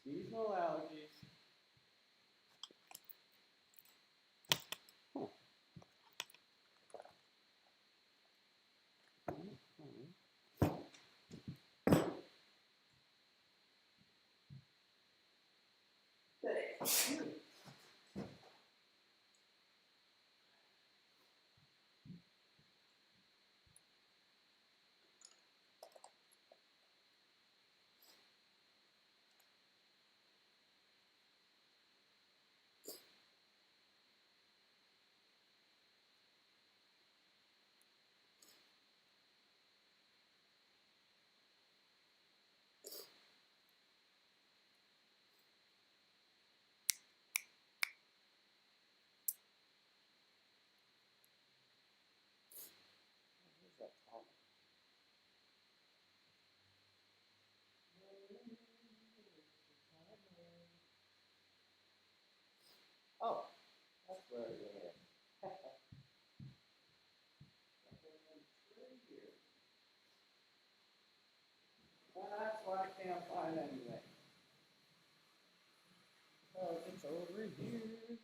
Seasonal allergies. Huh. Oh, that's where it is. Well, that's what I can't find anyway. Oh, it's over here.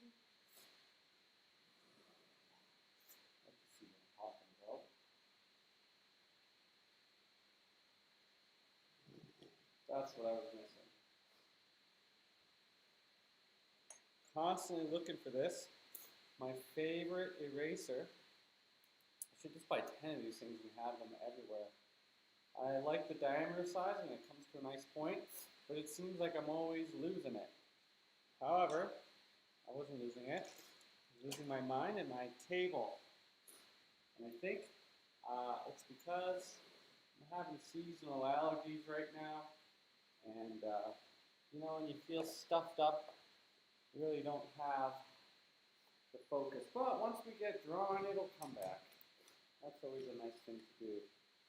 Let's see what I'm talking about. That's what I was missing. Constantly looking for this. My favorite eraser. I should just buy 10 of these things and have them everywhere. I like the diameter size and it comes to a nice point, but it seems like I'm always losing it. However, I wasn't losing it. I was losing my mind and my table. And I think it's because I'm having seasonal allergies right now. And, you know, when you feel stuffed up, you really don't have the focus. But once we get drawn, it'll come back. That's always a nice thing to do.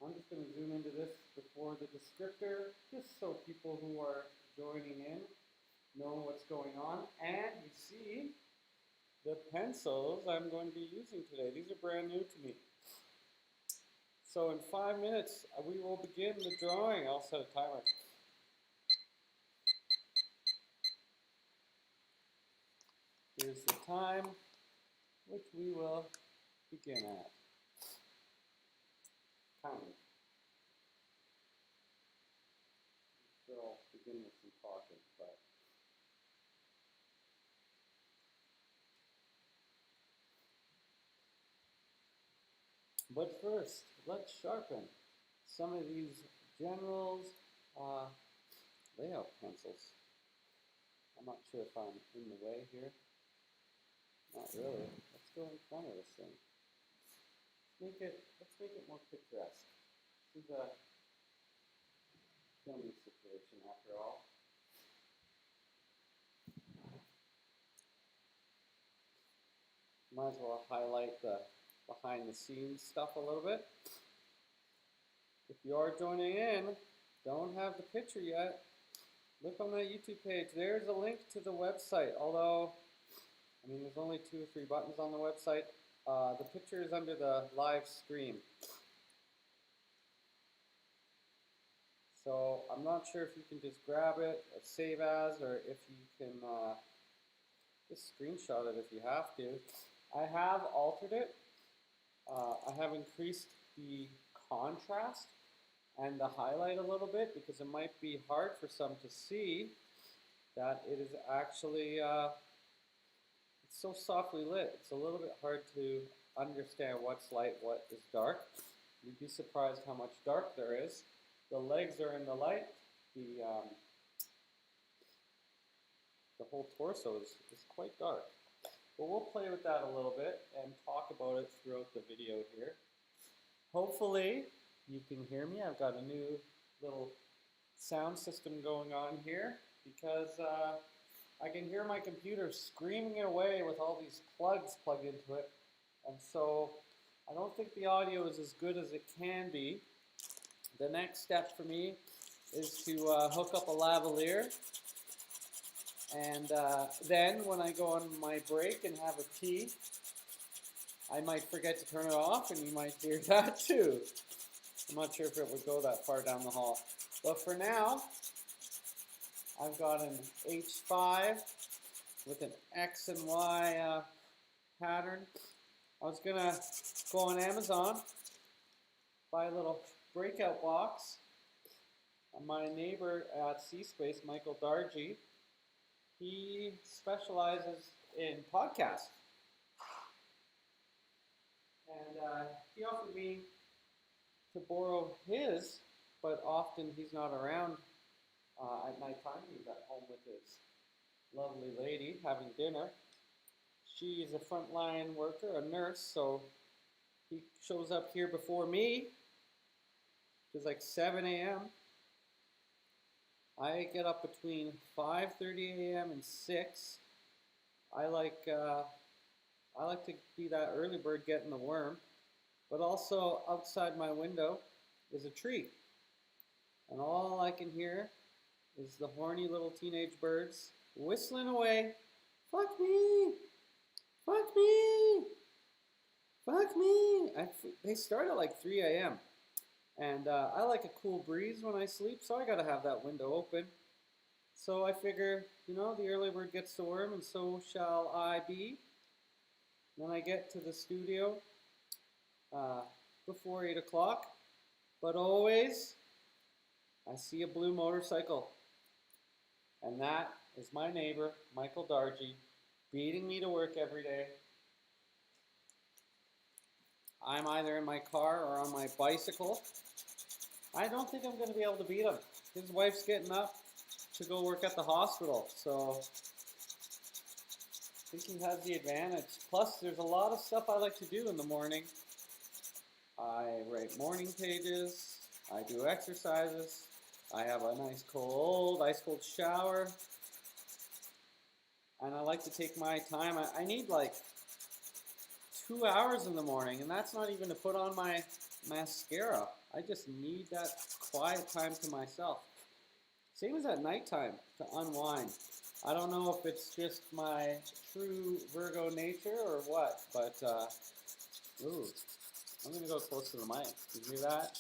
I'm just going to zoom into this before the descriptor, just so people who are joining in know what's going on. And you see the pencils I'm going to be using today. These are brand new to me. So in 5 minutes, we will begin the drawing. I'll set a timer. Here's the time which we will begin at. Counting. So I'll begin with some talking, but first, let's sharpen some of these generals layout pencils. I'm not sure if I'm in the way here. Not really. Let's go in front of this thing. Let's make it more picturesque. This is a filming situation after all. Might as well highlight the behind the scenes stuff a little bit. If you are joining in, don't have the picture yet, look on that YouTube page. There's a link to the website, although, I mean, there's only 2 or 3 buttons on the website. The picture is under the live stream. So I'm not sure if you can just grab it, or save as, or if you can just screenshot it if you have to. I have altered it. I have increased the contrast and the highlight a little bit because it might be hard for some to see that it is actually it's so softly lit. It's a little bit hard to understand what's light, what is dark. You'd be surprised how much dark there is. The legs are in the light. The whole torso is quite dark. But we'll play with that a little bit and talk about it throughout the video here. Hopefully you can hear me. I've got a new little sound system going on here because I can hear my computer screaming away with all these plugs plugged into it. And so I don't think the audio is as good as it can be. The next step for me is to hook up a lavalier. And then when I go on my break and have a tea, I might forget to turn it off and you might hear that too. I'm not sure if it would go that far down the hall. But for now, I've got an H5 with an X and Y pattern. I was gonna go on Amazon, buy a little breakout box. My neighbor at C-Space, Michael Dargy, he specializes in podcasts. And he offered me to borrow his, but often he's not around at nighttime. He's at home with his lovely lady having dinner. She is a frontline worker, a nurse, so he shows up here before me, which is like 7 a.m. I get up between 5:30 a.m. and 6. I like to be that early bird getting the worm, but also outside my window is a tree, and all I can hear is the horny little teenage birds whistling away. Fuck me! Fuck me! Fuck me! They start at like 3 a.m. And I like a cool breeze when I sleep, so I gotta have that window open. So I figure, you know, the early bird gets the worm, and so shall I be. Then I get to the studio before 8 o'clock, but always I see a blue motorcycle. And that is my neighbor, Michael Dargy, beating me to work every day. I'm either in my car or on my bicycle. I don't think I'm going to be able to beat him. His wife's getting up to go work at the hospital, so I think he has the advantage. Plus, there's a lot of stuff I like to do in the morning. I write morning pages, I do exercises, I have a nice ice cold shower, and I like to take my time. I need like 2 hours in the morning, and that's not even to put on my mascara. I just need that quiet time to myself. Same as at nighttime to unwind. I don't know if it's just my true Virgo nature or what, but ooh, I'm gonna go close to the mic. You hear that?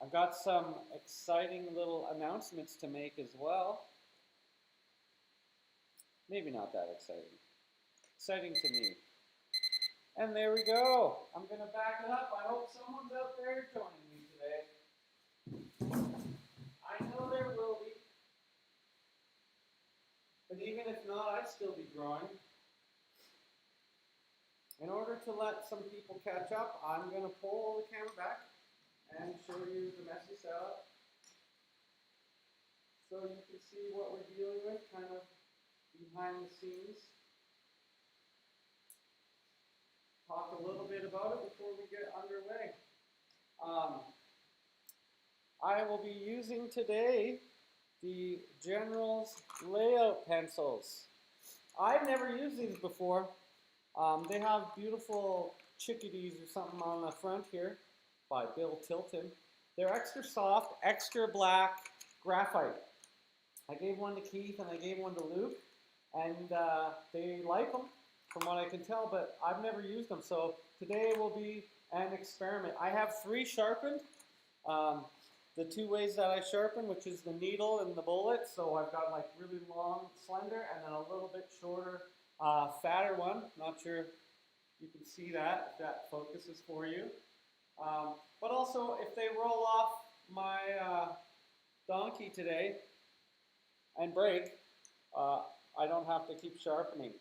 I've got some exciting little announcements to make as well. Maybe not that exciting. Exciting to me. And there we go. I'm going to back it up. I hope someone's out there joining me today. I know there will be. But even if not, I'd still be drawing. In order to let some people catch up, I'm going to pull the camera back and show you the messy setup. So you can see what we're dealing with kind of behind the scenes. Talk a little bit about it before we get underway. I will be using today the General's layout pencils. I've never used these before. They have beautiful chickadees or something on the front here by Bill Tilton. They're extra soft, extra black graphite. I gave one to Keith and I gave one to Luke, and they like them from what I can tell, but I've never used them. So today will be an experiment. I have 3 sharpened. The 2 ways that I sharpen, which is the needle and the bullet. So I've got like really long, slender, and then a little bit shorter, fatter one. Not sure if you can see that, if that focuses for you. But also, if they roll off my donkey today and break, I don't have to keep sharpening.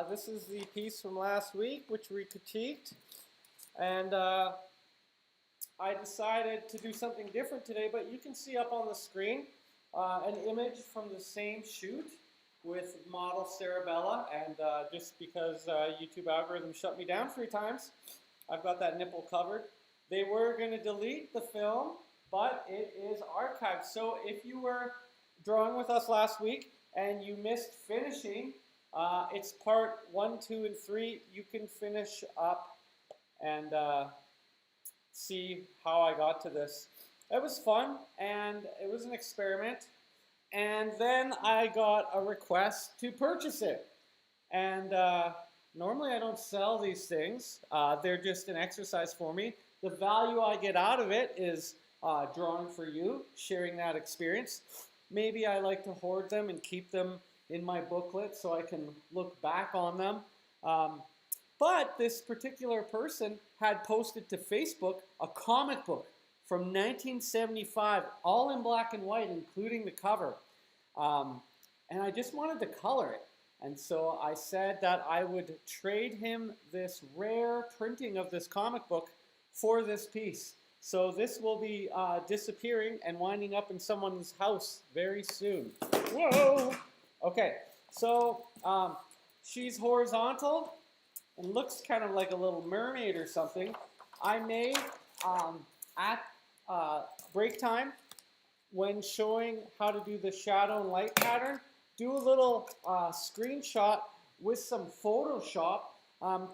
This is the piece from last week, which we critiqued, and I decided to do something different today, but you can see up on the screen an image from the same shoot with model Sarabella, and just because YouTube algorithm shut me down 3 times, I've got that nipple covered. They were going to delete the film, but it is archived. So if you were drawing with us last week and you missed finishing, it's part 1, 2, and 3. You can finish up and see how I got to this. It was fun, and it was an experiment. And then I got a request to purchase it. And normally I don't sell these things. They're just an exercise for me. The value I get out of it is drawing for you, sharing that experience. Maybe I like to hoard them and keep them in my booklet so I can look back on them. But this particular person had posted to Facebook a comic book from 1975, all in black and white, including the cover. And I just wanted to color it. And so I said that I would trade him this rare printing of this comic book for this piece. So this will be disappearing and winding up in someone's house very soon. Whoa! Okay, so she's horizontal and looks kind of like a little mermaid or something. I may, at break time, when showing how to do the shadow and light pattern, do a little screenshot with some Photoshop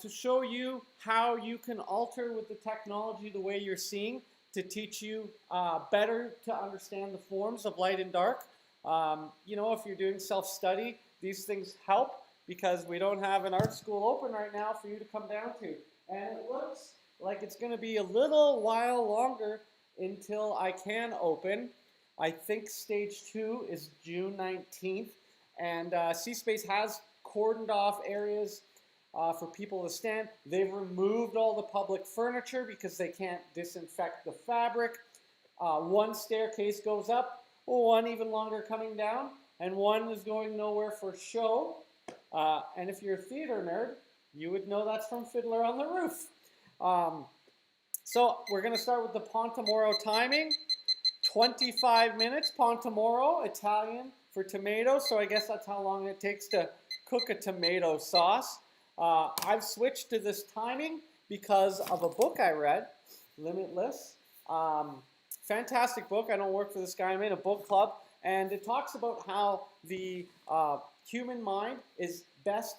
to show you how you can alter with the technology the way you're seeing to teach you better to understand the forms of light and dark. You know, if you're doing self-study, these things help because we don't have an art school open right now for you to come down to. And it looks like it's going to be a little while longer until I can open. I think stage 2 is June 19th. And C-Space has cordoned off areas for people to stand. They've removed all the public furniture because they can't disinfect the fabric. One staircase goes up, one even longer coming down, and one is going nowhere for show. And if you're a theater nerd, you would know that's from Fiddler on the Roof. So we're going to start with the Pontamoro timing. 25 minutes, Pontamoro, Italian for tomato, so I guess that's how long it takes to cook a tomato sauce. I've switched to this timing because of a book I read, Limitless. Fantastic book. I don't work for this guy. I'm in a book club, and it talks about how the human mind is best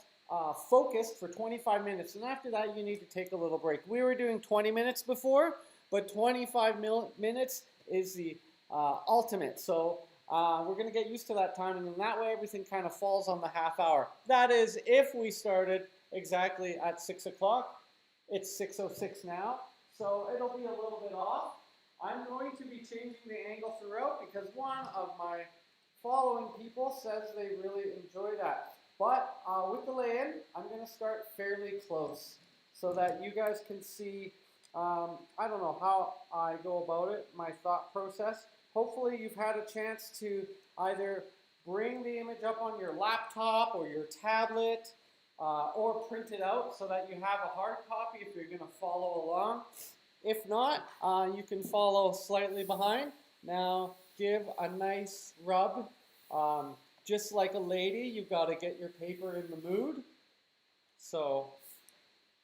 focused for 25 minutes, and after that you need to take a little break. We were doing 20 minutes before, but 25 minutes is the ultimate. So we're going to get used to that timing, and that way everything kind of falls on the half hour. That is if we started exactly at 6 o'clock. It's 6:06 now, so it'll be a little bit off. I'm going to be changing the angle throughout because one of my following people says they really enjoy that. But with the lay-in, I'm going to start fairly close so that you guys can see, I don't know how I go about it, my thought process. Hopefully you've had a chance to either bring the image up on your laptop or your tablet or print it out so that you have a hard copy if you're going to follow along. If not, you can follow slightly behind. Now give a nice rub. Just like a lady, you've got to get your paper in the mood. So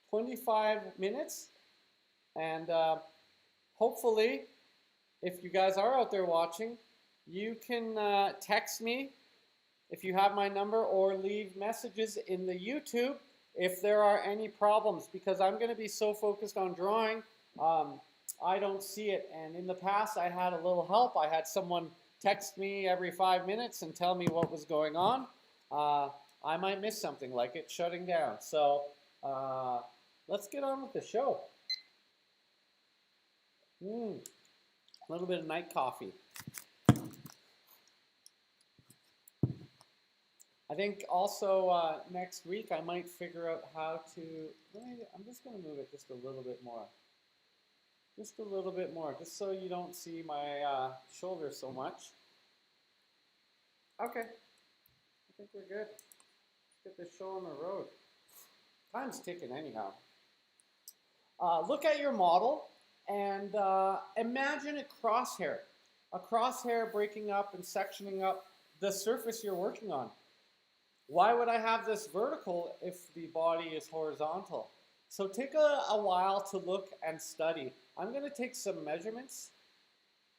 25 minutes, and hopefully, if you guys are out there watching, you can text me if you have my number or leave messages in the YouTube if there are any problems, because I'm going to be so focused on drawing, I don't see it. And in the past, I had a little help. I had someone text me every 5 minutes and tell me what was going on. I might miss something like it shutting down. So let's get on with the show. A little bit of night coffee. I think also next week I might figure out how to, I'm just going to move it just a little bit more. Just a little bit more, just so you don't see my shoulder so much. Okay, I think we're good. Let's get this show on the road. Time's ticking anyhow. Look at your model and imagine a crosshair breaking up and sectioning up the surface you're working on. Why would I have this vertical if the body is horizontal? So take a while to look and study. I'm going to take some measurements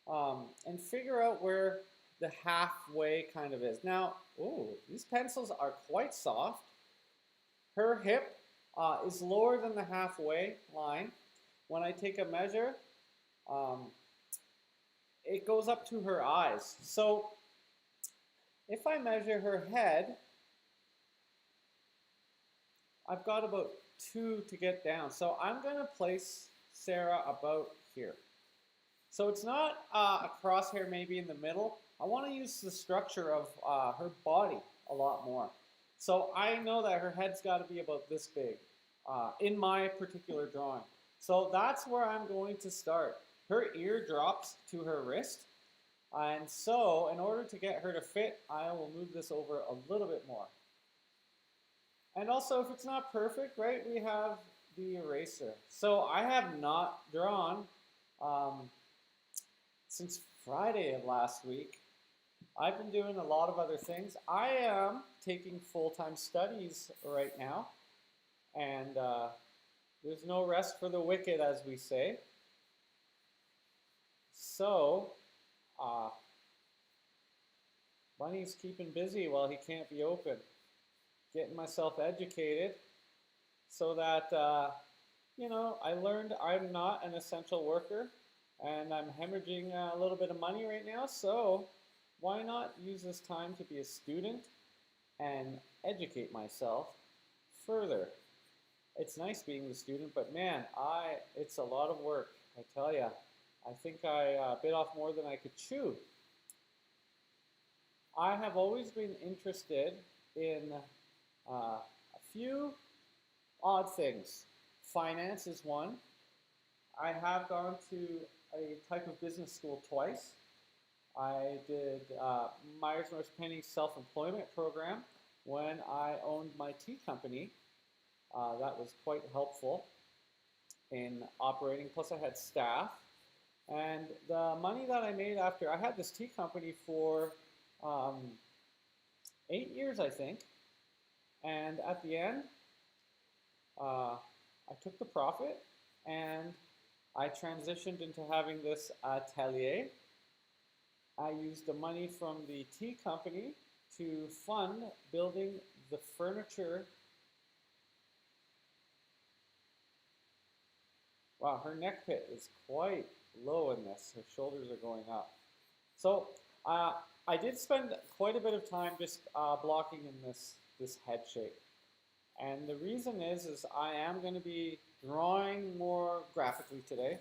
and figure out where the halfway kind of is. Now, these pencils are quite soft. Her hip is lower than the halfway line. When I take a measure, it goes up to her eyes. So if I measure her head, I've got about 2 to get down. So I'm going to place Sarah about here. So it's not a crosshair maybe in the middle. I want to use the structure of her body a lot more. So I know that her head's got to be about this big in my particular drawing. So that's where I'm going to start. Her ear drops to her wrist. And so in order to get her to fit, I will move this over a little bit more. And also, if it's not perfect, right, we have the eraser. So I have not drawn since Friday of last week. I've been doing a lot of other things. I am taking full-time studies right now, and there's no rest for the wicked, as we say. So, Bunny's keeping busy while he can't be open. Getting myself educated so that, you know, I learned I'm not an essential worker and I'm hemorrhaging a little bit of money right now. So why not use this time to be a student and educate myself further? It's nice being the student, but man, it's a lot of work. I tell you, I think I bit off more than I could chew. I have always been interested in a few odd things. Finance is one. I have gone to a type of business school twice. I did Myers North Penny self-employment program when I owned my tea company. That was quite helpful in operating. Plus I had staff. And the money that I made after, I had this tea company for 8 years, I think. And at the end, I took the profit and I transitioned into having this atelier. I used the money from the tea company to fund building the furniture. Wow, her neck pit is quite low in this. Her shoulders are going up. So I did spend quite a bit of time just blocking in this head shape. And the reason is I am going to be drawing more graphically today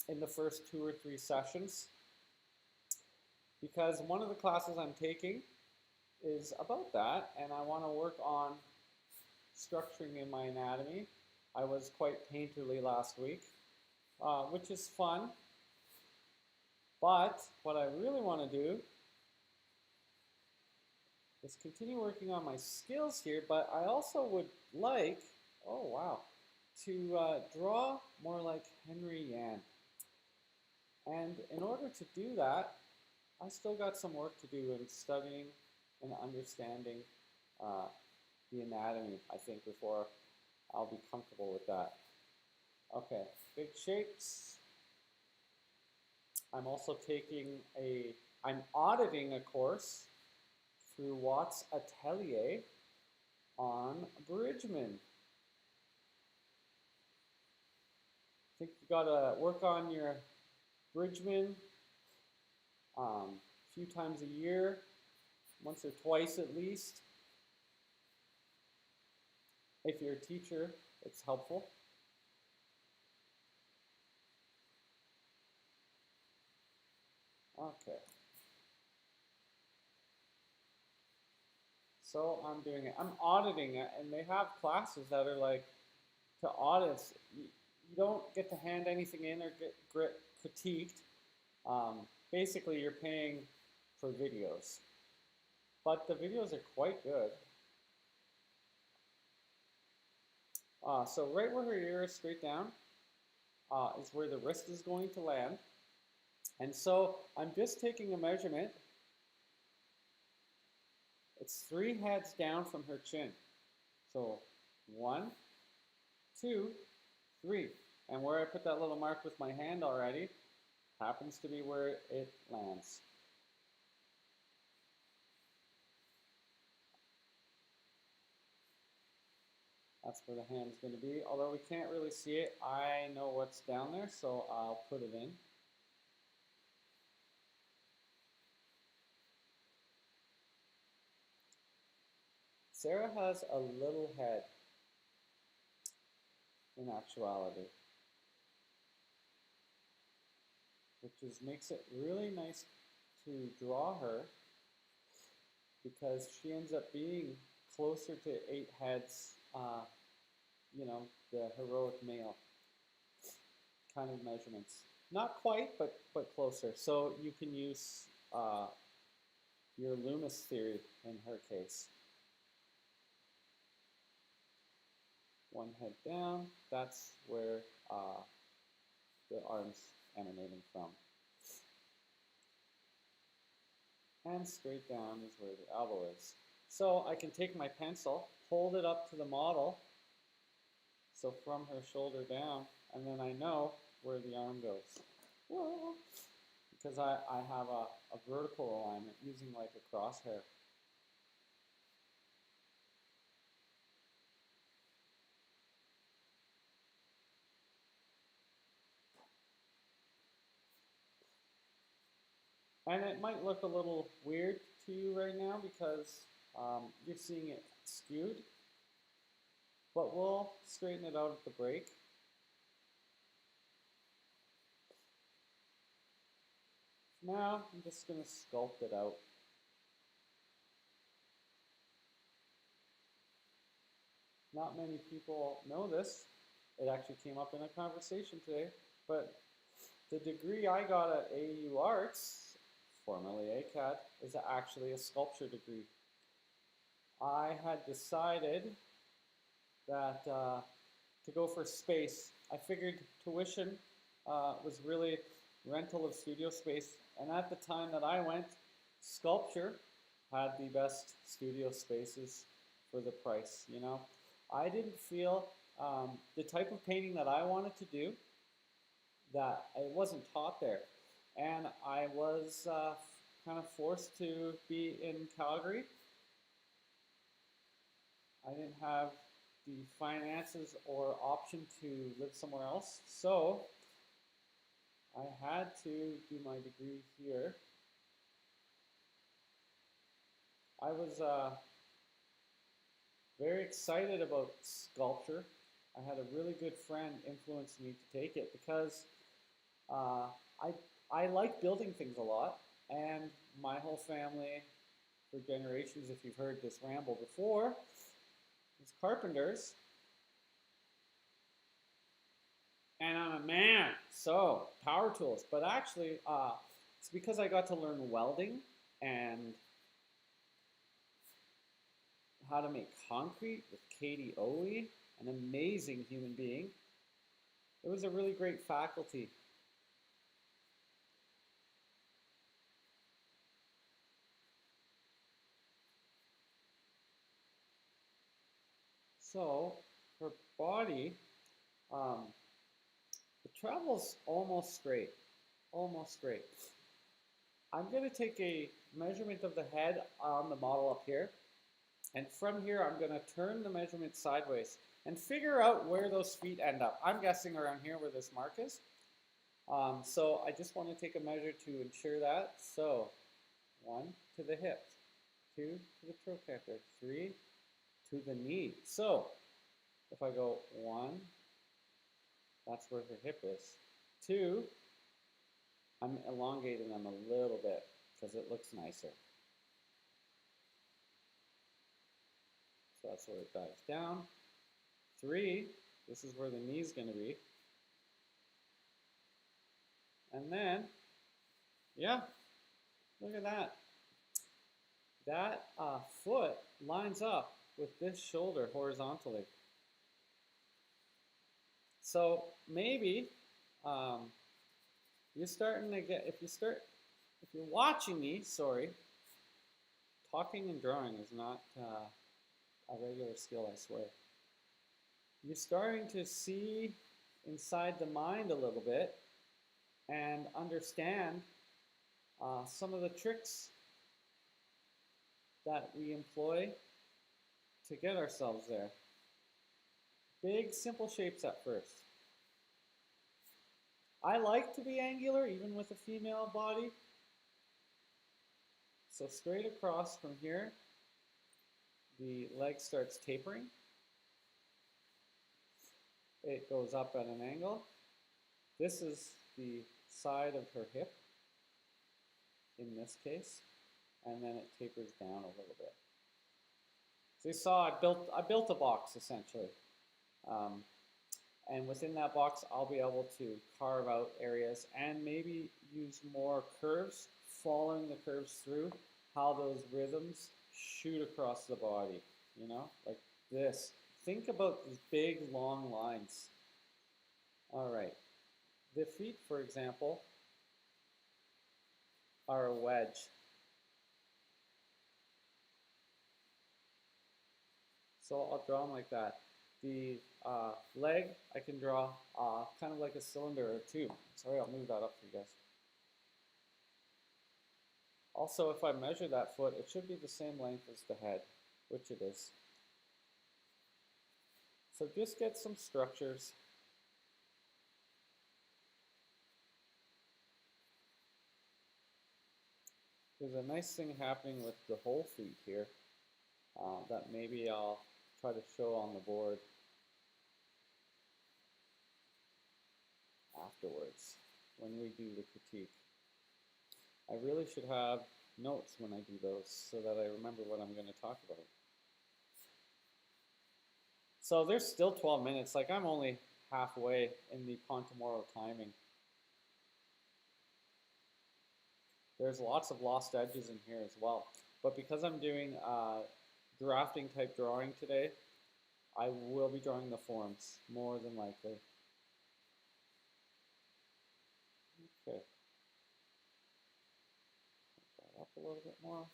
in the first 2 or 3 sessions, because one of the classes I'm taking is about that, and I want to work on structuring in my anatomy. I was quite painterly last week, which is fun, but what I really want to do is continue working on my skills here, but I also would like, oh wow, to draw more like Henry Yan. And in order to do that, I still got some work to do in studying and understanding the anatomy, I think, before I'll be comfortable with that. Okay, big shapes. I'm also I'm auditing a course through Watts Atelier on Bridgman. I think you gotta work on your Bridgman a few times a year, once or twice at least. If you're a teacher, it's helpful. Okay. So I'm doing it. I'm auditing it, and they have classes that are like, to audits, you don't get to hand anything in or get critiqued. Basically, you're paying for videos. But the videos are quite good. So right where her ear is straight down is where the wrist is going to land. And so I'm just taking a measurement. It's 3 heads down from her chin. So 1, 2, 3. And where I put that little mark with my hand already happens to be where it lands. That's where the hand's going to be. Although we can't really see it, I know what's down there, so I'll put it in. Sarah has a little head, in actuality. which makes it really nice to draw her because she ends up being closer to 8 heads, you know, the heroic male kind of measurements. Not quite, but closer. So you can use your Loomis theory in her case. One head down, that's where the arm's emanating from. And straight down is where the elbow is. So I can take my pencil, hold it up to the model, so from her shoulder down, and then I know where the arm goes. Whoa. Because I have a vertical alignment using like a crosshair. And it might look a little weird to you right now because you're seeing it skewed, but we'll straighten it out at the break. Now I'm just going to sculpt it out. Not many people know this. It actually came up in a conversation today, but the degree I got at AU Arts, formerly ACAD, is actually a sculpture degree. I had decided that to go for space, I figured tuition was really rental of studio space, and at the time that I went, sculpture had the best studio spaces for the price, you know. I didn't feel the type of painting that I wanted to do, that it wasn't taught there. And I was kind of forced to be in Calgary. I didn't have the finances or option to live somewhere else. So I had to do my degree here. I was very excited about sculpture. I had a really good friend influence me to take it because I like building things a lot, and my whole family, for generations, if you've heard this ramble before, is carpenters. And I'm a man, so power tools. But actually, it's because I got to learn welding and how to make concrete with Katie Owie, an amazing human being. It was a really great faculty. So her body, the travel's almost straight, almost straight. I'm going to take a measurement of the head on the model up here, and from here I'm going to turn the measurement sideways and figure out where those feet end up. I'm guessing around here where this mark is. So I just want to take a measure to ensure that. So 1 to the hip, 2 to the trochanter, 3 to the knee. So if I go 1, that's where her hip is. 2, I'm elongating them a little bit because it looks nicer. So that's where it dives down. 3, this is where the knee is going to be. And then, yeah, look at that. That foot lines up with this shoulder horizontally. So maybe you're starting to get, if you're watching me, sorry, talking and drawing is not a regular skill, I swear. You're starting to see inside the mind a little bit and understand some of the tricks that we employ to get ourselves there. Big, simple shapes at first. I like to be angular, even with a female body. So straight across from here, the leg starts tapering. It goes up at an angle. This is the side of her hip in this case, and then it tapers down a little bit. So you saw I built a box essentially. And within that box, I'll be able to carve out areas and maybe use more curves, following the curves through, how those rhythms shoot across the body, you know, like this. Think about these big, long lines. All right. The feet, for example, are a wedge. So I'll draw them like that. The leg, I can draw kind of like a cylinder or two. Sorry, I'll move that up for you guys. Also, if I measure that foot, it should be the same length as the head, which it is. So just get some structures. There's a nice thing happening with the whole feet here that maybe I'll try to show on the board afterwards when we do the critique. I really should have notes when I do those so that I remember what I'm going to talk about. So there's still 12 minutes, like I'm only halfway in the Pontomoro timing. There's lots of lost edges in here as well. But because I'm doing drafting type drawing today, I will be drawing the forms, more than likely. Okay. Put that up a little bit more.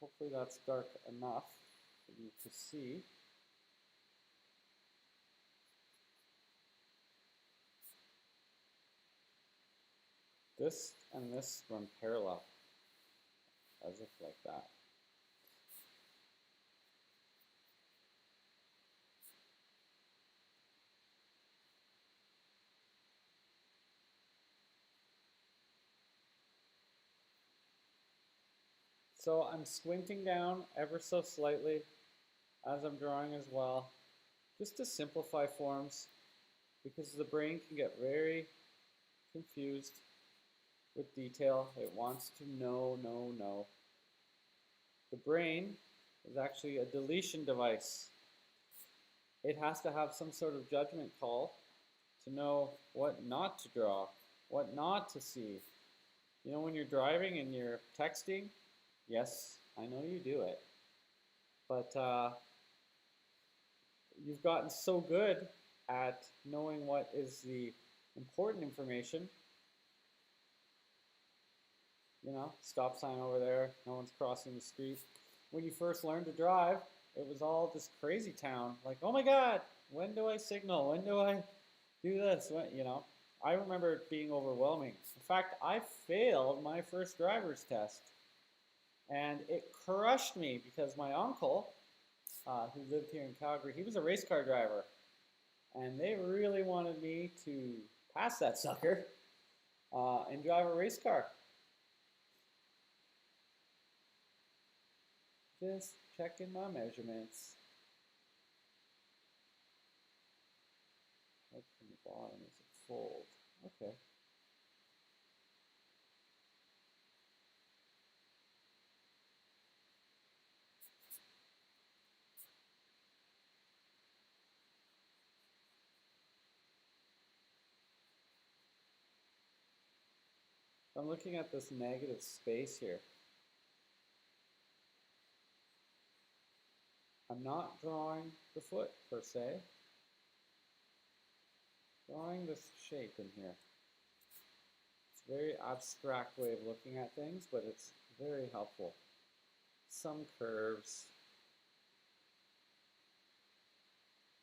Hopefully that's dark enough for you to see. This and this run parallel, as if like that. So I'm squinting down ever so slightly as I'm drawing as well, just to simplify forms, because the brain can get very confused with detail. It wants to know. The brain is actually a deletion device. It has to have some sort of judgment call to know what not to draw, what not to see. You know, when you're driving and you're texting, yes, I know you do it, but you've gotten so good at knowing what is the important information. You know, stop sign over there, no one's crossing the street. When you first learned to drive, it was all this crazy town, like, oh my God, when do I signal? When do I do this? When, you know, I remember it being overwhelming. In fact, I failed my first driver's test. And it crushed me because my uncle, who lived here in Calgary, he was a race car driver. And they really wanted me to pass that sucker and drive a race car. Just checking my measurements. Right from the bottom is a fold. Okay. I'm looking at this negative space here. I'm not drawing the foot per se. Drawing this shape in here. It's a very abstract way of looking at things, but it's very helpful. Some curves.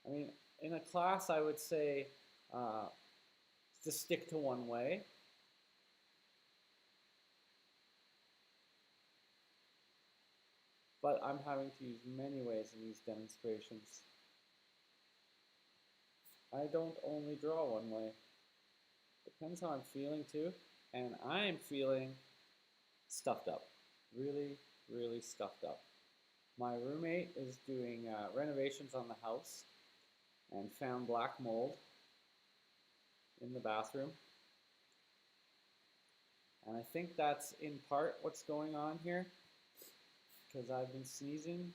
I mean, in a class, I would say to stick to one way. But I'm having to use many ways in these demonstrations. I don't only draw one way. Depends how I'm feeling too. And I am feeling stuffed up. Really, really stuffed up. My roommate is doing renovations on the house. and found black mold in the bathroom. And I think that's in part what's going on here, because I've been sneezing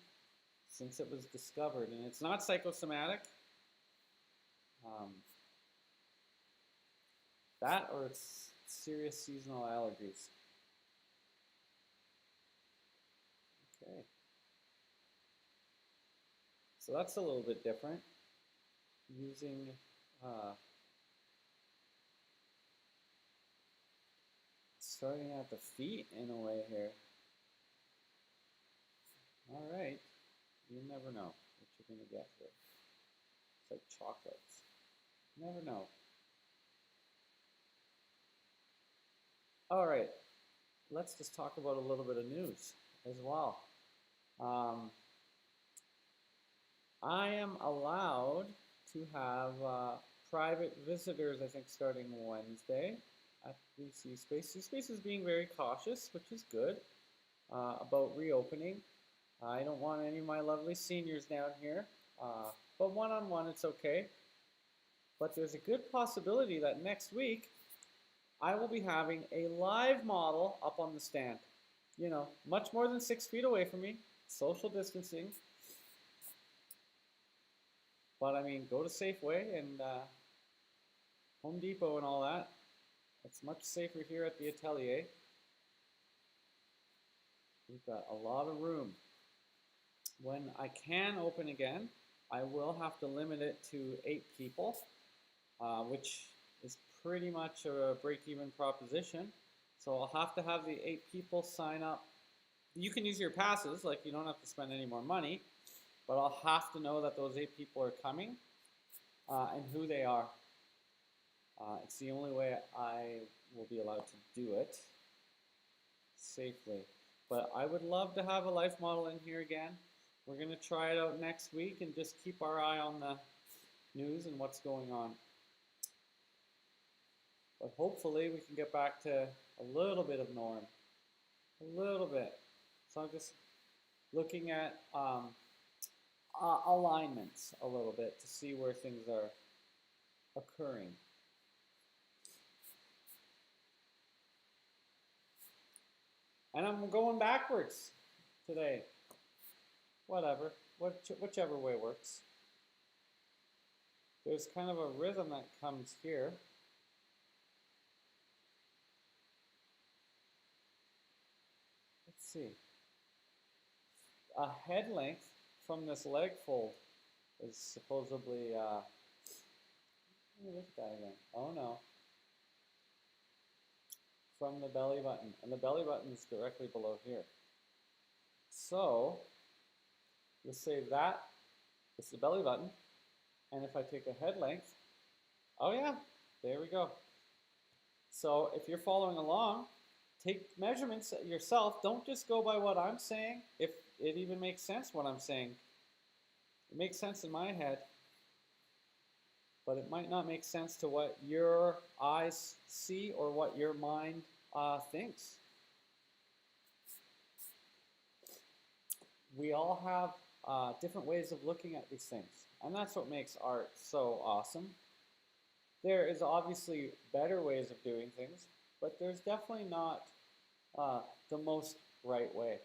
since it was discovered, and it's not psychosomatic. That or it's serious seasonal allergies. Okay. So that's a little bit different. Using starting at the feet in a way here. All right. You never know what you're going to get here. It's like chocolates. You never know. All right. Let's just talk about a little bit of news as well. I am allowed to have private visitors, I think, starting Wednesday at BC Space. BC Space is being very cautious, which is good, about reopening. I don't want any of my lovely seniors down here, but one-on-one it's okay. But there's a good possibility that next week I will be having a live model up on the stand. You know, much more than 6 feet away from me, social distancing. But I mean, go to Safeway and Home Depot and all that. It's much safer here at the atelier. We've got a lot of room. When I can open again, I will have to limit it to 8 people, which is pretty much a break-even proposition. So I'll have to have the 8 people sign up. You can use your passes, like you don't have to spend any more money, but I'll have to know that those 8 people are coming and who they are. It's the only way I will be allowed to do it safely. But I would love to have a life model in here again. We're going to try it out next week and just keep our eye on the news and what's going on. But hopefully we can get back to a little bit of norm. A little bit. So I'm just looking at alignments a little bit to see where things are occurring. And I'm going backwards today. Whatever, whichever way works. There's kind of a rhythm that comes here. Let's see. A head length from this leg fold is supposedly, let me look at that again. Oh no. From the belly button, and the belly button is directly below here. So, we'll say that is the belly button, and if I take a head length, oh yeah, there we go. So if you're following along, take measurements yourself. Don't just go by what I'm saying, if it even makes sense what I'm saying. It makes sense in my head, but it might not make sense to what your eyes see or what your mind thinks. We all have different ways of looking at these things, and that's what makes art so awesome. There is obviously better ways of doing things, but there's definitely not the most right way.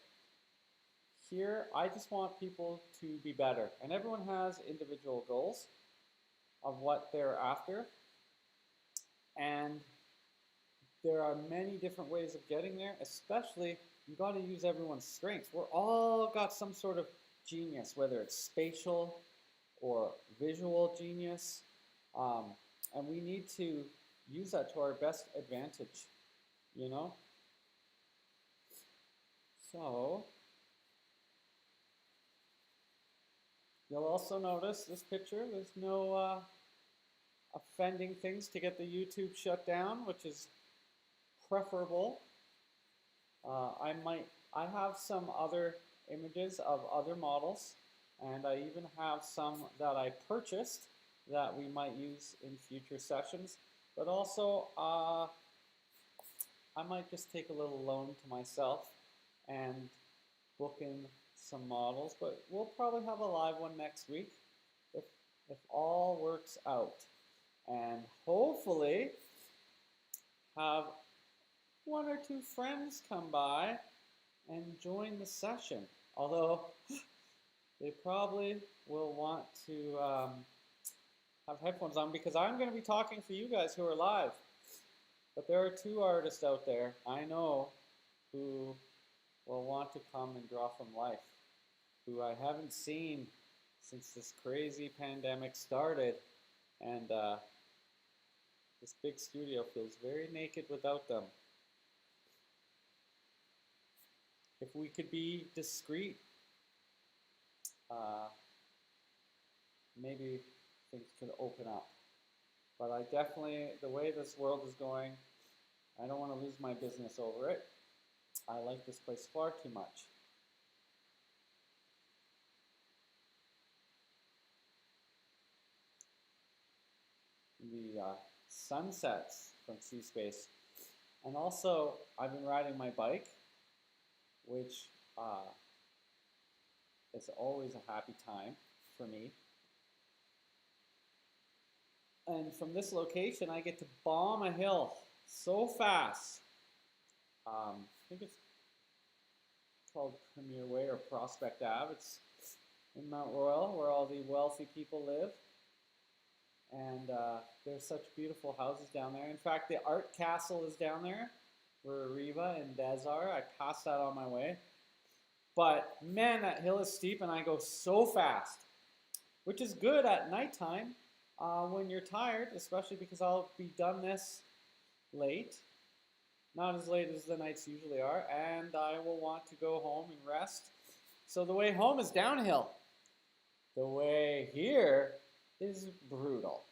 Here, I just want people to be better, and everyone has individual goals of what they're after, and there are many different ways of getting there. Especially, you got to use everyone's strengths. We're all got some sort of genius, whether it's spatial or visual genius, and we need to use that to our best advantage, you know? So, you'll also notice this picture, there's no offending things to get the YouTube shut down, which is preferable. I have some other images of other models, and I even have some that I purchased that we might use in future sessions, but also I might just take a little loan to myself and book in some models, but we'll probably have a live one next week. if all works out. And hopefully have one or two friends come by and join the session. Although they probably will want to have headphones on because I'm going to be talking for you guys who are live. But there are two artists out there I know who will want to come and draw from life, who I haven't seen since this crazy pandemic started, and this big studio feels very naked without them. If we could be discreet, maybe things could open up. But I definitely, the way this world is going, I don't want to lose my business over it. I like this place far too much. The sunsets from sea space. And also, I've been riding my bike, which is always a happy time for me. And from this location, I get to bomb a hill so fast. I think it's called Premier Way or Prospect Ave. It's in Mount Royal, where all the wealthy people live. And there's such beautiful houses down there. In fact, the Art Castle is down there, where Riva and Des are. I passed that on my way. But man, that hill is steep, and I go so fast, which is good at nighttime when you're tired, especially because I'll be done this late. Not as late as the nights usually are, and I will want to go home and rest. So the way home is downhill. The way here is brutal.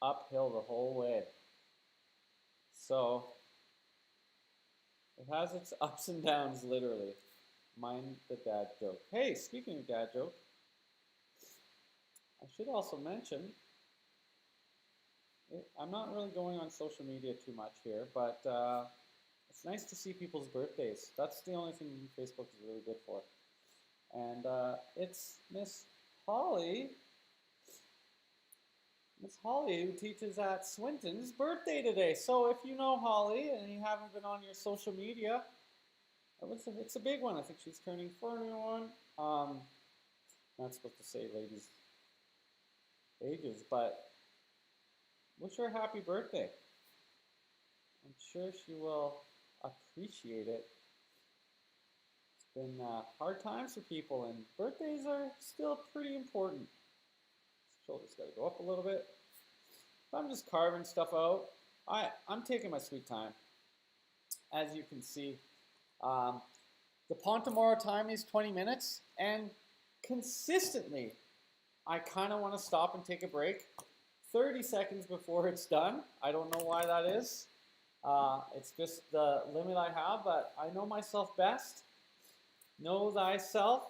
Uphill the whole way. So it has its ups and downs, literally. Mind the dad joke. Hey, speaking of dad joke, I should also mention, I'm not really going on social media too much here, but it's nice to see people's birthdays. That's the only thing Facebook is really good for. And it's Miss Holly, who teaches at Swinton's birthday today. So if you know Holly and you haven't been on your social media, it's a big one. I think she's turning 41. Not supposed to say ladies' ages, but wish her a happy birthday. I'm sure she will appreciate it. It's been hard times for people, and birthdays are still pretty important. Shoulders got to go up a little bit. I'm just carving stuff out. I'm taking my sweet time. As you can see, the Pontamoro time is 20 minutes, and consistently, I kind of want to stop and take a break 30 seconds before it's done. I don't know why that is. It's just the limit I have, but I know myself best. Know thyself.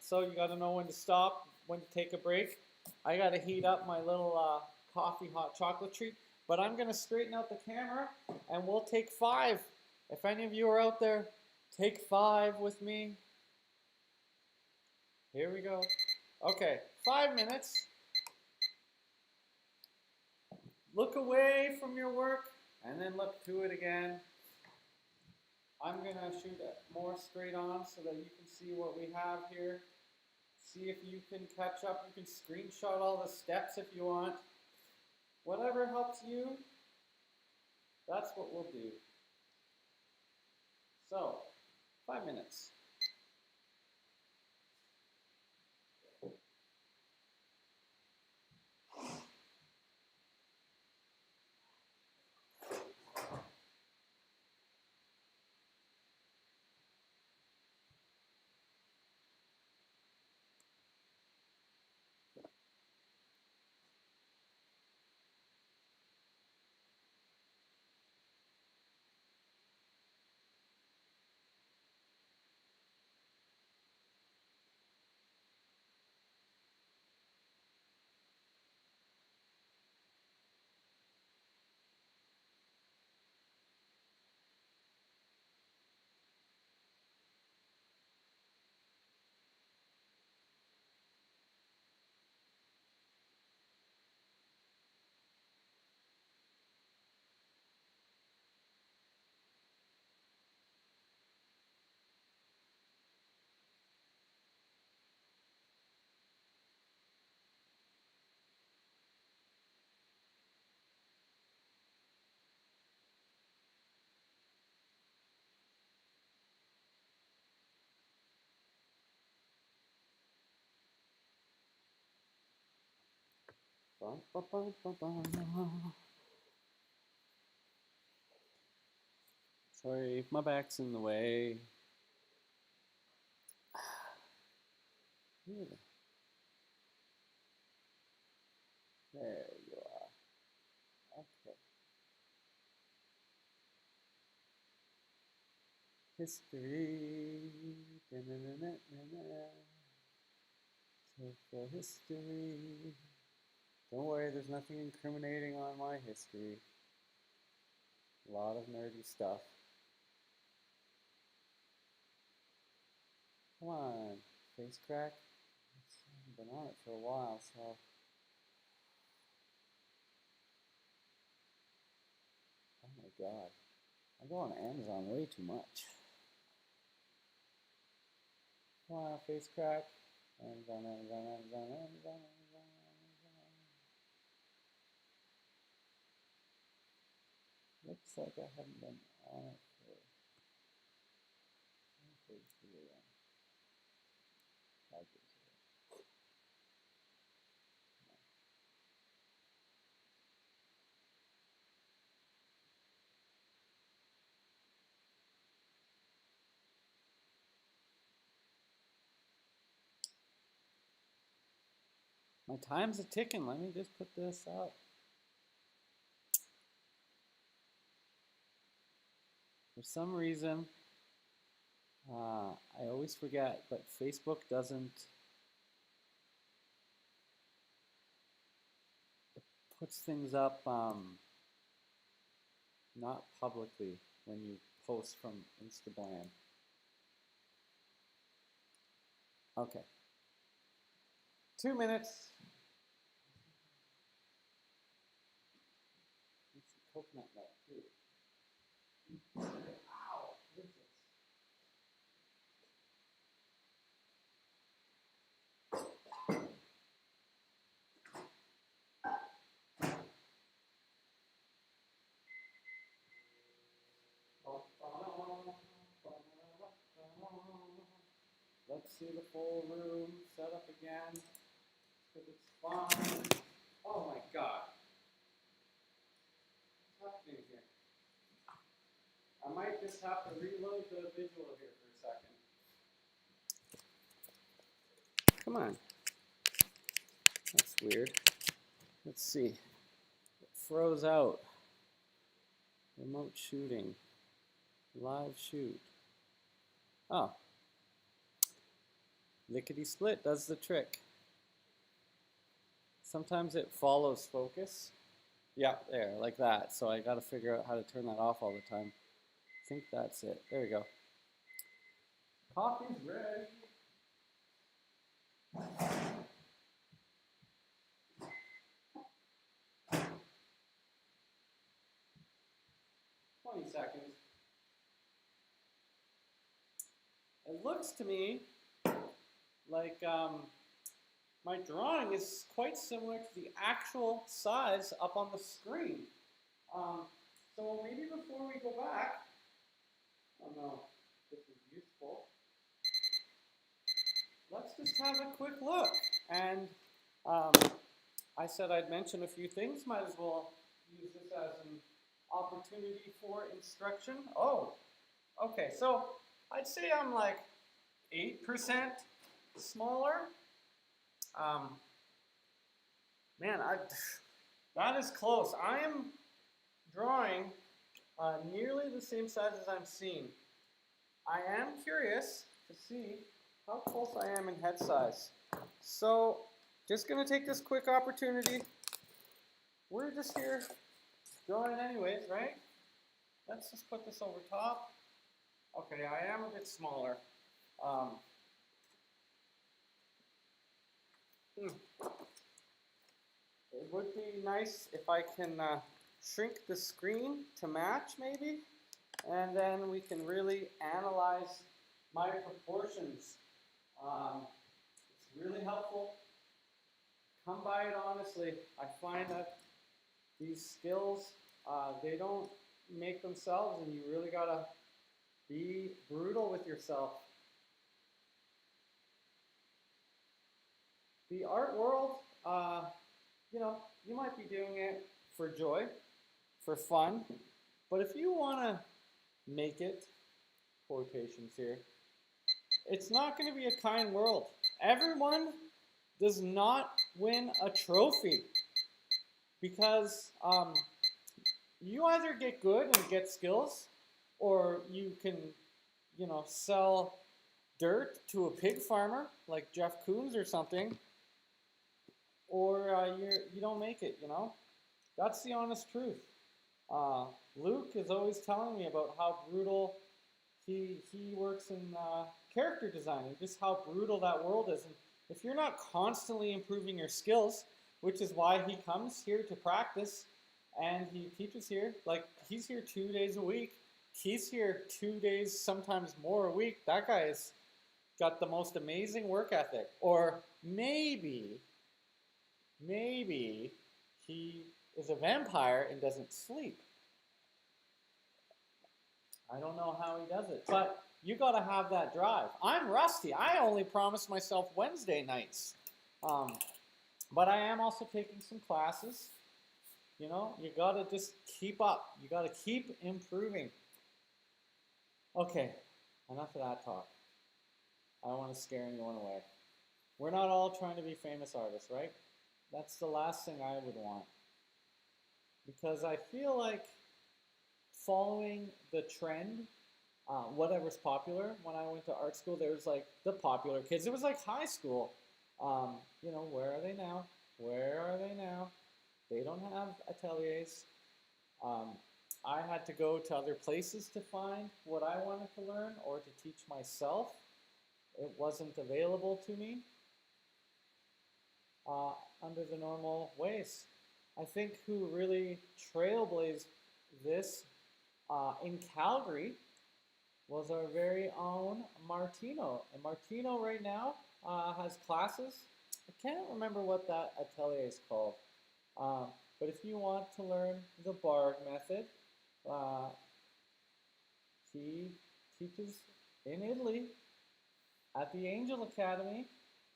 So you got to know when to stop, when to take a break. I got to heat up my little coffee hot chocolate treat, but I'm going to straighten out the camera, and we'll take 5. If any of you are out there, take 5 with me. Here we go. Okay, 5 minutes. Look away from your work, and then look to it again. I'm going to shoot it more straight on so that you can see what we have here. See if you can catch up. You can screenshot all the steps if you want. Whatever helps you, that's what we'll do. So, 5 minutes. Bum, bum, bum, bum, bum. Sorry if my back's in the way. There you are. Okay. History. So for history. Don't worry, there's nothing incriminating on my history. A lot of nerdy stuff. Come on, face crack. I've been on it for a while, so. Oh my god. I go on Amazon way too much. Come on, face crack. Amazon, Amazon, Amazon, Amazon, Amazon, Amazon. Looks like I haven't been on it for 5 years ago. My time's a ticking. Let me just put this up. For some reason, I always forget, but Facebook doesn't. It puts things up not publicly when you post from Instagram. Okay. 2 minutes. Need some coconut milk too. Ow! What is this? Let's see the full room set up again, because it's fun. Oh my god. What's happening here? I might just have to reload the visual here for a second. Come on. That's weird. Let's see. It froze out. Remote shooting. Live shoot. Oh. Lickety split does the trick. Sometimes it follows focus. Yeah, there, like that. So I got to figure out how to turn that off all the time. I think that's it. There we go. Coffee's ready. Seconds. It looks to me like my drawing is quite similar to the actual size up on the screen. So maybe before we go back, I don't know if this is useful, let's just have a quick look. And I said I'd mention a few things, might as well use this as an opportunity for instruction. Oh, okay, so I'd say I'm like 8% smaller. Man, that is close. I am drawing nearly the same size as I'm seeing. I am curious to see how close I am in head size. So, just going to take this quick opportunity. We're just here drawing anyways, right? Let's just put this over top. Okay, I am a bit smaller. It would be nice if I can shrink the screen to match maybe, and then we can really analyze my proportions. It's really helpful. Come by it honestly. I find that these skills, they don't make themselves, and you really gotta be brutal with yourself. The art world, you know, you might be doing it for joy, for fun, but if you want to make it, quotations here, it's not going to be a kind world. Everyone does not win a trophy because you either get good and get skills, or you can, sell dirt to a pig farmer like Jeff Koons or something, or you don't make it. That's the honest truth. Luke is always telling me about how brutal he works in character designing, just how brutal that world is. And if you're not constantly improving your skills, which is why he comes here to practice and he teaches here, like he's here 2 days a week. He's here 2 days, sometimes more a week. That guy's got the most amazing work ethic. Or maybe he is a vampire and doesn't sleep. I don't know how he does it, but you got to have that drive. I'm rusty. I only promised myself Wednesday nights. But I am also taking some classes. You got to just keep up. You got to keep improving. Okay, enough of that talk. I don't want to scare anyone away. We're not all trying to be famous artists, right? That's the last thing I would want. Because I feel like following the trend, whatever's popular. When I went to art school, there was like the popular kids. It was like high school. Where are they now? Where are they now? They don't have ateliers. I had to go to other places to find what I wanted to learn or to teach myself. It wasn't available to me under the normal ways. I think who really trailblazed this in Calgary was our very own Martino. And Martino right now has classes. I can't remember what that atelier is called. But if you want to learn the Barg method, he teaches in Italy at the Angel Academy,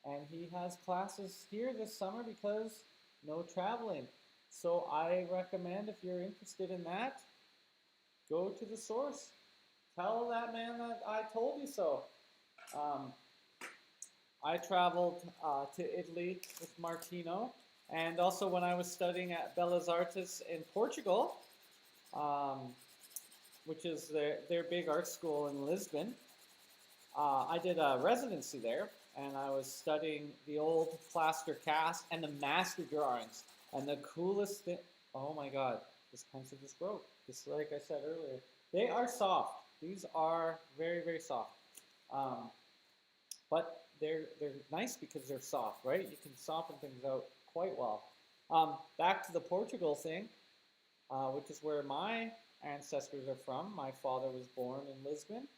and he has classes here this summer because no traveling. So I recommend, if you're interested in that, go to the source. Tell that man that I told you so. I traveled to Italy with Martino, and also when I was studying at Belas Artes in Portugal, which is their big art school in Lisbon. I did a residency there, and I was studying the old plaster cast and the master drawings. And the coolest thing, oh my God, this pencil just broke. Just like I said earlier, they are soft. These are very, very soft. But they're nice because they're soft, right? You can soften things out quite well. Back to the Portugal thing, which is where my ancestors are from. My father was born in Lisbon.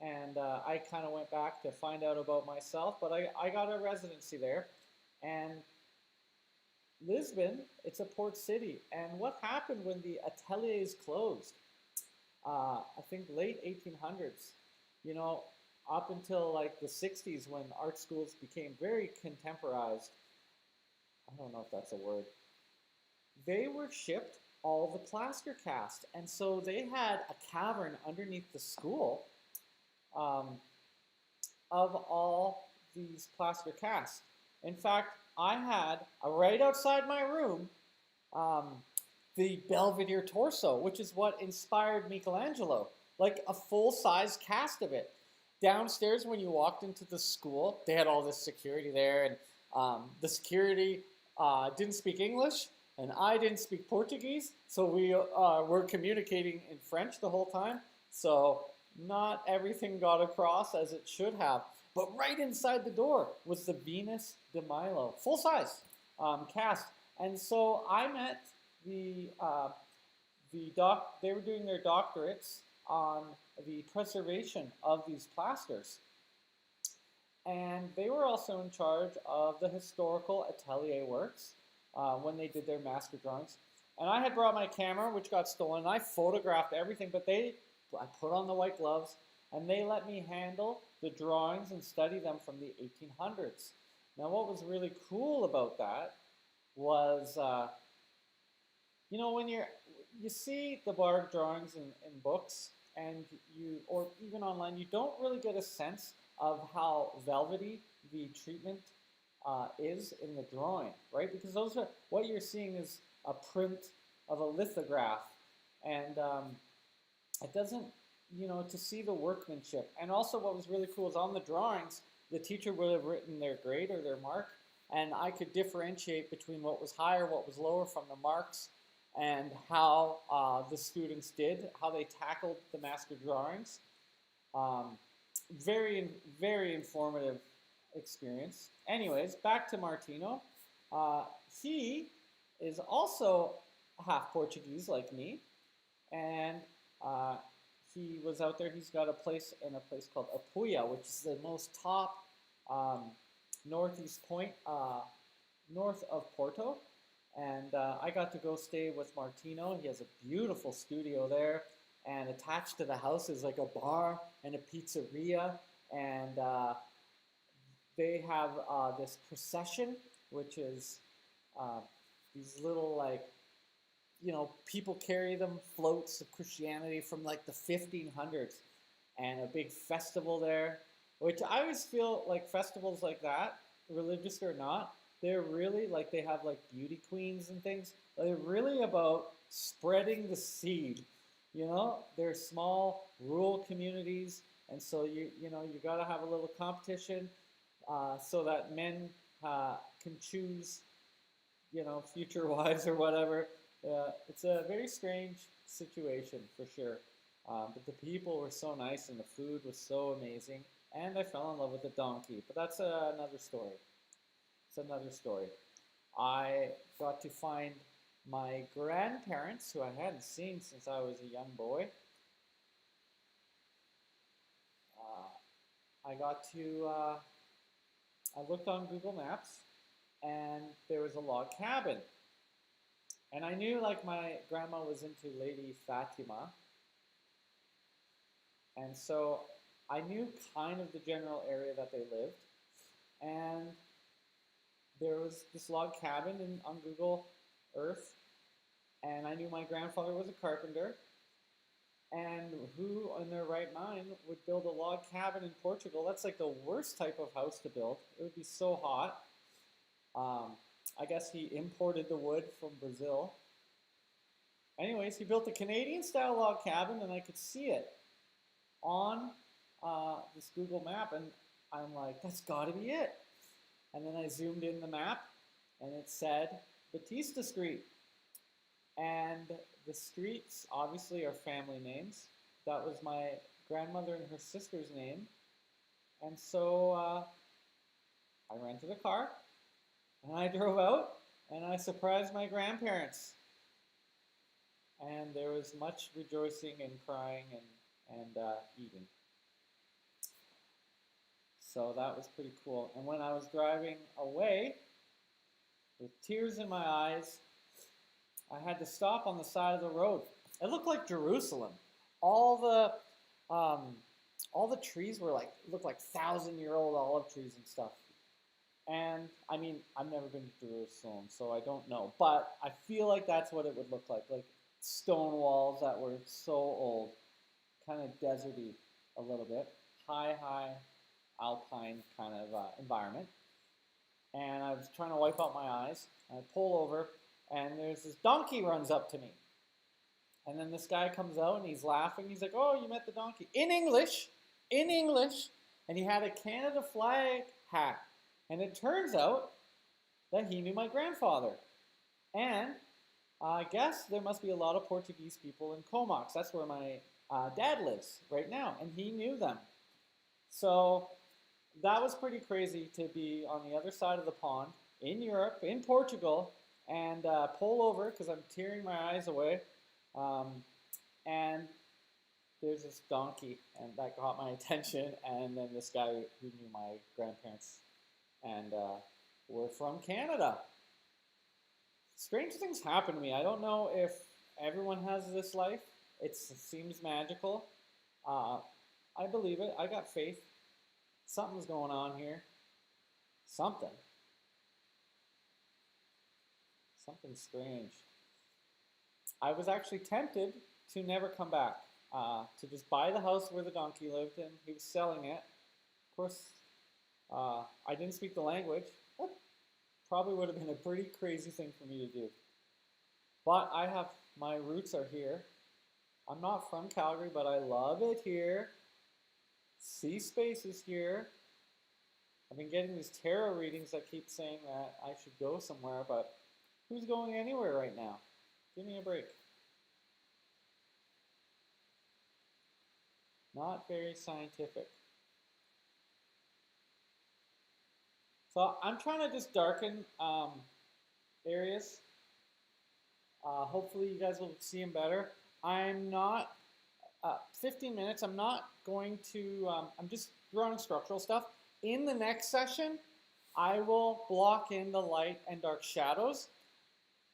And I kind of went back to find out about myself, but I got a residency there. And Lisbon, it's a port city. And what happened when the ateliers closed? I think late 1800s, up until like the 60s when art schools became very contemporized. I don't know if that's a word. They were shipped all the plaster cast. And so they had a cavern underneath the school of all these plaster casts. In fact, I had, right outside my room, the Belvedere torso, which is what inspired Michelangelo, like a full-size cast of it. Downstairs, when you walked into the school, they had all this security there, and the security didn't speak English, and I didn't speak Portuguese, so we were communicating in French the whole time, so not everything got across as it should have. But right inside the door was the Venus de Milo, full-size cast. And so I met they were doing their doctorates on the preservation of these plasters. And they were also in charge of the historical atelier works when they did their master drawings. And I had brought my camera, which got stolen. I photographed everything, but I put on the white gloves, and they let me handle the drawings and study them from the 1800s. Now, what was really cool about that was, you know, when you see the bark drawings in books and or even online, you don't really get a sense of how velvety the treatment is in the drawing, right? Because what you're seeing is a print of a lithograph, and it doesn't, you know, to see the workmanship. And also what was really cool is on the drawings, the teacher would have written their grade or their mark, and I could differentiate between what was higher, what was lower from the marks, and how the students did, how they tackled the master drawings. Very, very informative experience. Anyways, back to Martino. He is also half Portuguese like me, and he was out there. He's got a place in a place called Apuia, which is the most top northeast point north of Porto. And I got to go stay with Martino. He has a beautiful studio there, and attached to the house is like a bar and a pizzeria, and they have this procession, which is these little, like, you know, people carry them, floats of Christianity from like the 1500s, and a big festival there, which I always feel like festivals like that, religious or not, they're really like, they have like beauty queens and things. They're really about spreading the seed. You know, they're small rural communities, and so you know, you got to have a little competition so that men can choose, you know, future wives or whatever. It's a very strange situation for sure. But the people were so nice, and the food was so amazing, and I fell in love with the donkey. But that's another story. It's another story. I got to find my grandparents, who I hadn't seen since I was a young boy. I got to, I looked on Google Maps, and there was a log cabin. And I knew, like, my grandma was into Lady Fatima. And so I knew kind of the general area that they lived. And there was this log cabin on Google Earth, and I knew my grandfather was a carpenter, and who in their right mind would build a log cabin in Portugal? That's like the worst type of house to build. It would be so hot. I guess he imported the wood from Brazil. Anyways, he built a Canadian-style log cabin, and I could see it on this Google map, and I'm like, that's got to be it. And then I zoomed in the map, and it said Batista Street. And the streets obviously are family names. That was my grandmother and her sister's name. And so I rented a car, and I drove out, and I surprised my grandparents. And there was much rejoicing and crying and eating. So that was pretty cool. And when I was driving away, with tears in my eyes, I had to stop on the side of the road. It looked like Jerusalem. All the trees were like, looked like 1,000-year-old olive trees and stuff. And I mean, I've never been to Jerusalem, so I don't know. But I feel like that's what it would look like stone walls that were so old, kind of deserty a little bit, high alpine kind of environment. And I was trying to wipe out my eyes. I pull over, and there's this donkey runs up to me. And then this guy comes out, and he's laughing. He's like, "Oh, you met the donkey." In English. And he had a Canada flag hat. And it turns out that he knew my grandfather. And I guess there must be a lot of Portuguese people in Comox. That's where my dad lives right now, and he knew them. So that was pretty crazy to be on the other side of the pond in Europe, in Portugal, and pull over because I'm tearing my eyes away. And there's this donkey, and that got my attention. And then this guy who knew my grandparents and were from Canada. Strange things happen to me. I don't know if everyone has this life. It seems magical. I believe it. I got faith. Something's going on here. Something. something strange. I was actually tempted to never come back, to just buy the house where the donkey lived and he was selling it. Of course, I didn't speak the language. That probably would have been a pretty crazy thing for me to do. But my roots are here. I'm not from Calgary, but I love it here. Sea space is here. I've been getting these tarot readings that keep saying that I should go somewhere, but who's going anywhere right now? Give me a break. Not very scientific. So I'm trying to just darken areas. Hopefully you guys will see them better. I'm not, 15 minutes, I'm not going to, I'm just drawing structural stuff. In the next session, I will block in the light and dark shadows.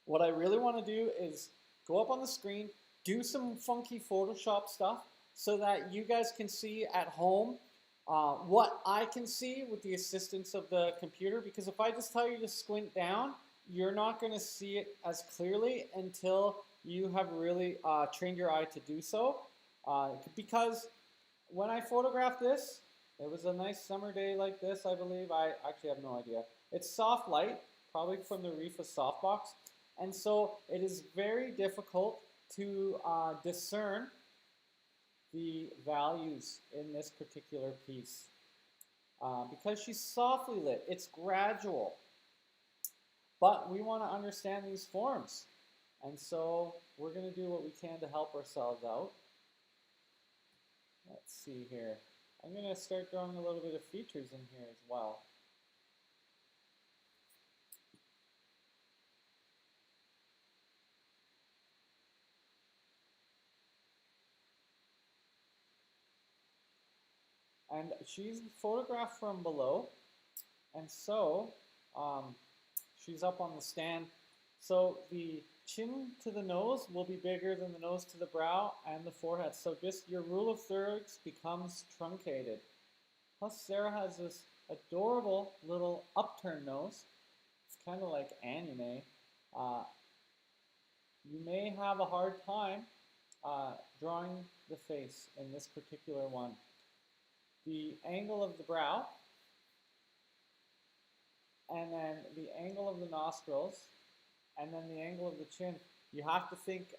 What I really want to do is go up on the screen, do some funky Photoshop stuff so that you guys can see at home what I can see with the assistance of the computer, because if I just tell you to squint down, you're not going to see it as clearly until you have really trained your eye to do so. Because when I photographed this, it was a nice summer day like this, I believe. I actually have no idea. It's soft light, probably from the Reef of Softbox. And so it is very difficult to discern the values in this particular piece. Because she's softly lit, it's gradual. But we want to understand these forms. And so we're going to do what we can to help ourselves out. Let's see here. I'm going to start drawing a little bit of features in here as well. And she's photographed from below. And so she's up on the stand. So the chin to the nose will be bigger than the nose to the brow and the forehead. So just your rule of thirds becomes truncated. Plus Sarah has this adorable little upturned nose. It's kind of like anime. You may have a hard time drawing the face in this particular one. The angle of the brow, and then the angle of the nostrils, and then the angle of the chin. You have to think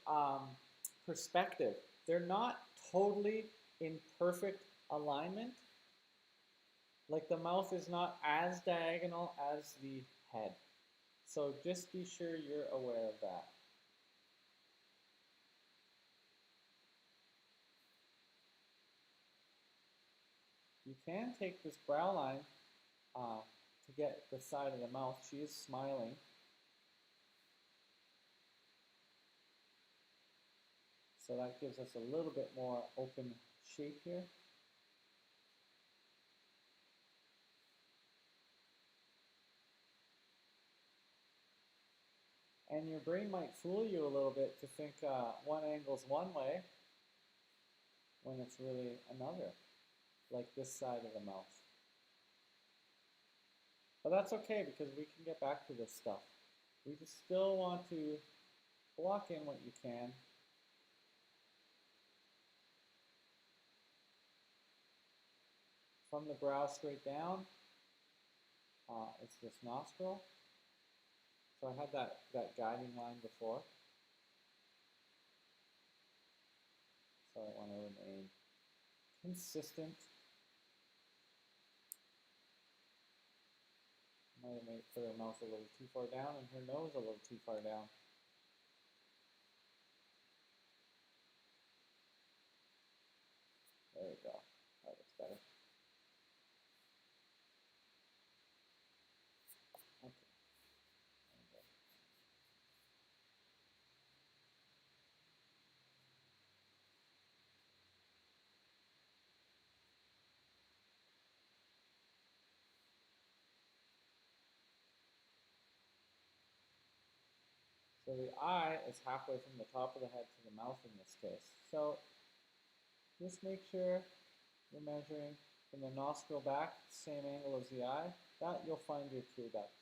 perspective. They're not totally in perfect alignment. Like the mouth is not as diagonal as the head. So just be sure you're aware of that. You can take this brow line to get the side of the mouth. She is smiling. So that gives us a little bit more open shape here. And your brain might fool you a little bit to think one angle's one way when it's really another, like this side of the mouth. But that's okay because we can get back to this stuff. We just still want to block in what you can. From the brow straight down, it's this nostril. So I had that guiding line before. So I want to remain consistent. Might have made put her mouth a little too far down and her nose a little too far down. There we go. That looks better. So the eye is halfway from the top of the head to the mouth in this case. So just make sure you're measuring from the nostril back, same angle as the eye. That you'll find your tear duct.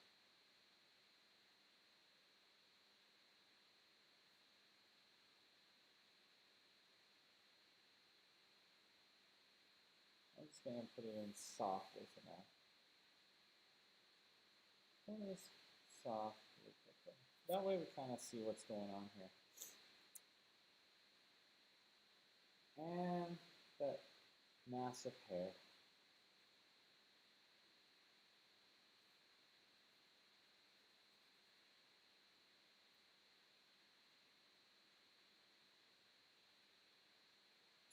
just going to put it in softly for now. Just softly. That way we kind of see what's going on here. And that massive hair.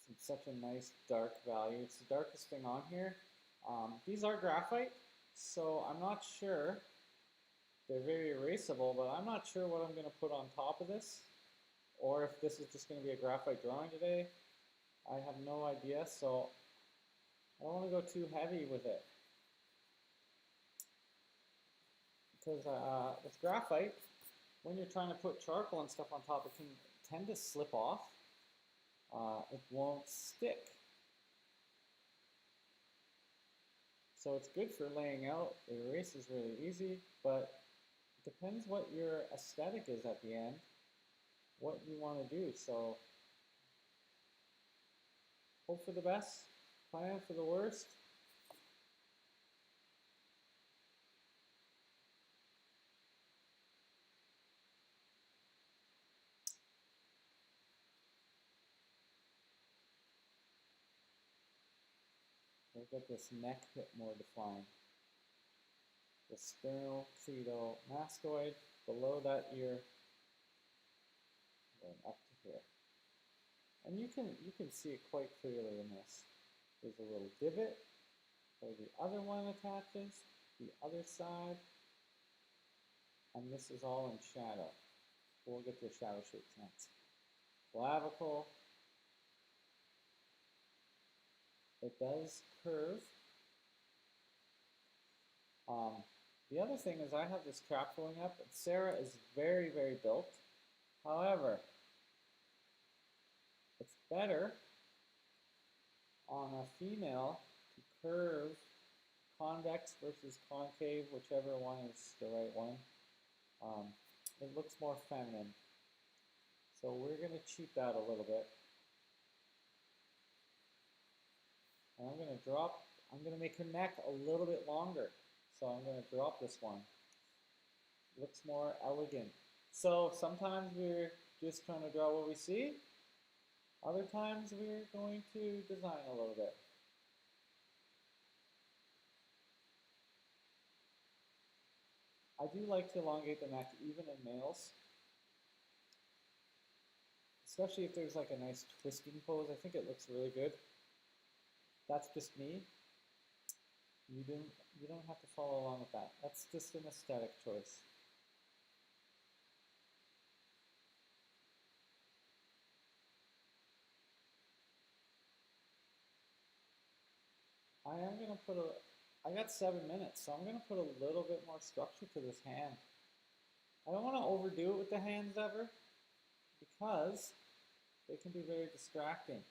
It's such a nice dark value. It's the darkest thing on here. These are graphite, so I'm not sure. They're very erasable, but I'm not sure what I'm going to put on top of this, or if this is just going to be a graphite drawing today. I have no idea, so I don't want to go too heavy with it. Because with graphite, when you're trying to put charcoal and stuff on top, it can tend to slip off. It won't stick. So it's good for laying out. The erase is really easy, but it depends what your aesthetic is at the end, what you want to do. So hope for the best, plan for the worst. We'll get this neck bit more defined. The sternocleidomastoid below that ear, going up to here. And you can see it quite clearly in this. There's a little divot where the other one attaches, the other side, and this is all in shadow. We'll get to the shadow shapes next. Clavicle. It does curve. The other thing is I have this trap going up, and Sarah is very, very built. However, it's better on a female to curve convex versus concave, whichever one is the right one. It looks more feminine. So we're going to cheat that a little bit. And I'm going to make her neck a little bit longer. So I'm going to drop this one. Looks more elegant. So sometimes we're just trying to draw what we see. Other times we're going to design a little bit. I do like to elongate the neck even in males. Especially if there's like a nice twisting pose. I think it looks really good. That's just me. You don't have to follow along with that. That's just an aesthetic choice. I got 7 minutes, so I'm going to put a little bit more structure to this hand. I don't want to overdo it with the hands ever, because they can be very distracting.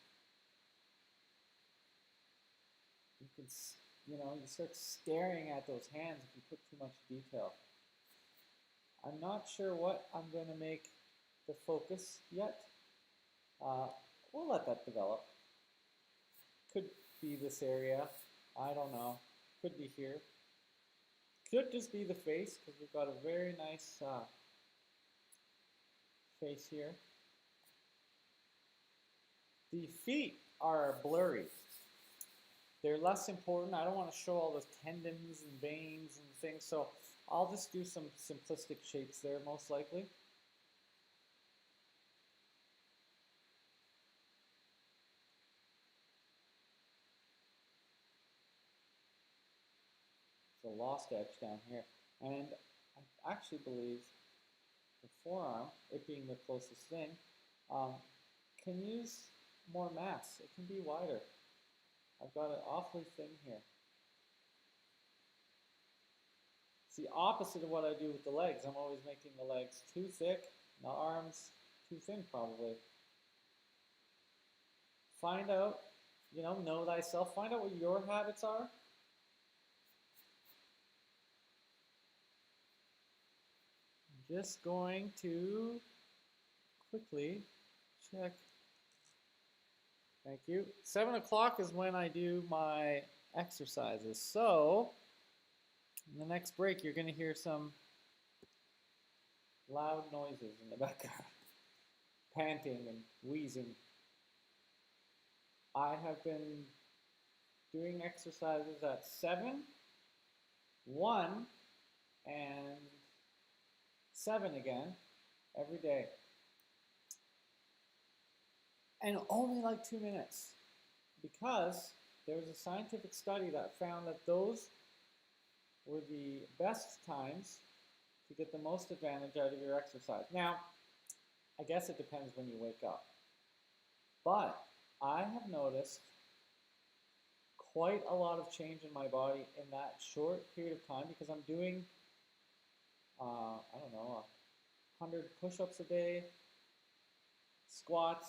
You start staring at those hands if you put too much detail. I'm not sure what I'm going to make the focus yet. We'll let that develop. Could be this area. I don't know. Could be here. Could just be the face, because we've got a very nice face here. The feet are blurry. They're less important. I don't want to show all the tendons and veins and things, so I'll just do some simplistic shapes there most likely. It's a lost edge down here. And I actually believe the forearm, it being the closest thing, can use more mass. It can be wider. I've got it awfully thin here. It's the opposite of what I do with the legs. I'm always making the legs too thick, the arms too thin probably. Find out, know thyself. Find out what your habits are. I'm just going to quickly check Thank you. 7 o'clock is when I do my exercises. So, in the next break, you're going to hear some loud noises in the background, panting and wheezing. I have been doing exercises at 7, 1, and 7 again every day. And only like 2 minutes, because there was a scientific study that found that those were the best times to get the most advantage out of your exercise. Now, I guess it depends when you wake up. But I have noticed quite a lot of change in my body in that short period of time, because I'm doing, I don't know, 100 push-ups a day, squats,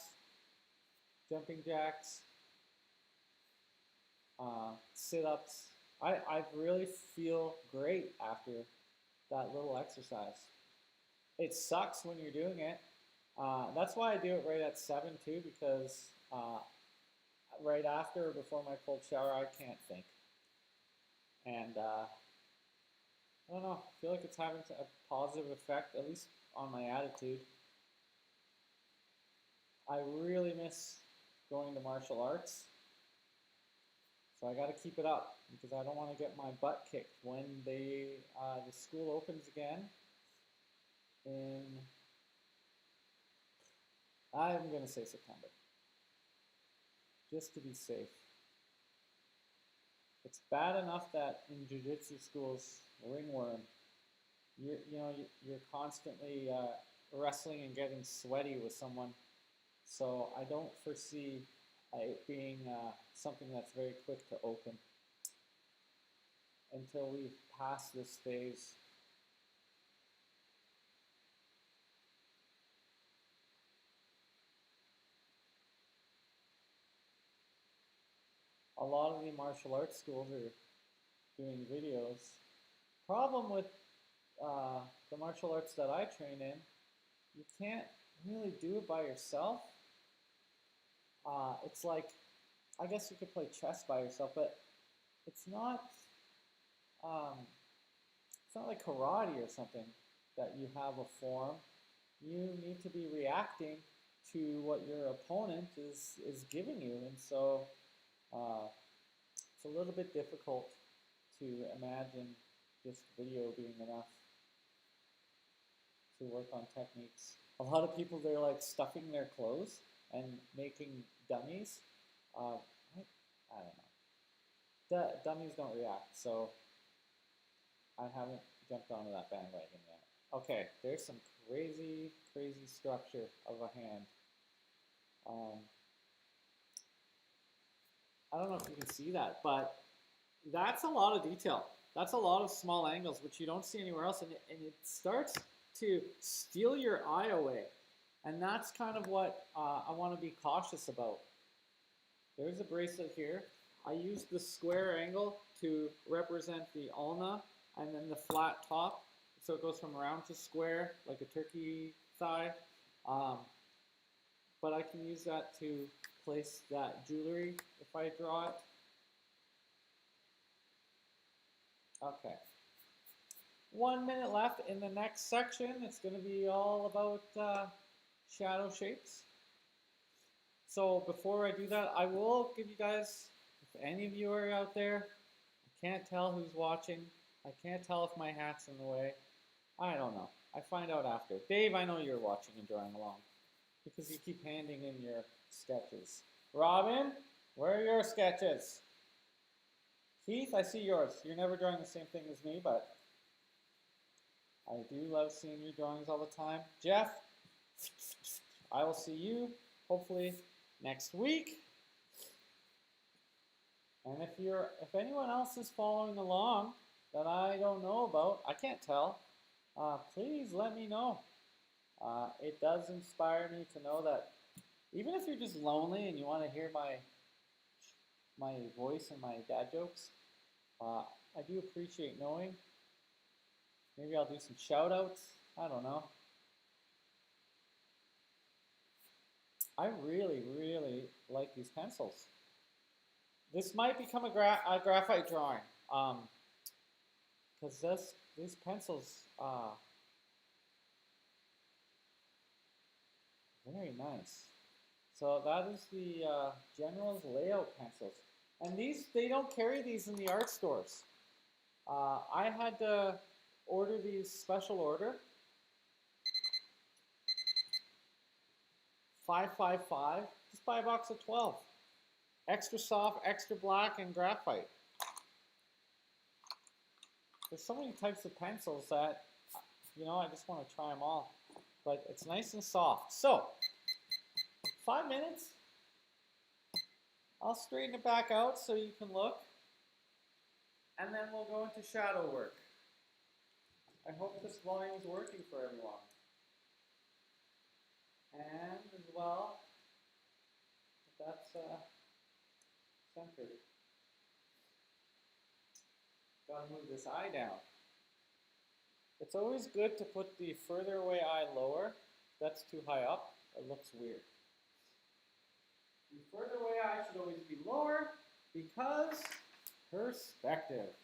jumping jacks, sit-ups. I really feel great after that little exercise. It sucks when you're doing it. That's why I do it right at 7 too, because right after or before my cold shower, I can't think. And I don't know, I feel like it's having a positive effect, at least on my attitude. I really miss going to martial arts, so I got to keep it up, because I don't want to get my butt kicked when the school opens again in, I'm going to say September, just to be safe. It's bad enough that in jiu-jitsu schools, ringworm, you're constantly wrestling and getting sweaty with someone. So I don't foresee it being something that's very quick to open until we pass this phase. A lot of the martial arts schools are doing videos. Problem with the martial arts that I train in, you can't really do it by yourself. It's like, I guess you could play chess by yourself, but it's not like karate or something that you have a form. You need to be reacting to what your opponent is giving you, and so it's a little bit difficult to imagine just video being enough to work on techniques. A lot of people, they're like stuffing their clothes and making dummies. I don't know. Dummies don't react, so I haven't jumped onto that bandwagon yet. Okay, there's some crazy, crazy structure of a hand. I don't know if you can see that, but that's a lot of detail. That's a lot of small angles, which you don't see anywhere else, and it starts to steal your eye away. And that's kind of what I want to be cautious about. There's a bracelet here. I use the square angle to represent the ulna, and then the flat top, so it goes from round to square, like a turkey thigh. But I can use that to place that jewelry if I draw it. Okay. 1 minute left. In the next section, it's going to be all about shadow shapes. So before I do that, I will give you guys, if any of you are out there, I can't tell who's watching. I can't tell if my hat's in the way. I don't know. I find out after. Dave, I know you're watching and drawing along, because you keep handing in your sketches. Robin, where are your sketches? Keith, I see yours. You're never drawing the same thing as me, but I do love seeing your drawings all the time. Jeff, I will see you hopefully next week. And if anyone else is following along that I don't know about, I can't tell, please let me know. It does inspire me to know that even if you're just lonely and you want to hear my voice and my dad jokes, I do appreciate knowing. Maybe I'll do some shout outs. I don't know. I really, really like these pencils. This might become a graphite drawing, because these pencils, very nice. So that is the General's layout pencils, and they don't carry these in the art stores. I had to order these special order. 555, just buy a box of 12. Extra soft, extra black, and graphite. There's so many types of pencils that, you know, I just want to try them all. But it's nice and soft. So, 5 minutes. I'll straighten it back out so you can look. And then we'll go into shadow work. I hope this volume is working for everyone. And as well, that's centered. Gotta move this eye down. It's always good to put the further away eye lower. That's too high up. It looks weird. The further away eye should always be lower because perspective.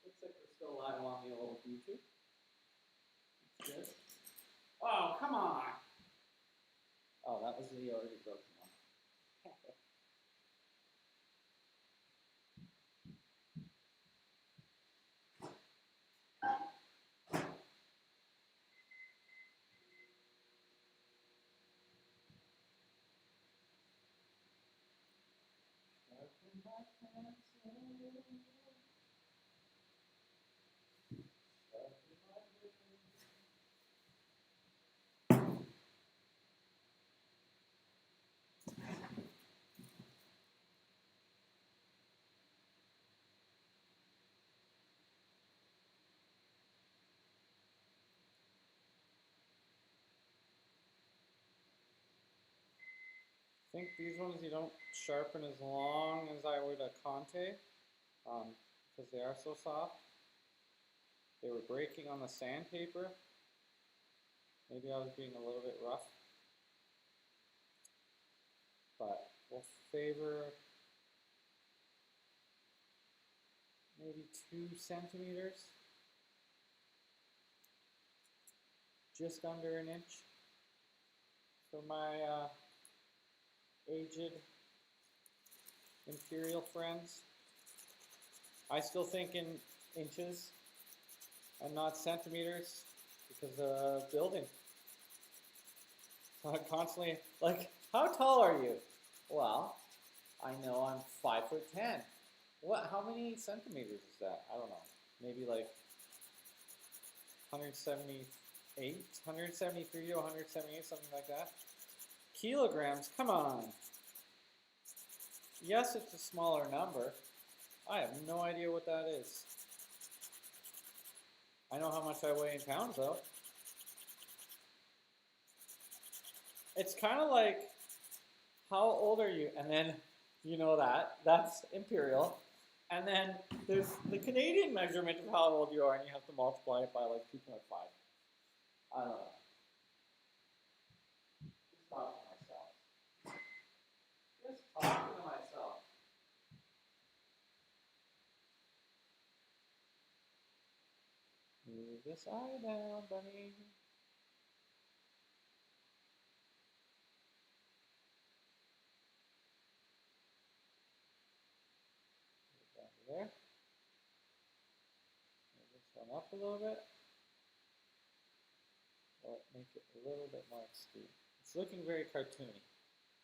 Looks like we're still live on the old YouTube. That's good. Oh, come on. Oh, that was the already broken one. I think these ones you don't sharpen as long as I would a Conte, because they are so soft. They were breaking on the sandpaper. Maybe I was being a little bit rough. But we'll favor maybe 2 centimeters. Just under an inch for my aged imperial friends. I still think in inches and not centimeters because of building. So I'm constantly like, how tall are you? Well, I know I'm 5'10". What? How many centimeters is that? I don't know. Maybe like 178, 173 or 178, something like that. Kilograms, come on. Yes, it's a smaller number. I have no idea what that is. I know how much I weigh in pounds, though. It's kind of like, how old are you? And then, you know that's imperial. And then there's the Canadian measurement of how old you are, and you have to multiply it by like 2.5. I don't know. Just talking to myself. Just talking to myself. Move this eye down, bunny. Down to there. Move this one up a little bit. Make it a little bit more extreme. It's looking very cartoony,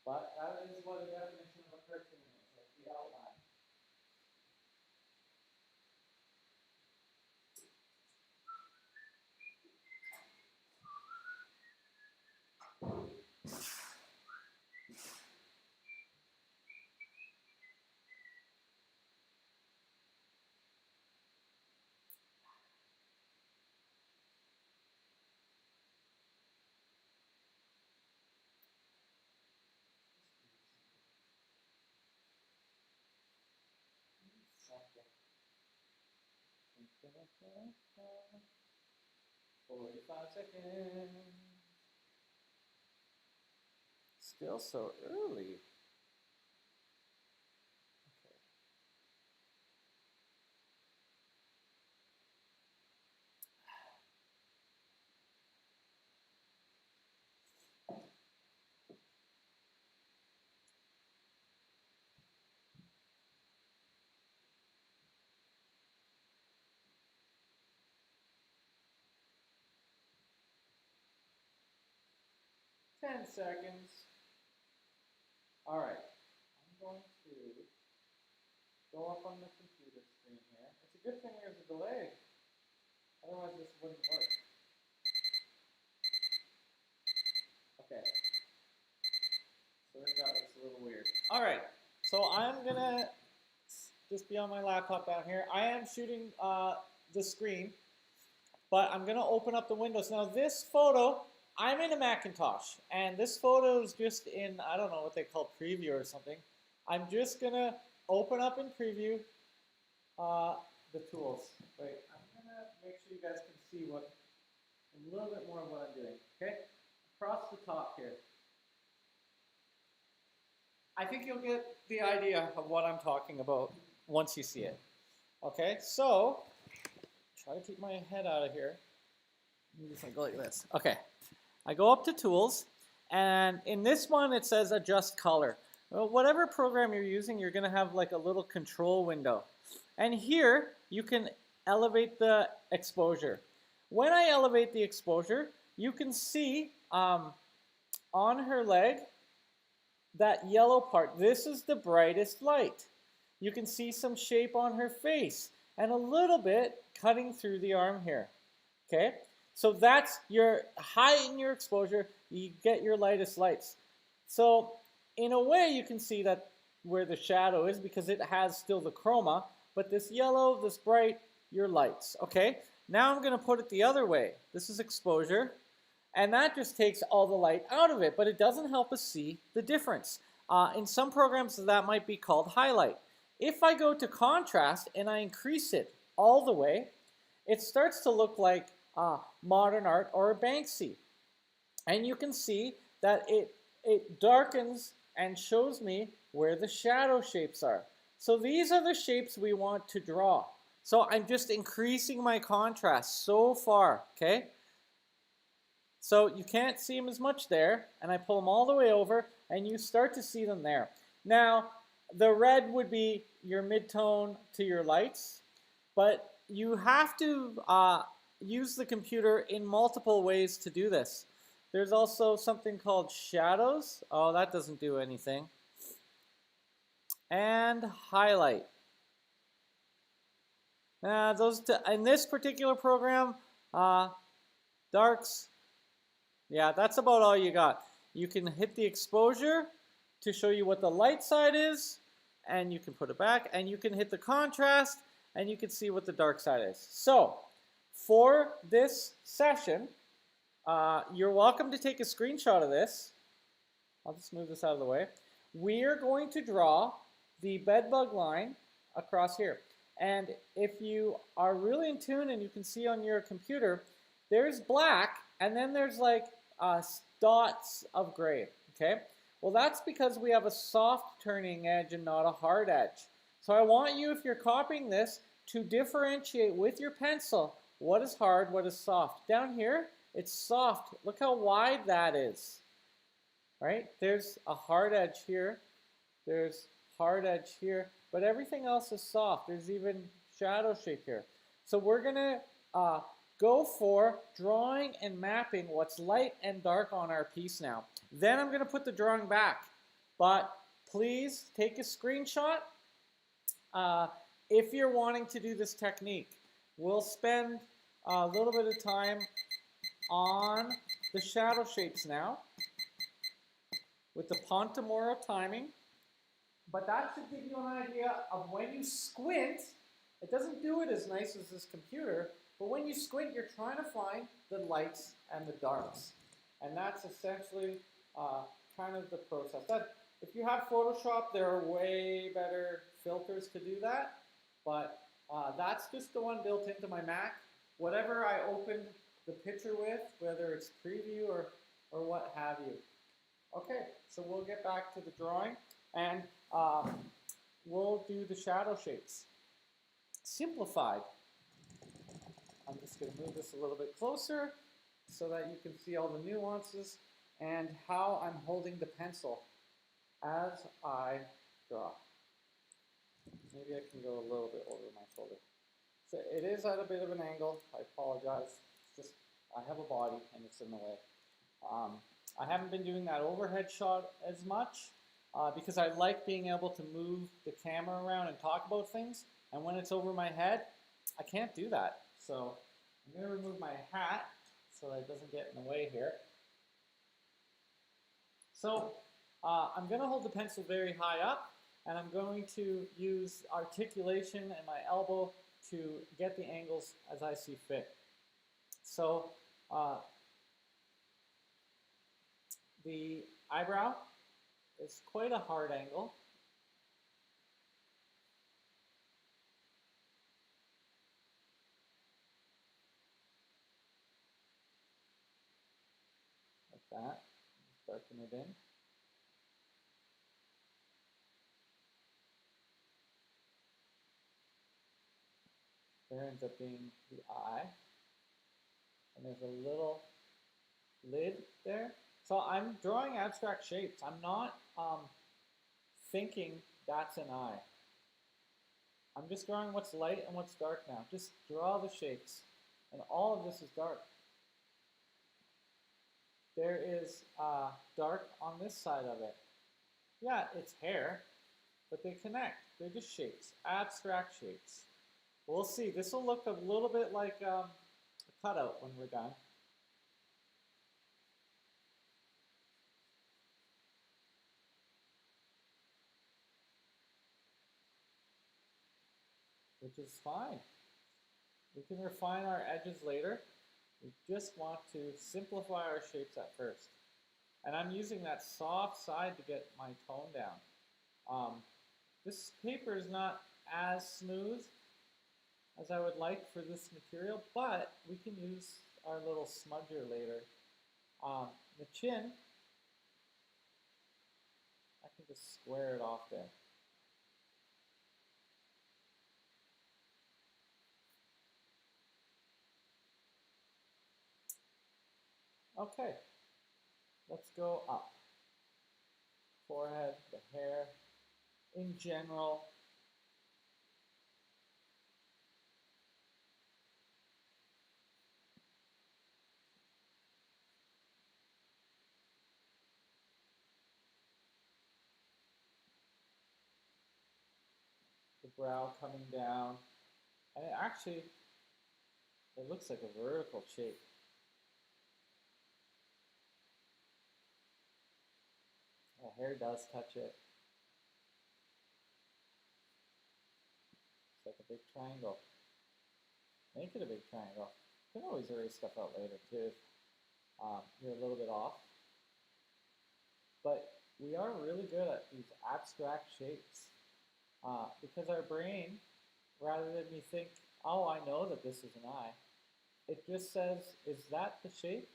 but that is what the definition of a cartoon is, like the outline. 45 seconds. Still so early. Okay. 10 seconds. All right. I'm going to go up on the computer screen here. It's a good thing there's a delay. Otherwise, this wouldn't work. Okay. So that looks a little weird. All right. So I'm going to just be on my laptop down here. I am shooting the screen, but I'm going to open up the windows. Now, this photo, I'm in a Macintosh, and this photo is just in, I don't know what they call preview or something. I'm just going to open up in preview the tools. Wait, I'm going to make sure you guys can see what, a little bit more of what I'm doing, okay? Across the top here. I think you'll get the idea of what I'm talking about once you see it. Okay, so try to keep my head out of here. Let me just go like this. Okay, I go up to Tools, and in this one it says Adjust Color. Well, whatever program you're using, you're going to have like a little control window. And here you can elevate the exposure. When I elevate the exposure, you can see on her leg, that yellow part, this is the brightest light. You can see some shape on her face and a little bit cutting through the arm here. Okay, so that's your heighten your exposure, you get your lightest lights. So in a way you can see that where the shadow is because it has still the chroma, but this yellow, this bright, your lights. Okay, now I'm going to put it the other way. This is exposure. And that just takes all the light out of it, but it doesn't help us see the difference. In some programs, that might be called highlight. If I go to contrast and I increase it all the way, it starts to look like modern art or a Banksy. And you can see that it darkens and shows me where the shadow shapes are. So these are the shapes we want to draw. So I'm just increasing my contrast so far, okay? So you can't see them as much there, and I pull them all the way over, and you start to see them there. Now, the red would be your mid-tone to your lights, but you have to use the computer in multiple ways to do this. There's also something called shadows. Oh, that doesn't do anything. And highlight. In this particular program, darks, yeah, that's about all you got. You can hit the exposure to show you what the light side is, and you can put it back, and you can hit the contrast, and you can see what the dark side is. So, for this session, you're welcome to take a screenshot of this. I'll just move this out of the way. We're going to draw the bedbug line across here. And if you are really in tune and you can see on your computer, there's black, and then there's like dots of gray, okay? Well, that's because we have a soft turning edge and not a hard edge. So I want you, if you're copying this, to differentiate with your pencil what is hard, what is soft. Down here, it's soft. Look how wide that is, right? There's a hard edge here. There's hard edge here, but everything else is soft. There's even shadow shape here. So we're gonna go for drawing and mapping what's light and dark on our piece now. Then I'm going to put the drawing back. But please take a screenshot if you're wanting to do this technique. We'll spend a little bit of time on the shadow shapes now with the Pontemora timing. But that should give you an idea of when you squint, it doesn't do it as nice as this computer, but when you squint, you're trying to find the lights and the darks. And that's essentially kind of the process. If you have Photoshop, there are way better filters to do that. But That's just the one built into my Mac. Whatever I opened the picture with, whether it's preview or what have you. Okay, so we'll get back to the drawing and we'll do the shadow shapes. Simplified. I'm just going to move this a little bit closer so that you can see all the nuances and how I'm holding the pencil as I draw. Maybe I can go a little bit over my shoulder. So it is at a bit of an angle. I apologize. It's just I have a body and it's in the way. I haven't been doing that overhead shot as much because I like being able to move the camera around and talk about things. And when it's over my head, I can't do that. So I'm going to remove my hat so that it doesn't get in the way here. So I'm going to hold the pencil very high up, and I'm going to use articulation and my elbow to get the angles as I see fit. So the eyebrow is quite a hard angle. Like that. Darken it in. There ends up being the eye. And there's a little lid there. So I'm drawing abstract shapes. I'm not thinking that's an eye. I'm just drawing what's light and what's dark now. Just draw the shapes. And all of this is dark. There is dark on this side of it. Yeah, it's hair, but they connect. They're just shapes, abstract shapes. We'll see. This will look a little bit like a cutout when we're done. Which is fine. We can refine our edges later. We just want to simplify our shapes at first. And I'm using that soft side to get my tone down. This paper is not as smooth as I would like for this material, but we can use our little smudger later. The chin, I can just square it off there. Okay, let's go up. Forehead, the hair, in general. The brow coming down. And it looks like a vertical shape. The hair does touch it. It's like a big triangle. Make it a big triangle. You can always erase stuff out later too. You're a little bit off. But we are really good at these abstract shapes because our brain, rather than me think, oh, I know that this is an eye, it just says, is that the shape?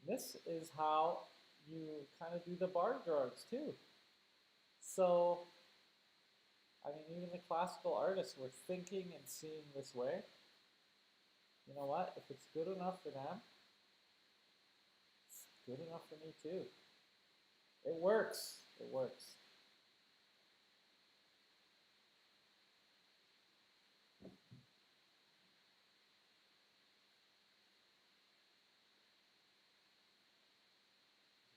This is how you kind of do the bar drawings too. So, I mean, even the classical artists were thinking and seeing this way. You know what? If it's good enough for them, it's good enough for me too. It works. It works.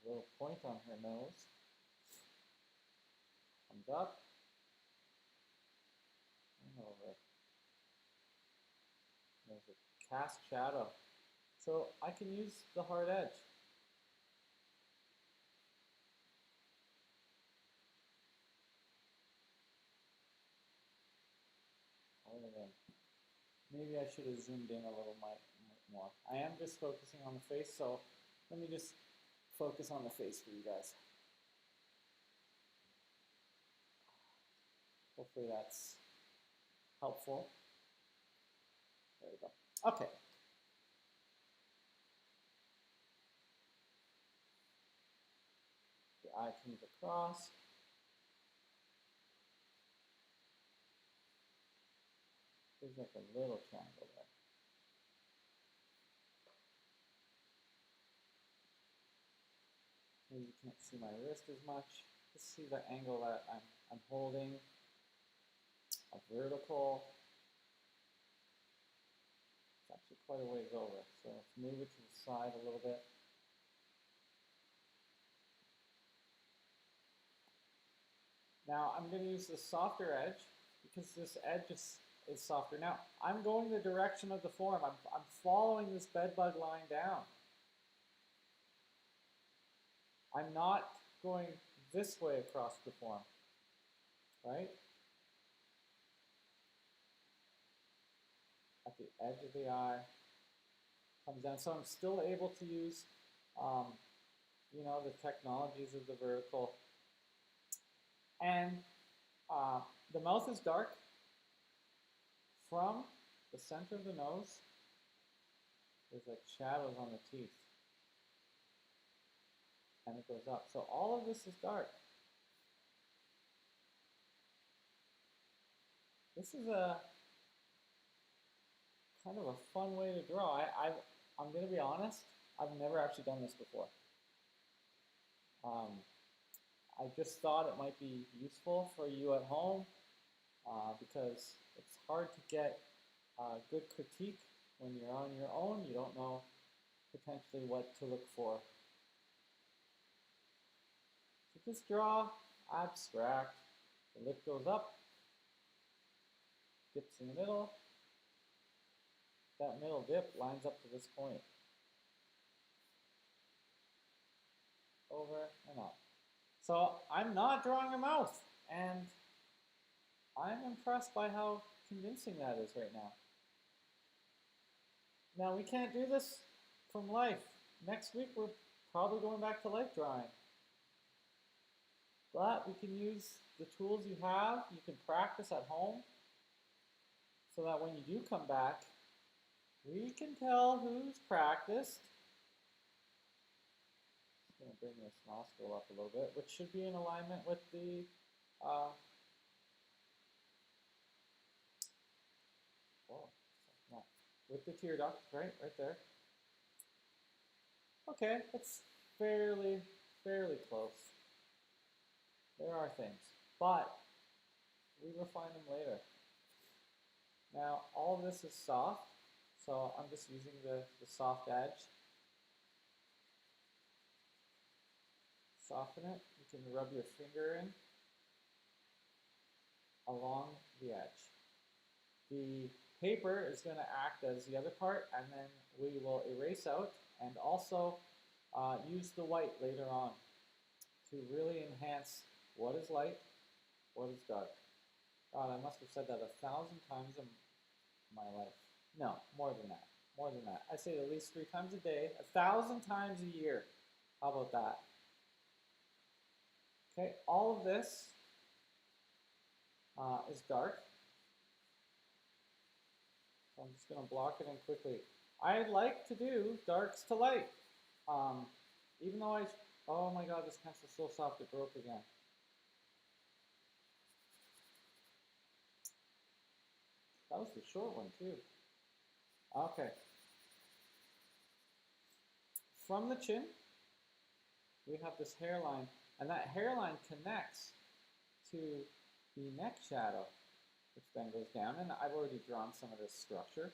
A little point on her nose. Comes up. And over. There's a cast shadow. So I can use the hard edge. Maybe I should have zoomed in a little more. I am just focusing on the face, so let me just focus on the face for you guys. Hopefully that's helpful. There we go. Okay. The eye comes across. There's like a little triangle there. Maybe you can't see my wrist as much. Just see the angle that I'm holding. A vertical. It's actually quite a ways over. So let's move it to the side a little bit. Now I'm going to use the softer edge because this edge is softer. Now I'm going the direction of the form. I'm following this bedbug line down. I'm not going this way across the form, right? At the edge of the eye, comes down. So I'm still able to use, you know, the technologies of the vertical. And the mouth is dark. From the center of the nose, there's like shadows on the teeth. And it goes up. So all of this is dark. This is a kind of a fun way to draw. I'm going to be honest, I've never actually done this before. I just thought it might be useful for you at home because it's hard to get good critique when you're on your own. You don't know potentially what to look for. So just draw abstract. The lip goes up, dips in the middle. That middle dip lines up to this point. Over and up. So I'm not drawing a mouth, and I'm impressed by how convincing that is right now. Now we can't do this from life. Next week we're probably going back to life drawing. But we can use the tools you have. You can practice at home so that when you do come back, we can tell who's practiced. I'm going to bring this nostril up a little bit, which should be in alignment with the with the tear duct, right there. Okay, that's fairly close. There are things, but we refine them later. Now, all this is soft, so I'm just using the soft edge. Soften it. You can rub your finger in along the edge. The paper is going to act as the other part, and then we will erase out and also use the white later on to really enhance what is light, what is dark. God, I must have said that 1,000 times in my life. No, more than that. More than that. I say it at least 3 times a day, 1,000 times a year. How about that? Okay, all of this is dark. So I'm just going to block it in quickly. I'd like to do darks to light. Even though oh my God, this pencil's so soft it broke again. That was the short one too. Okay. From the chin, we have this hairline, and that hairline connects to the neck shadow, which then goes down, and I've already drawn some of this structure.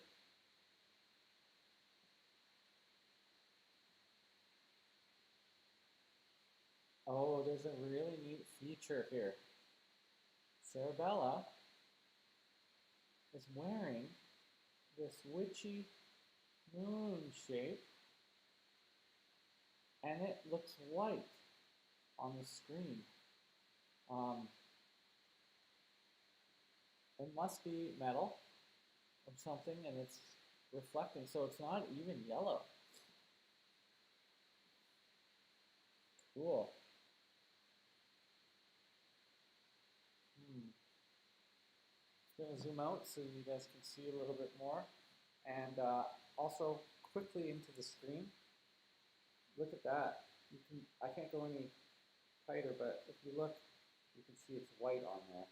Oh, there's a really neat feature here. Sarabella is wearing this witchy moon shape, and it looks white on the screen. It must be metal or something, and it's reflecting, so it's not even yellow. Cool. I'm going to zoom out so you guys can see a little bit more, and also quickly into the screen. Look at that. I can't go any tighter, but if you look, you can see it's white on there.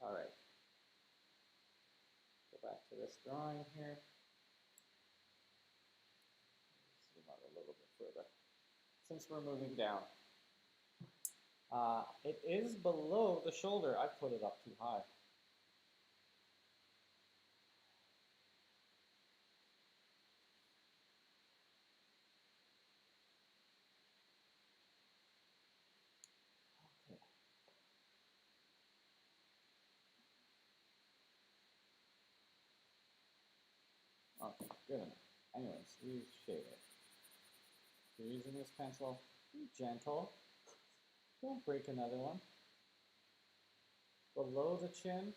All right. Go back to this drawing here. Zoom out a little bit further. Since we're moving down. It is below the shoulder. I put it up too high. Okay, good enough. Anyways, we shade it. If you're using this pencil, be gentle. Don't break another one. Below the chin,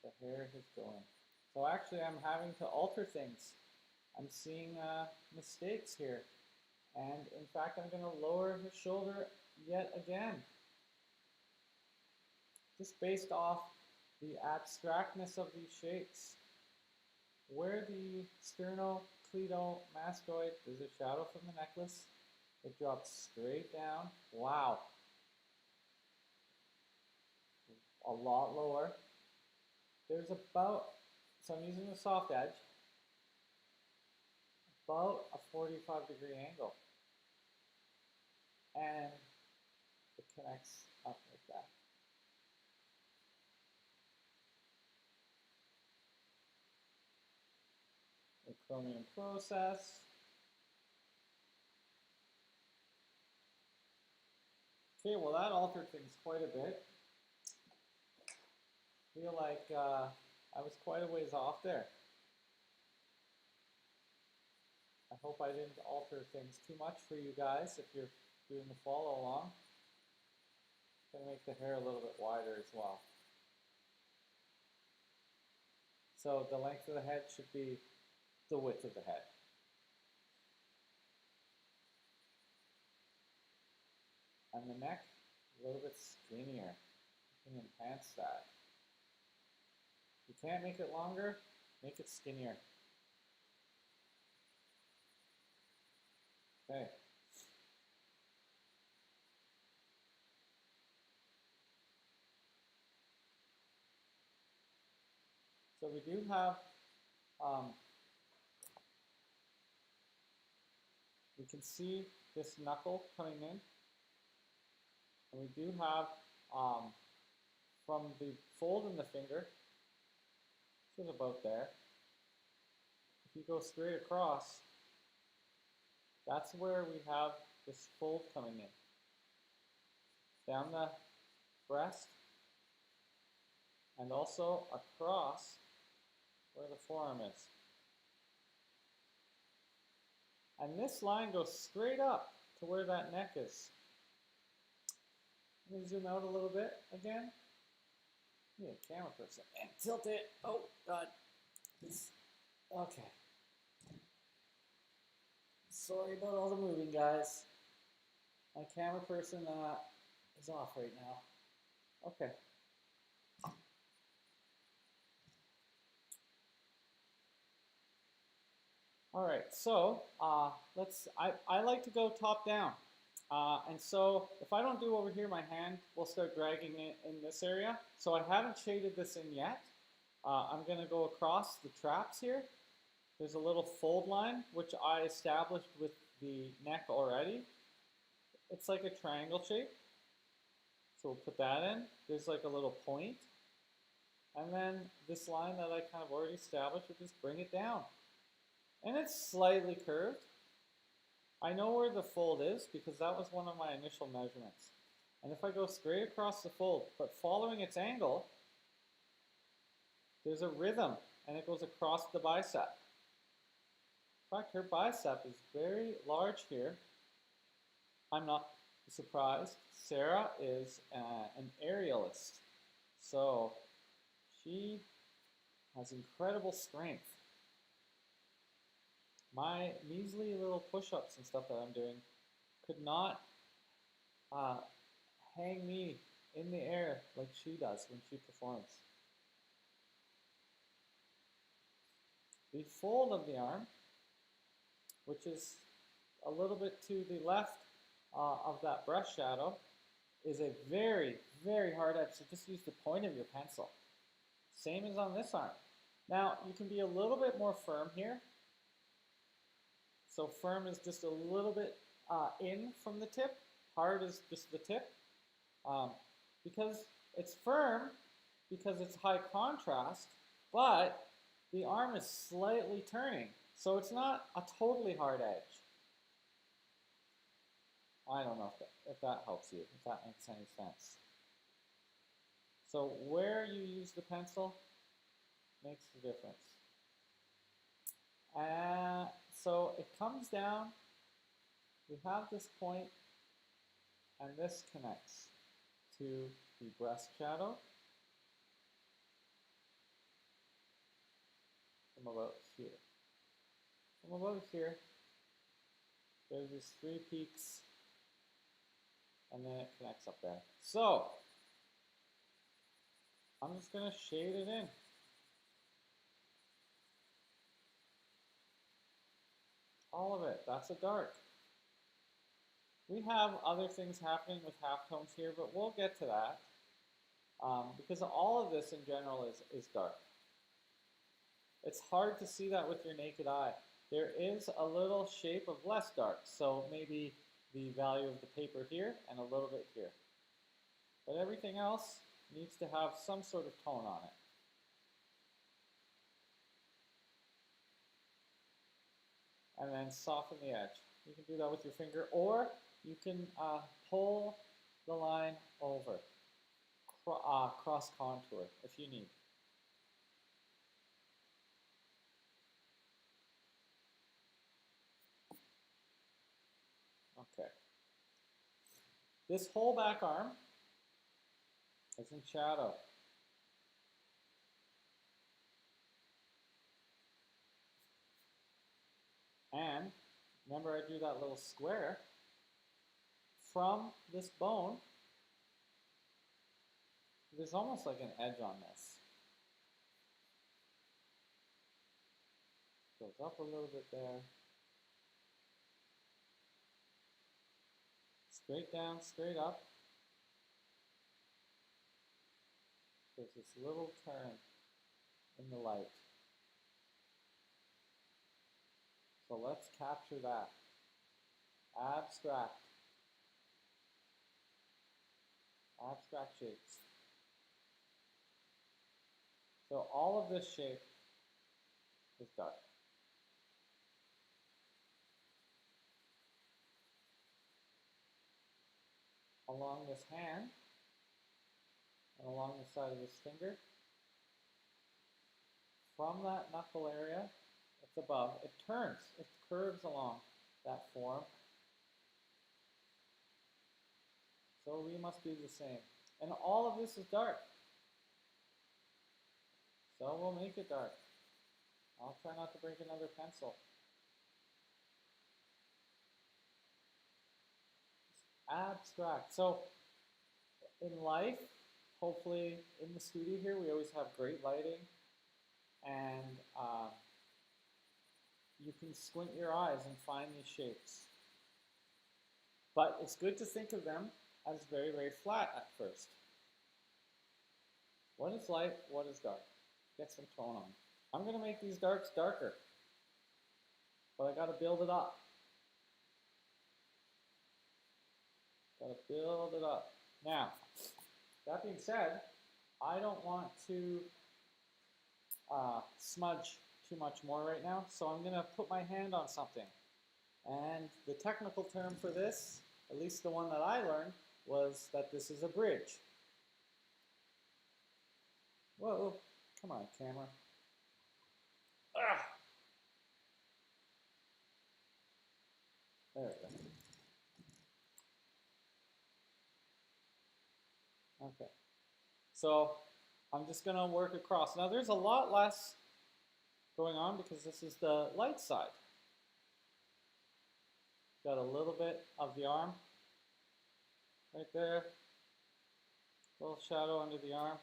the hair is going. So actually I'm having to alter things. I'm seeing mistakes here. And in fact, I'm going to lower his shoulder yet again. Just based off the abstractness of these shapes. Where the sternocleidomastoid, there's a shadow from the necklace. It drops straight down. Wow. A lot lower. There's about, so I'm using the soft edge, about a 45-degree angle. And it connects up like that. The chromium process. Okay, well that altered things quite a bit. I feel like I was quite a ways off there. I hope I didn't alter things too much for you guys if you're doing the follow along. I'm going to make the hair a little bit wider as well. So the length of the head should be the width of the head. And the neck, a little bit skinnier. You can enhance that. If you can't make it longer, make it skinnier. Okay. So we do have, we can see this knuckle coming in. And we do have, from the fold in the finger, this is about there. If you go straight across, that's where we have this fold coming in. Down the breast, and also across where the forearm is. And this line goes straight up to where that neck is. Let me zoom out a little bit again. Need a camera person. And tilt it. Oh, God. Okay. Sorry about all the moving, guys. My camera person is off right now. Okay. All right, so I like to go top down. And so if I don't do over here, my hand will start dragging it in this area. So I haven't shaded this in yet. I'm going to go across the traps here. There's a little fold line, which I established with the neck already. It's like a triangle shape. So we'll put that in. There's like a little point. And then this line that I kind of already established, we'll just bring it down. And it's slightly curved. I know where the fold is because that was one of my initial measurements. And if I go straight across the fold, but following its angle, there's a rhythm, and it goes across the bicep. In fact, her bicep is very large here. I'm not surprised. Sarah is an aerialist, so she has incredible strength. My measly little push-ups and stuff that I'm doing could not hang me in the air like she does when she performs. The fold of the arm, which is a little bit to the left of that brush shadow, is a very, very hard edge. So just use the point of your pencil. Same as on this arm. Now, you can be a little bit more firm here. So firm is just a little bit in from the tip. Hard is just the tip. Because it's firm, because it's high contrast, but the arm is slightly turning. So it's not a totally hard edge. I don't know if that helps you, if that makes any sense. So where you use the pencil makes the difference. So it comes down, we have this point, and this connects to the breast shadow from about here. From about here, there's these 3 peaks, and then it connects up there. So I'm just going to shade it in. All of it. That's a dark. We have other things happening with halftones here, but we'll get to that. Because all of this in general is dark. It's hard to see that with your naked eye. There is a little shape of less dark, so maybe the value of the paper here and a little bit here. But everything else needs to have some sort of tone on it. And then soften the edge. You can do that with your finger, or you can pull the line over, cross contour if you need. Okay. This whole back arm is in shadow. And remember, I drew that little square. From this bone, there's almost like an edge on this. Goes up a little bit there. Straight down, straight up. There's this little turn in the light. So let's capture that. Abstract. Abstract shapes. So all of this shape is dark. Along this hand and along the side of this finger, from that knuckle area, it's above, it turns, it curves along that form. So we must do the same. And all of this is dark. So we'll make it dark. I'll try not to break another pencil. Abstract. So in life, hopefully in the studio here, we always have great lighting, and you can squint your eyes and find these shapes. But it's good to think of them as very, very flat at first. What is light? What is dark? Get some tone on. I'm going to make these darks darker, but I got to build it up. Got to build it up. Now, that being said, I don't want to smudge too much more right now, so I'm going to put my hand on something. And the technical term for this, at least the one that I learned, was that this is a bridge. Whoa, come on, camera. Ah! There we go. Okay, so I'm just going to work across. Now there's a lot less going on because this is the light side. Got a little bit of the arm right there. Little shadow under the arm.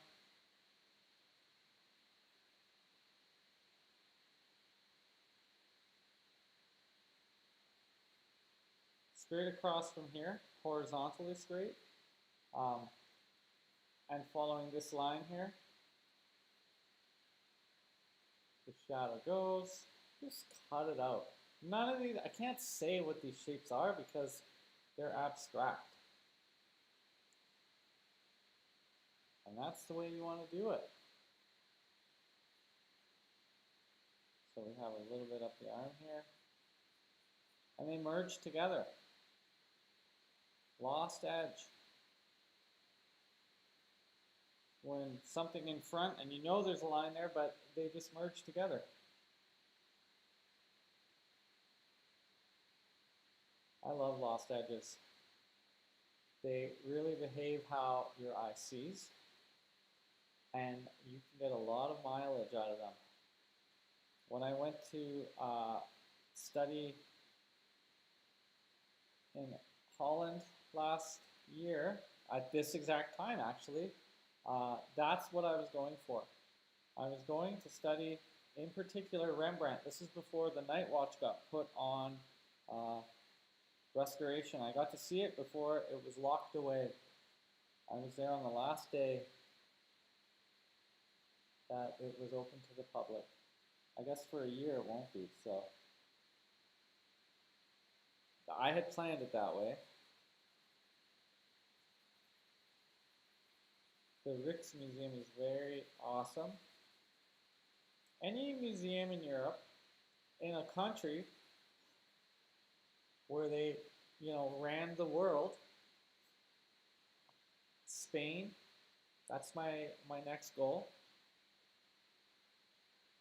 Straight across from here, horizontally straight. And following this line here, the shadow goes. Just cut it out. None of these, I can't say what these shapes are because they're abstract. And that's the way you want to do it. So we have a little bit up the arm here. And they merge together. Lost edge. When something in front and you know there's a line there, but they just merge together. I love lost edges. They really behave how your eye sees, and you can get a lot of mileage out of them. When I went to study in Holland last year, at this exact time actually, that's what I was going for. I was going to study, in particular, Rembrandt. This is before the Night Watch got put on restoration. I got to see it before it was locked away. I was there on the last day that it was open to the public. I guess for a year it won't be, so. I had planned it that way. The Rijksmuseum is very awesome. Any museum in Europe, in a country where they, ran the world, Spain, that's my next goal.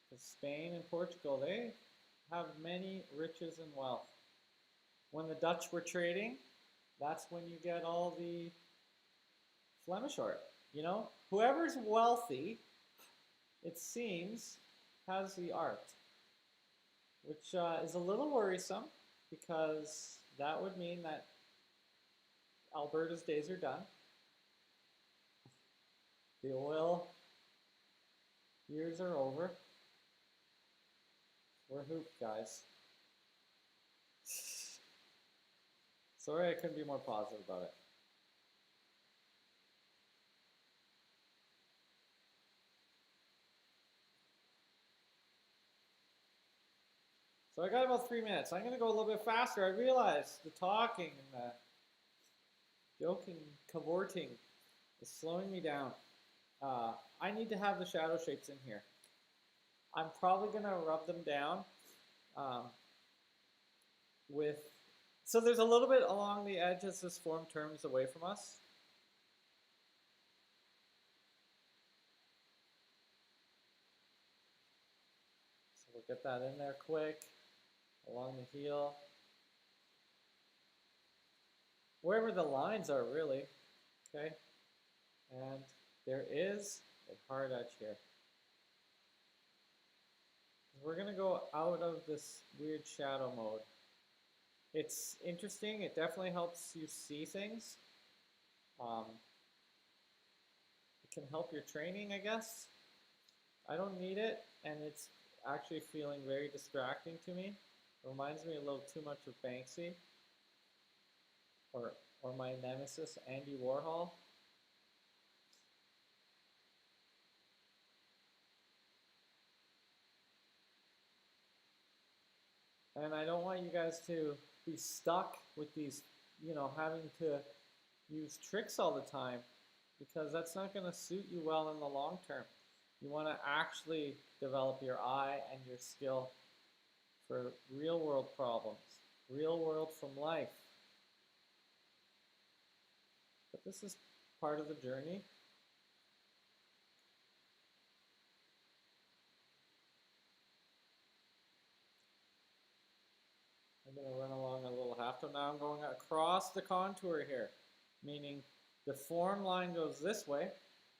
Because Spain and Portugal, they have many riches and wealth. When the Dutch were trading, that's when you get all the Flemish art. Whoever's wealthy, it seems, has the art, which is a little worrisome because that would mean that Alberta's days are done. The oil years are over. We're hooped, guys. Sorry I couldn't be more positive about it. So I got about 3 minutes. I'm going to go a little bit faster. I realize the talking and the joking, cavorting is slowing me down. I need to have the shadow shapes in here. I'm probably going to rub them down so there's a little bit along the edge as this form turns away from us. So we'll get that in there quick, along the heel. Wherever the lines are, really, okay? And there is a hard edge here. We're going to go out of this weird shadow mode. It's interesting. It definitely helps you see things. It can help your training, I guess. I don't need it, and it's actually feeling very distracting to me. It reminds me a little too much of Banksy or my nemesis, Andy Warhol. And I don't want you guys to be stuck with these, having to use tricks all the time, because that's not going to suit you well in the long term. You want to actually develop your eye and your skill for real world problems, real world from life. But this is part of the journey. I'm going to run along a little halftone. Now I'm going across the contour here, meaning the form line goes this way,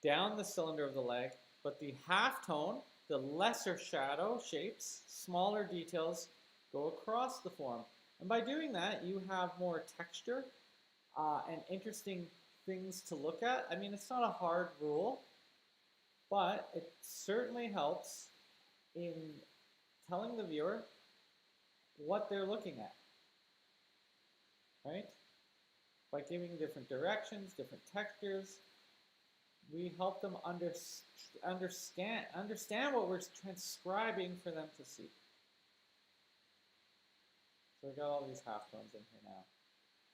down the cylinder of the leg, but the halftone, the lesser shadow shapes, smaller details, go across the form. And by doing that, you have more texture and interesting things to look at. I mean, it's not a hard rule, but it certainly helps in telling the viewer what they're looking at, right? By giving different directions, different textures, we help them understand what we're transcribing for them to see. So we got all these halftones in here now.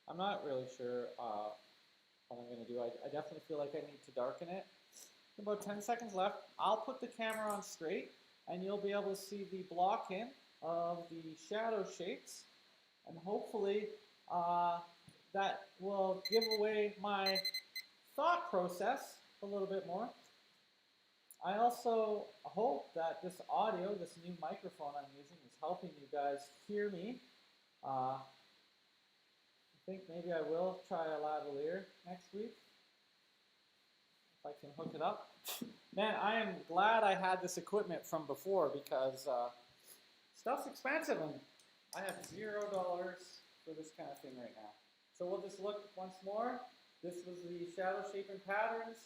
I'm not really sure what I'm going to do. I definitely feel like I need to darken it. About 10 seconds left. I'll put the camera on straight, and you'll be able to see the block in of the shadow shapes, and hopefully that will give away my thought process a little bit more. I also hope that this audio, this new microphone I'm using, is helping you guys hear me. I think maybe I will try a lavalier next week, if I can hook it up. Man, I am glad I had this equipment from before, because stuff's expensive, and I have $0 for this kind of thing right now. So we'll just look once more. This was the shadow shape and patterns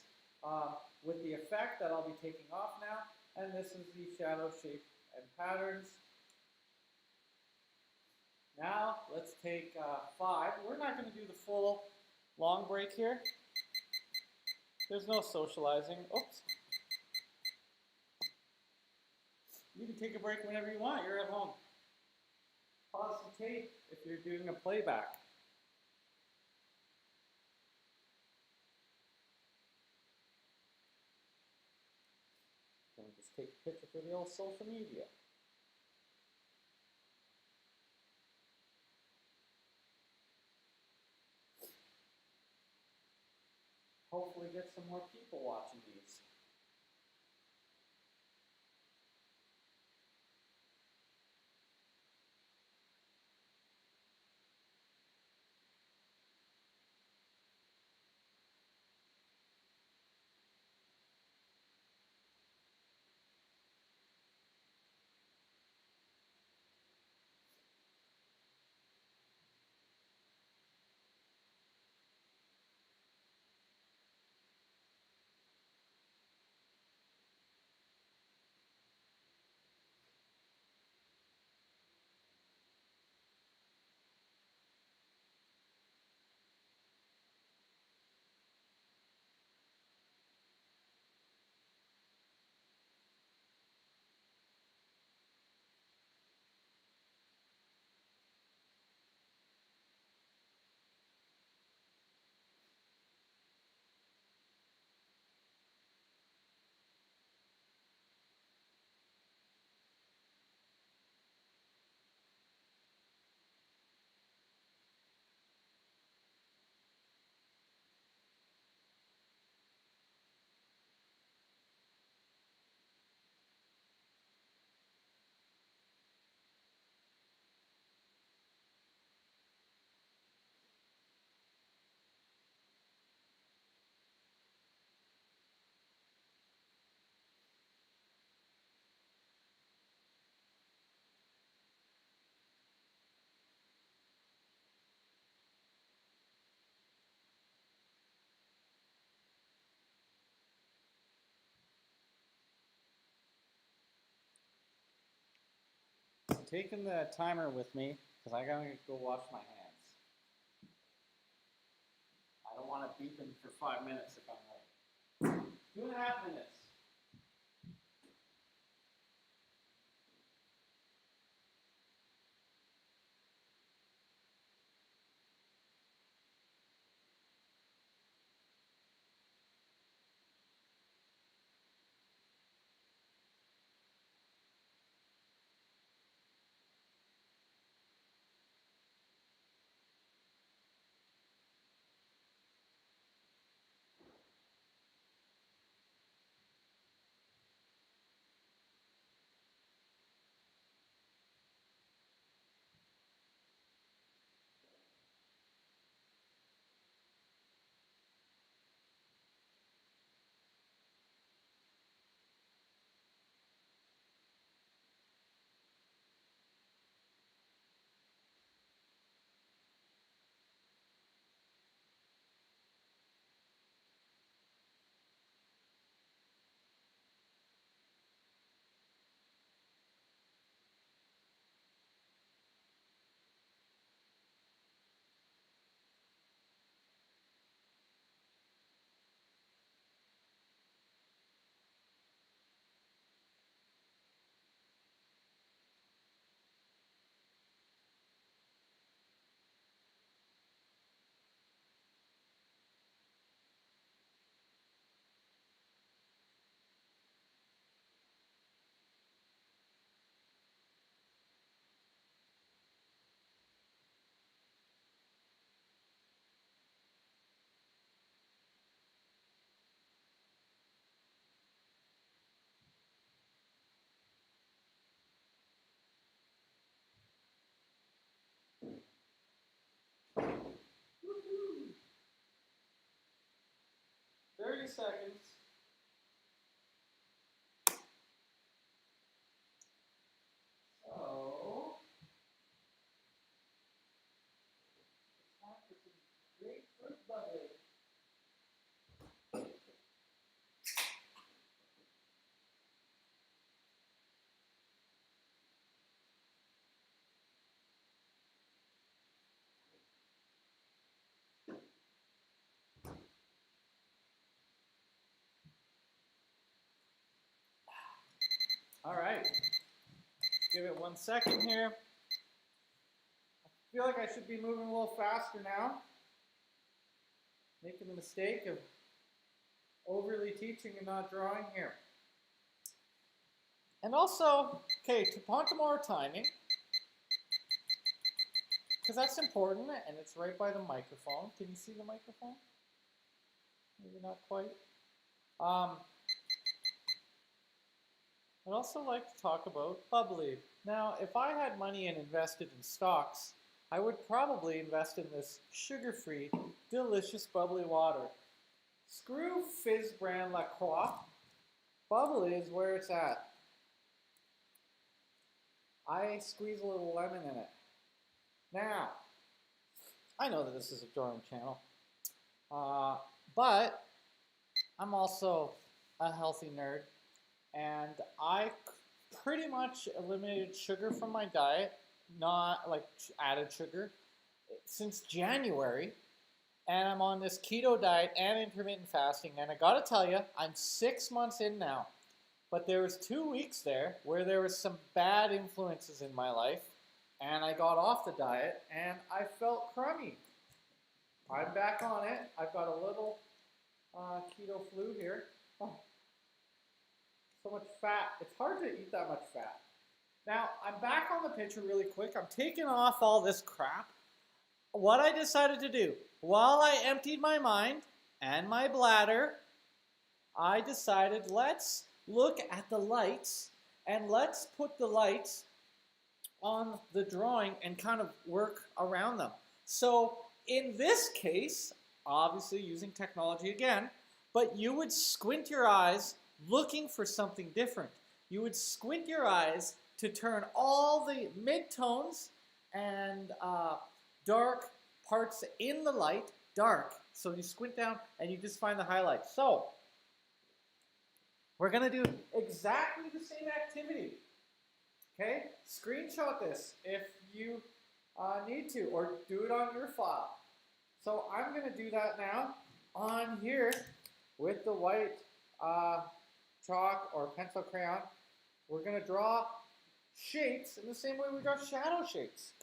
with the effect that I'll be taking off now. And this is the shadow shape and patterns. Now let's take 5. We're not going to do the full long break here. There's no socializing. Oops. You can take a break whenever you want. You're at home. Pause the tape if you're doing a playback. Just take a picture for the old social media. Hopefully get some more people watching these. I'm taking the timer with me because I gotta go wash my hands. I don't want to beep them for 5 minutes if I'm late. 2.5 minutes. seconds. So, it's time for some grapefruit bubbly. All right, give it 1 second here. I feel like I should be moving a little faster now. Making the mistake of overly teaching and not drawing here. And also, okay, to point more timing, because that's important, and it's right by the microphone. Can you see the microphone? Maybe not quite. I'd also like to talk about bubbly. Now, if I had money and invested in stocks, I would probably invest in this sugar-free, delicious bubbly water. Screw Fizz brand La Croix. Bubbly is where it's at. I squeeze a little lemon in it. Now, I know that this is a drawing channel, but I'm also a healthy nerd, and I pretty much eliminated sugar from my diet, not like added sugar, since January, and I'm on this keto diet and intermittent fasting, and I gotta tell you, I'm 6 months in now, but there was 2 weeks there where there was some bad influences in my life, and I got off the diet, and I felt crummy. I'm back on it. I've got a little keto flu here. Oh, so much fat. It's hard to eat that much fat. Now, I'm back on the picture really quick. I'm taking off all this crap. What I decided to do, while I emptied my mind and my bladder, I decided let's look at the lights, and let's put the lights on the drawing and kind of work around them. So in this case, obviously using technology again, but you would squint your eyes looking for something different. You would squint your eyes to turn all the midtones and dark parts in the light dark. So you squint down and you just find the highlights. So we're going to do exactly the same activity. Okay, screenshot this if you need to, or do it on your file. So I'm going to do that now on here with the white chalk or pencil crayon. We're going to draw shapes in the same way we draw shadow shapes.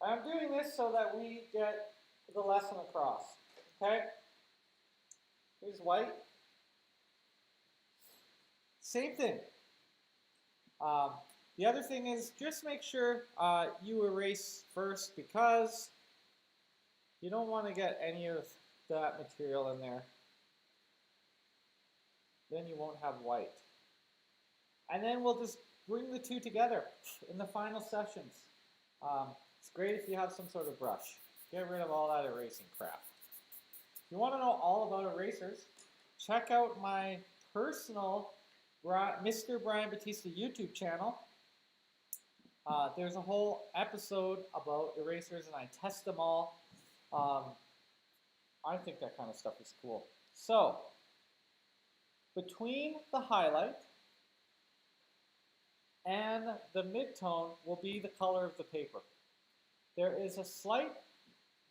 I'm doing this so that we get the lesson across. Okay, here's white. Same thing. The other thing is just make sure you erase first, because you don't want to get any of that material in there. Then you won't have white. And then we'll just bring the two together in the final sessions. It's great if you have some sort of brush. Get rid of all that erasing crap. If you want to know all about erasers, check out my personal Mr. Brian Batista YouTube channel. There's a whole episode about erasers, and I test them all. I think that kind of stuff is cool. So, between the highlight and the midtone will be the color of the paper. There is a slight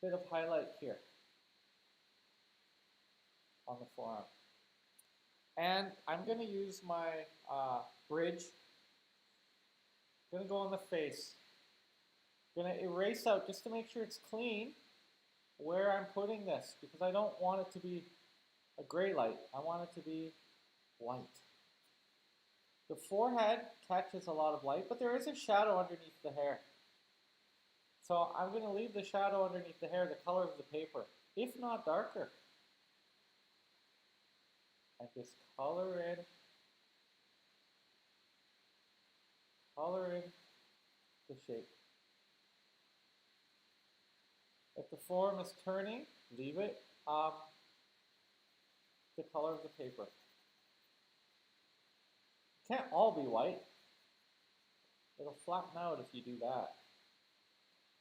bit of highlight here on the forearm. And I'm going to use my bridge. I'm going to go on the face. I'm going to erase out just to make sure it's clean where I'm putting this, because I don't want it to be a gray light. I want it to be white. The forehead catches a lot of light, but there is a shadow underneath the hair. So I'm going to leave the shadow underneath the hair the color of the paper, if not darker. And just color in the shape. If the form is turning, leave it the color of the paper. It can't all be white. It'll flatten out if you do that.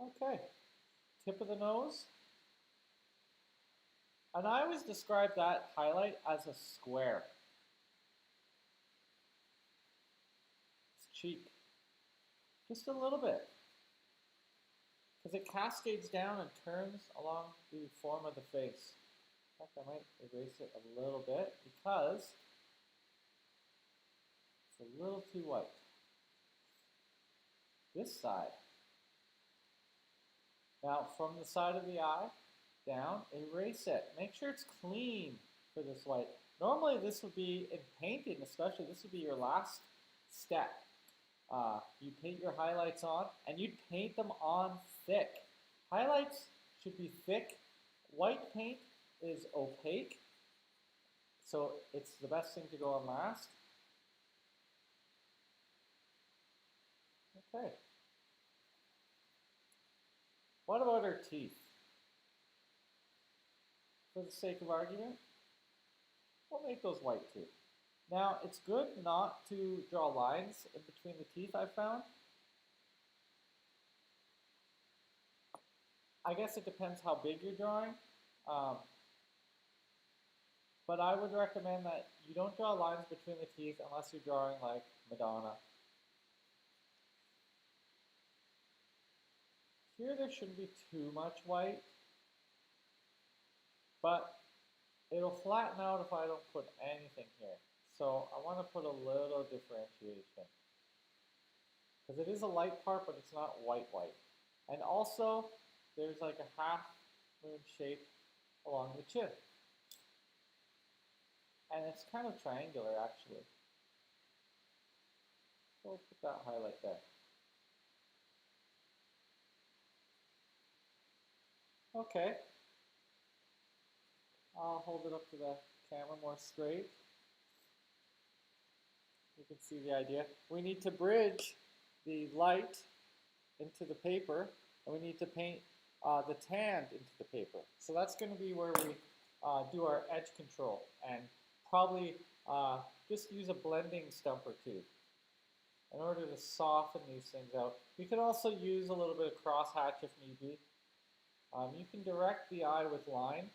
Okay, tip of the nose. And I always describe that highlight as a square. It's cheek. Just a little bit. Because it cascades down and turns along the form of the face. In fact, I might erase it a little bit because it's a little too white. This side. Now, from the side of the eye, down, erase it. Make sure it's clean for this white. Normally this would be, in painting especially, this would be your last step. You paint your highlights on, and you'd paint them on thick. Highlights should be thick. White paint is opaque, so it's the best thing to go on last. Okay. What about her teeth? For the sake of argument, we'll make those white too. Now, it's good not to draw lines in between the teeth, I've found. I guess it depends how big you're drawing. But I would recommend that you don't draw lines between the teeth unless you're drawing like Madonna. Here there shouldn't be too much white, but it'll flatten out if I don't put anything here. So I want to put a little differentiation. Because it is a light part, but it's not white. And also, there's like a half moon shape along the chin. And it's kind of triangular, actually. So we'll put that highlight there. Okay. I'll hold it up to the camera more straight. You can see the idea. We need to bridge the light into the paper, and we need to paint the tan into the paper. So that's going to be where we do our edge control, and probably just use a blending stump or two in order to soften these things out. You can also use a little bit of crosshatch if need be. You can direct the eye with line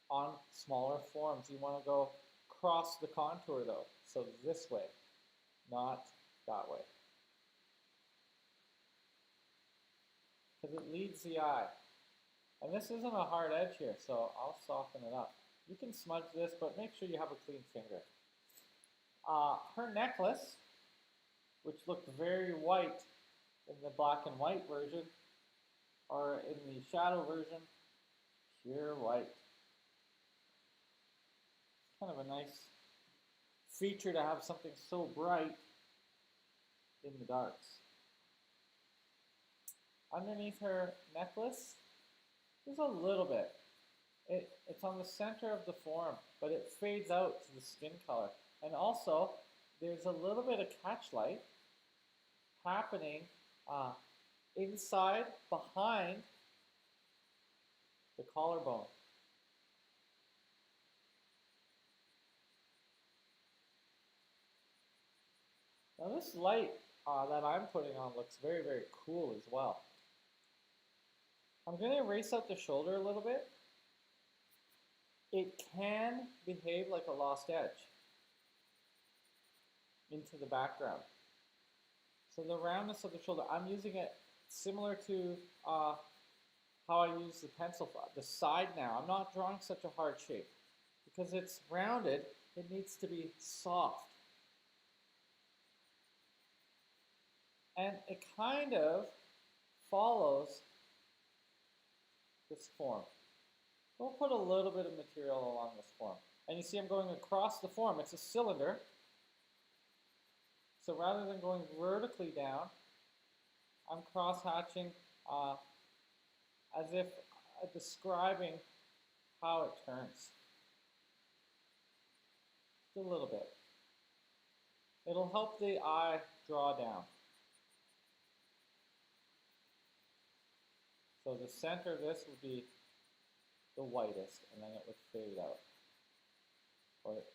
on smaller forms. You want to go across the contour though, so this way, not that way. Because it leads the eye. And this isn't a hard edge here, so I'll soften it up. You can smudge this, but make sure you have a clean finger. Her necklace, which looked very white in the black and white version, or in the shadow version, pure white. It's kind of a nice feature to have something so bright in the darks. Underneath her necklace, there's a little bit. It's on the center of the form, but it fades out to the skin color. And also, there's a little bit of catchlight happening inside, behind the collarbone. Now this light that I'm putting on looks very, very cool as well. I'm going to erase out the shoulder a little bit. It can behave like a lost edge into the background. So the roundness of the shoulder, I'm using it similar to how I use the pencil, the side now. I'm not drawing such a hard shape. Because it's rounded, it needs to be soft. And it kind of follows this form. We'll put a little bit of material along this form. And you see I'm going across the form. It's a cylinder. So rather than going vertically down, I'm cross-hatching as if describing how it turns. Just a little bit. It'll help the eye draw down. So the center of this would be the whitest, and then it would fade out. or it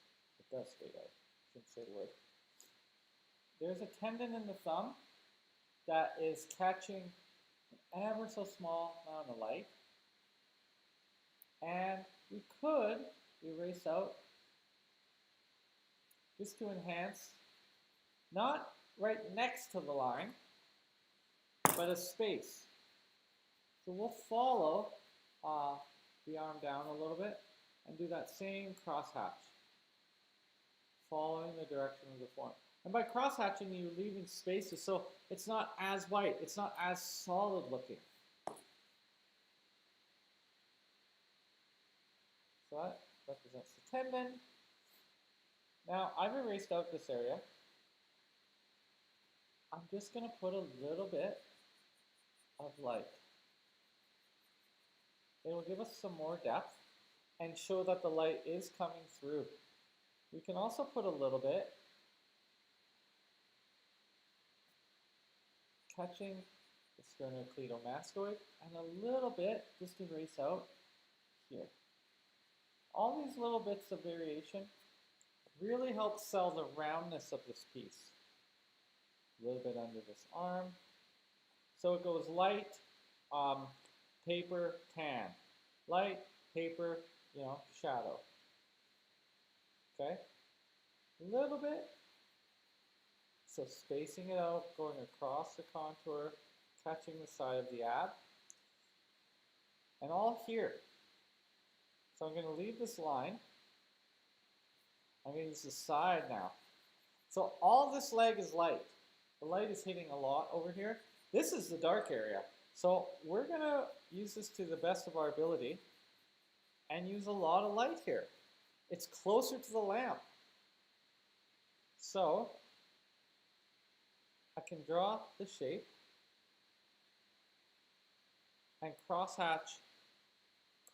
does fade out. I shouldn't say the word. There's a tendon in the thumb that is catching an ever so small amount of light, and we could erase out just to enhance, not right next to the line, but a space. So we'll follow the arm down a little bit and do that same crosshatch, following the direction of the form. And by crosshatching, you're leaving spaces so it's not as white, it's not as solid looking. So that represents the tendon. Now I've erased out this area. I'm just going to put a little bit of light. It will give us some more depth and show that the light is coming through. We can also put a little bit catching the sternocleidomastoid and a little bit just erase out here. All these little bits of variation really help sell the roundness of this piece. A little bit under this arm. So it goes light, paper, tan. Light, paper, shadow. Okay? A little bit. So spacing it out, going across the contour, catching the side of the ab. And all here. So I'm going to leave this line. I'm going to use the side now. So all this leg is light. The light is hitting a lot over here. This is the dark area. So we're going to use this to the best of our ability and use a lot of light here. It's closer to the lamp. So I can draw the shape and crosshatch,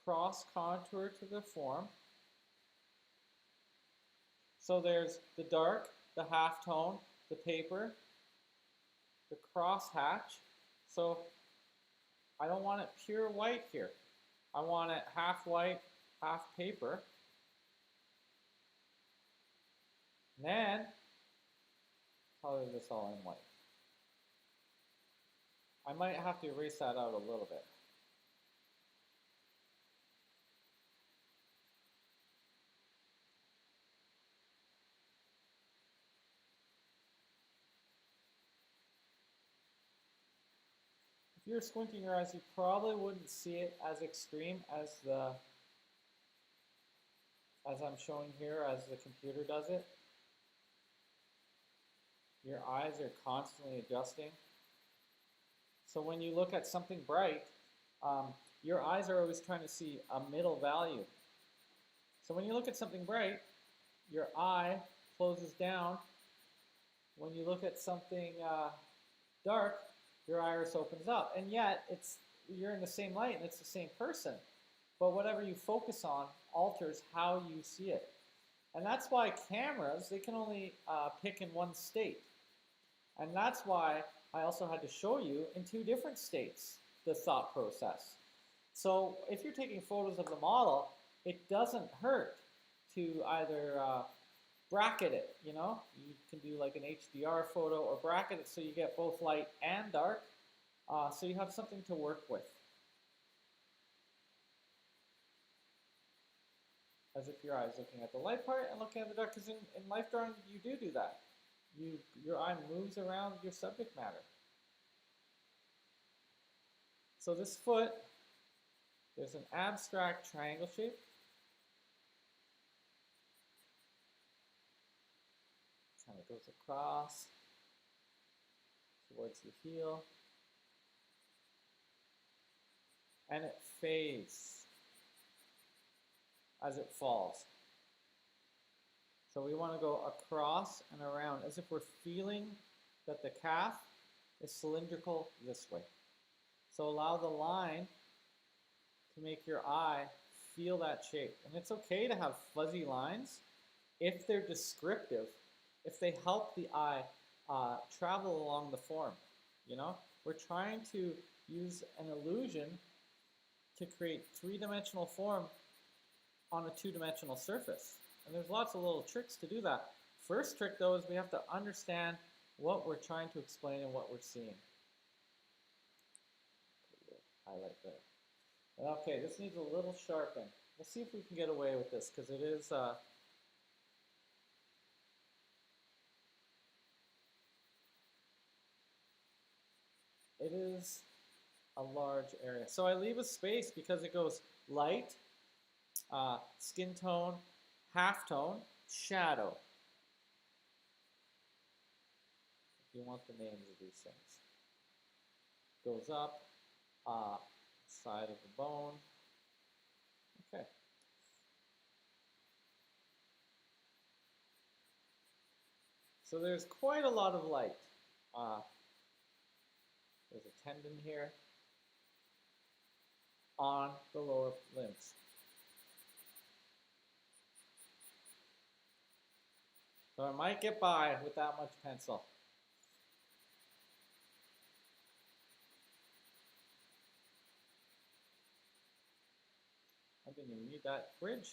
cross contour to the form. So there's the dark, the halftone, the paper, the crosshatch. So I don't want it pure white here. I want it half white, half paper. And then color this all in white. I might have to erase that out a little bit. If you're squinting your eyes, you probably wouldn't see it as extreme as I'm showing here, as the computer does it. Your eyes are constantly adjusting. So when you look at something bright, your eyes are always trying to see a middle value. So when you look at something bright, your eye closes down. When you look at something dark, your iris opens up. And yet, you're in the same light and it's the same person. But whatever you focus on alters how you see it. And that's why cameras, they can only pick in one state. And that's why I also had to show you in two different states the thought process. So if you're taking photos of the model, it doesn't hurt to either bracket it, you can do like an HDR photo or bracket it so you get both light and dark, so you have something to work with. As if your eye is looking at the light part and looking at the dark, because in life drawing you do that. Your eye moves around your subject matter. So this foot, there's an abstract triangle shape. Kind of goes across towards the heel. And it fades as it falls. So we want to go across and around as if we're feeling that the calf is cylindrical this way. So allow the line to make your eye feel that shape. And it's okay to have fuzzy lines if they're descriptive, if they help the eye travel along the form. We're trying to use an illusion to create three-dimensional form on a two-dimensional surface. And there's lots of little tricks to do that. First trick though is we have to understand what we're trying to explain and what we're seeing. Highlight there. Okay, this needs a little sharpen. Let's see if we can get away with this because it is a large area. So I leave a space because it goes light, skin tone, half tone, shadow. If you want the names of these things. Goes up, side of the bone. Okay. So there's quite a lot of light. There's a tendon here on the lower limbs. So I might get by with that much pencil. I didn't even need that bridge.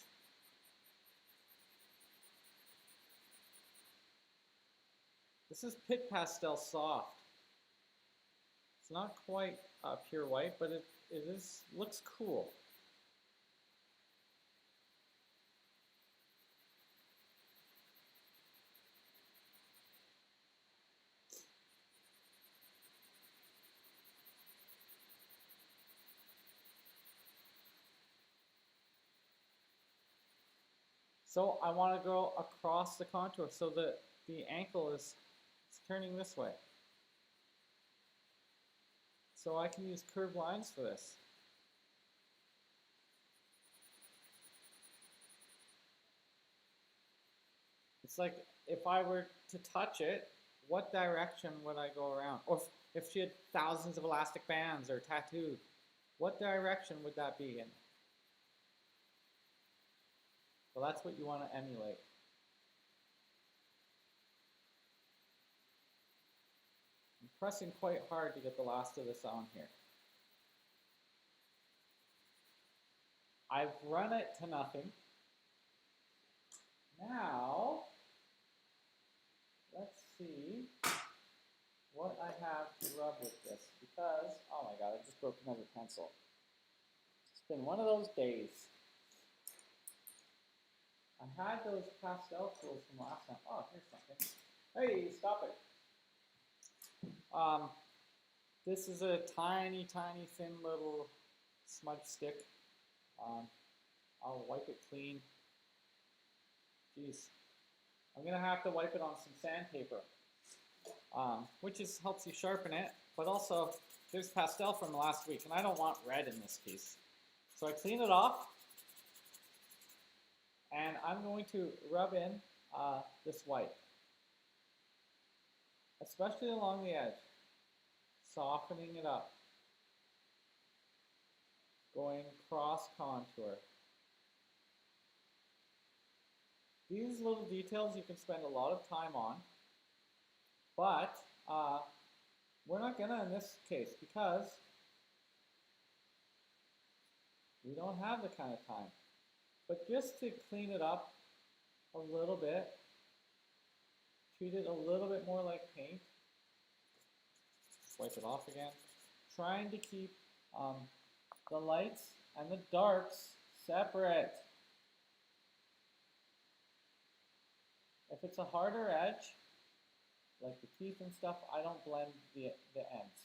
This is Pit Pastel Soft. It's not quite pure white, but it looks cool. So I want to go across the contour so that the ankle is turning this way. So I can use curved lines for this. It's like if I were to touch it, what direction would I go around? Or if she had thousands of elastic bands or tattooed, what direction would that be in? Well, that's what you want to emulate. I'm pressing quite hard to get the last of this on here. I've run it to nothing. Now, let's see what I have to rub with this because, oh my god, I just broke another pencil. It's been one of those days. I had those pastel tools from last time. Oh, here's something. Hey, stop it. This is a tiny, tiny, thin little smudge stick. I'll wipe it clean. Jeez. I'm going to have to wipe it on some sandpaper, which helps you sharpen it, but also there's pastel from last week, and I don't want red in this piece. So I clean it off, and I'm going to rub in this white, especially along the edge, softening it up, going cross contour. These little details you can spend a lot of time on, but we're not gonna in this case because we don't have the kind of time. But just to clean it up a little bit, treat it a little bit more like paint. Wipe it off again. Trying to keep the lights and the darks separate. If it's a harder edge, like the teeth and stuff, I don't blend the ends.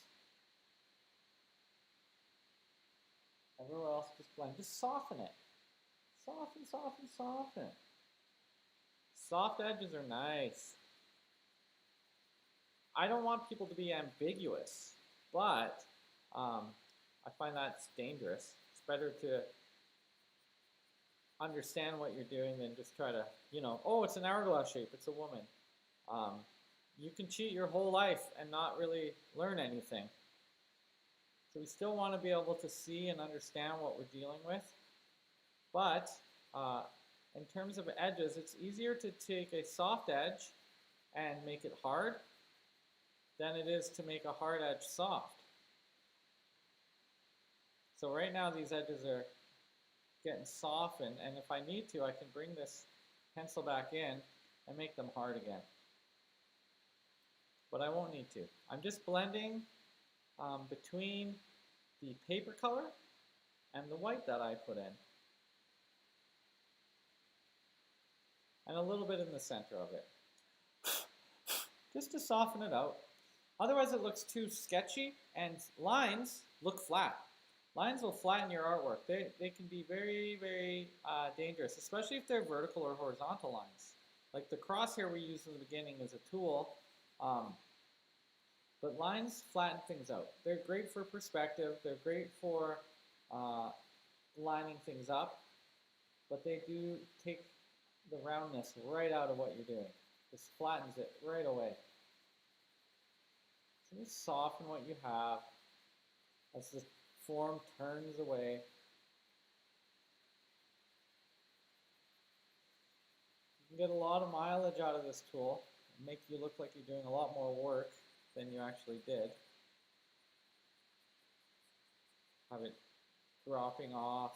Everywhere else, just blend. Just soften it. Soften, soften, soften. Soft edges are nice. I don't want people to be ambiguous, but I find that's dangerous. It's better to understand what you're doing than just try to, oh, it's an hourglass shape, it's a woman. You can cheat your whole life and not really learn anything. So we still want to be able to see and understand what we're dealing with. But in terms of edges, it's easier to take a soft edge and make it hard than it is to make a hard edge soft. So right now these edges are getting softened, and if I need to, I can bring this pencil back in and make them hard again. But I won't need to. I'm just blending between the paper color and the white that I put in. And a little bit in the center of it. Just to soften it out. Otherwise it looks too sketchy, and lines look flat. Lines will flatten your artwork. They can be very, very dangerous, especially if they're vertical or horizontal lines. Like the crosshair we used in the beginning is a tool, but lines flatten things out. They're great for perspective. They're great for lining things up, but they do take the roundness right out of what you're doing. This flattens it right away. So just soften what you have as the form turns away. You can get a lot of mileage out of this tool and make you look like you're doing a lot more work than you actually did. Have it dropping off.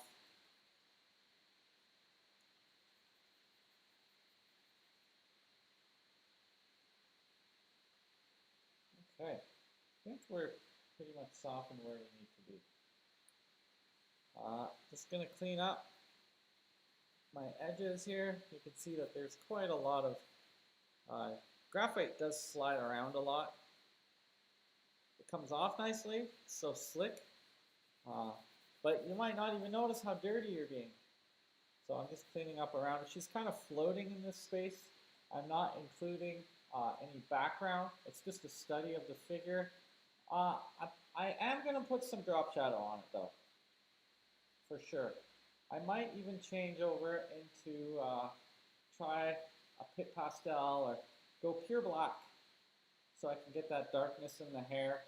Okay, I think we're pretty much softened where we need to be. Just going to clean up my edges here. You can see that there's quite a lot of graphite does slide around a lot. It comes off nicely, it's so slick, but you might not even notice how dirty you're being. So I'm just cleaning up around it. She's kind of floating in this space. I'm not including any background. It's just a study of the figure. I am going to put some drop shadow on it though, for sure. I might even change over into try a pit pastel or go pure black so I can get that darkness in the hair.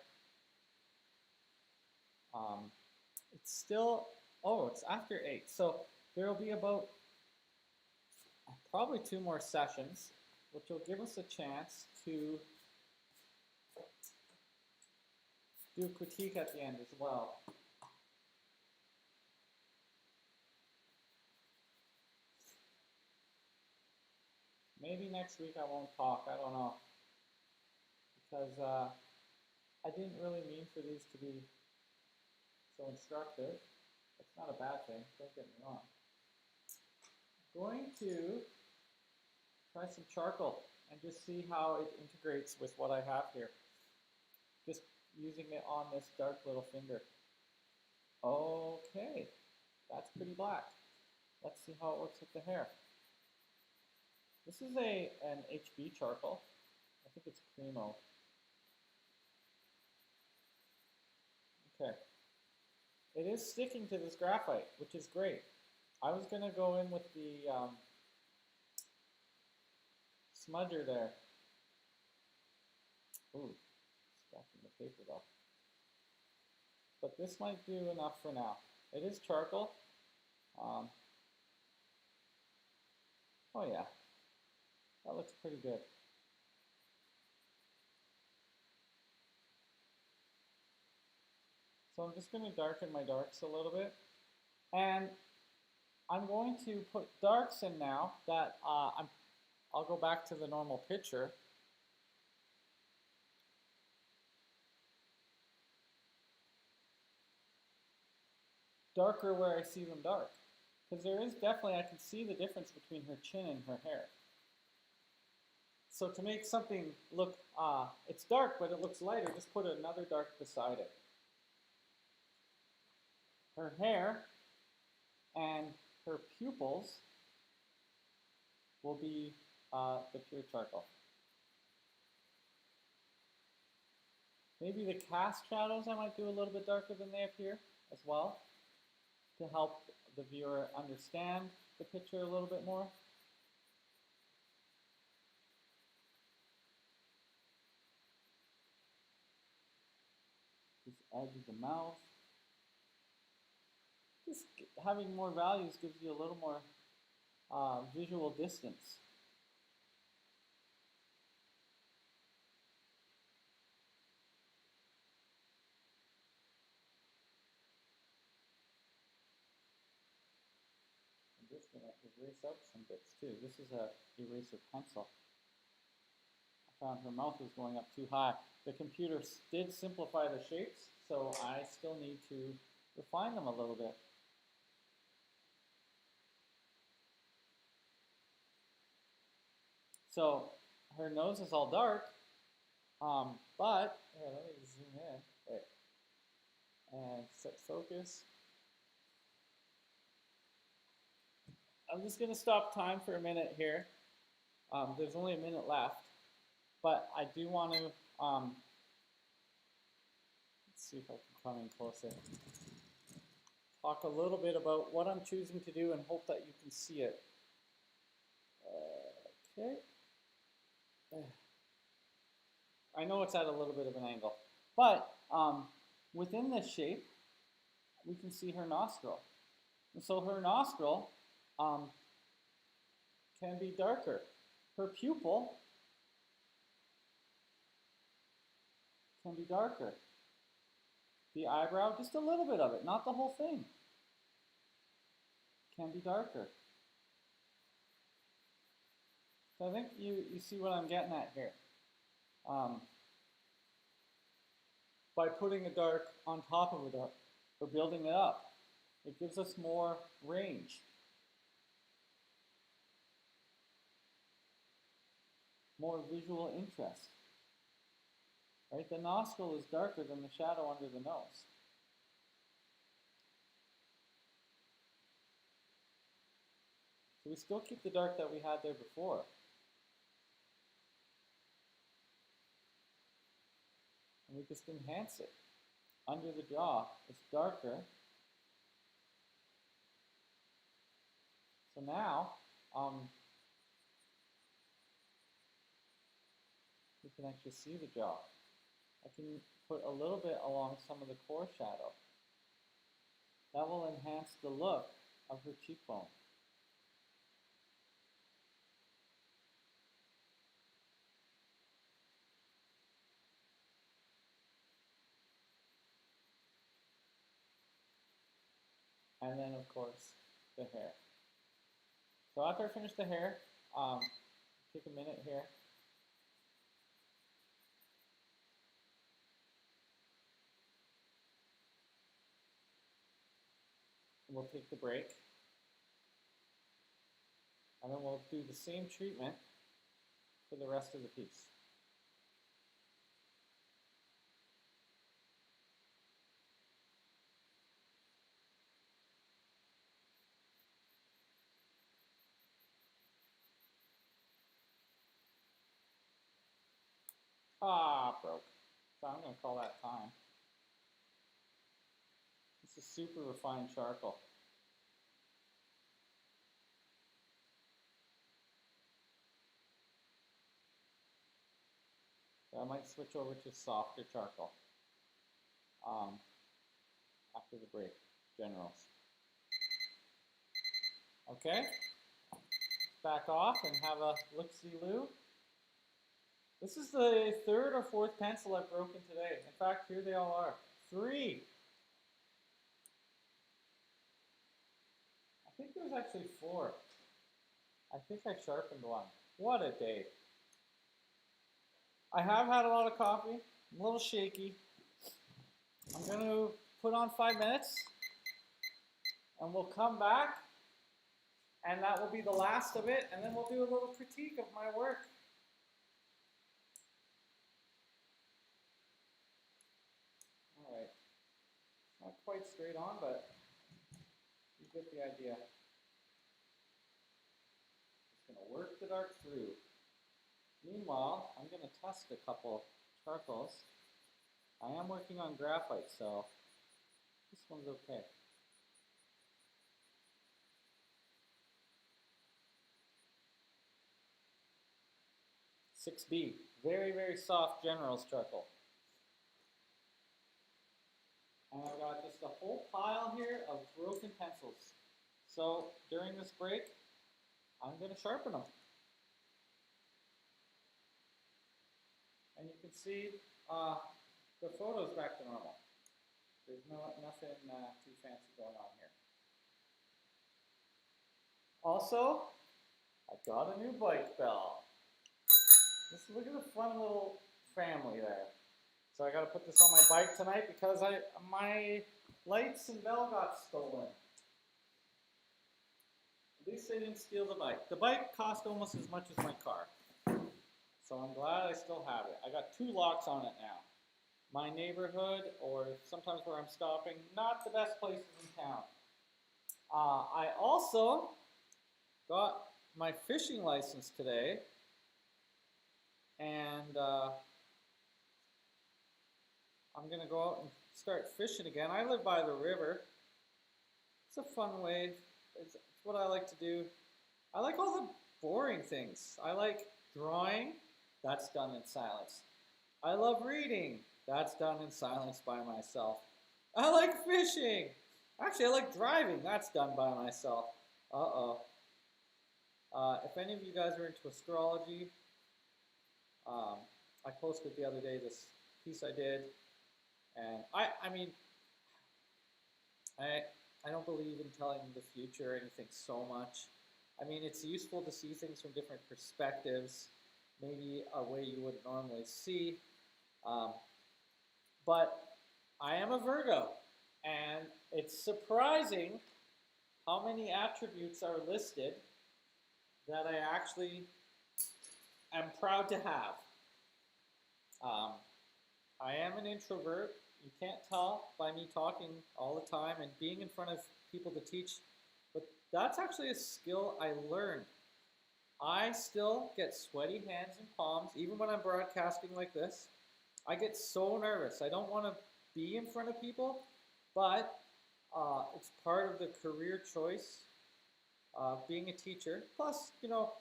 It's still, oh, it's after 8, so there will be about probably 2 more sessions, which will give us a chance to do a critique at the end as well. Maybe next week I won't talk, I don't know, because I didn't really mean for these to be so instructive. It's not a bad thing, don't get me wrong. I'm going to try some charcoal and just see how it integrates with what I have here. Just using it on this dark little finger. Okay, that's pretty black. Let's see how it works with the hair. This is an HB charcoal. I think it's Primo. Okay. It is sticking to this graphite, which is great. I was going to go in with the smudger there. Ooh, scratching the paper though. But this might do enough for now. It is charcoal. Oh yeah, that looks pretty good. So I'm just going to darken my darks a little bit. And I'm going to put darks in now that I'll go back to the normal picture. Darker where I see them dark. Because there is definitely, I can see the difference between her chin and her hair. So to make something look, it's dark but it looks lighter, just put another dark beside it. Her hair and her pupils will be the pure charcoal. Maybe the cast shadows I might do a little bit darker than they appear as well, to help the viewer understand the picture a little bit more. This edge of the mouth. Just having more values gives you a little more visual distance. I'm just just going to erase out some bits too. This is a eraser pencil. I found her mouth was going up too high. The computer did simplify the shapes, so I still need to refine them a little bit. So her nose is all dark, but here, let me zoom in. Wait. And set focus. I'm just going to stop time for a minute here. There's only a minute left, but I do want to, let's see if I can come in closer. Talk a little bit about what I'm choosing to do and hope that you can see it. Okay. I know it's at a little bit of an angle, but within this shape, we can see her nostril. And so her nostril can be darker. Her pupil can be darker. The eyebrow, just a little bit of it, not the whole thing, can be darker. So I think you see what I'm getting at here. By putting a dark on top of a dark, or building it up, it gives us more range. More visual interest. Right? The nostril is darker than the shadow under the nose. So we still keep the dark that we had there before. And we just enhance it. Under the jaw, it's darker. So now, we can actually see the jaw. I can put a little bit along some of the core shadow. That will enhance the look of her cheekbone. And then, of course, the hair. So after I finish the hair, take a minute here. We'll take the break. And then we'll do the same treatment for the rest of the piece. Broke. So I'm going to call that time. This is super refined charcoal. So I might switch over to softer charcoal after the break, generals. Okay, back off and have a look-see-loo. This is the third or fourth pencil I've broken today. In fact, here they all are. 3. I think there was actually 4. I think I sharpened one. What a day. I have had a lot of coffee. I'm a little shaky. I'm going to put on 5 minutes and we'll come back and that will be the last of it, and then we'll do a little critique of my work. All right. Not quite straight on, but you get the idea. Just going to work the dark through. Meanwhile, I'm going to test a couple charcoals. I am working on graphite, so this one's okay. (6B), very, very soft general's charcoal. And I've got just a whole pile here of broken pencils. So during this break, I'm going to sharpen them. And you can see the photo's back to normal. There's nothing too fancy going on here. Also, I got a new bike bell. Just look at the fun little family there. So I got to put this on my bike tonight because my lights and bell got stolen. At least they didn't steal the bike. The bike cost almost as much as my car. So I'm glad I still have it. I got 2 locks on it now. My neighborhood, or sometimes where I'm stopping, not the best places in town. I also got my fishing license today, and I'm going to go out and start fishing again. I live by the river. It's a fun way. It's what I like to do. I like all the boring things. I like drawing. That's done in silence. I love reading. That's done in silence by myself. I like fishing. Actually, I like driving. That's done by myself. If any of you guys are into astrology, I posted the other day this piece I did, and I don't believe in telling the future or anything so much. I mean, it's useful to see things from different perspectives, maybe a way you wouldn't normally see. But I am a Virgo, and it's surprising how many attributes are listed that I actually am proud to have. I am an introvert. You can't tell by me talking all the time and being in front of people to teach, but that's actually a skill I learned. I still get sweaty hands and palms, even when I'm broadcasting like this. I get so nervous. I don't want to be in front of people, but it's part of the career choice of being a teacher. Plus, you know,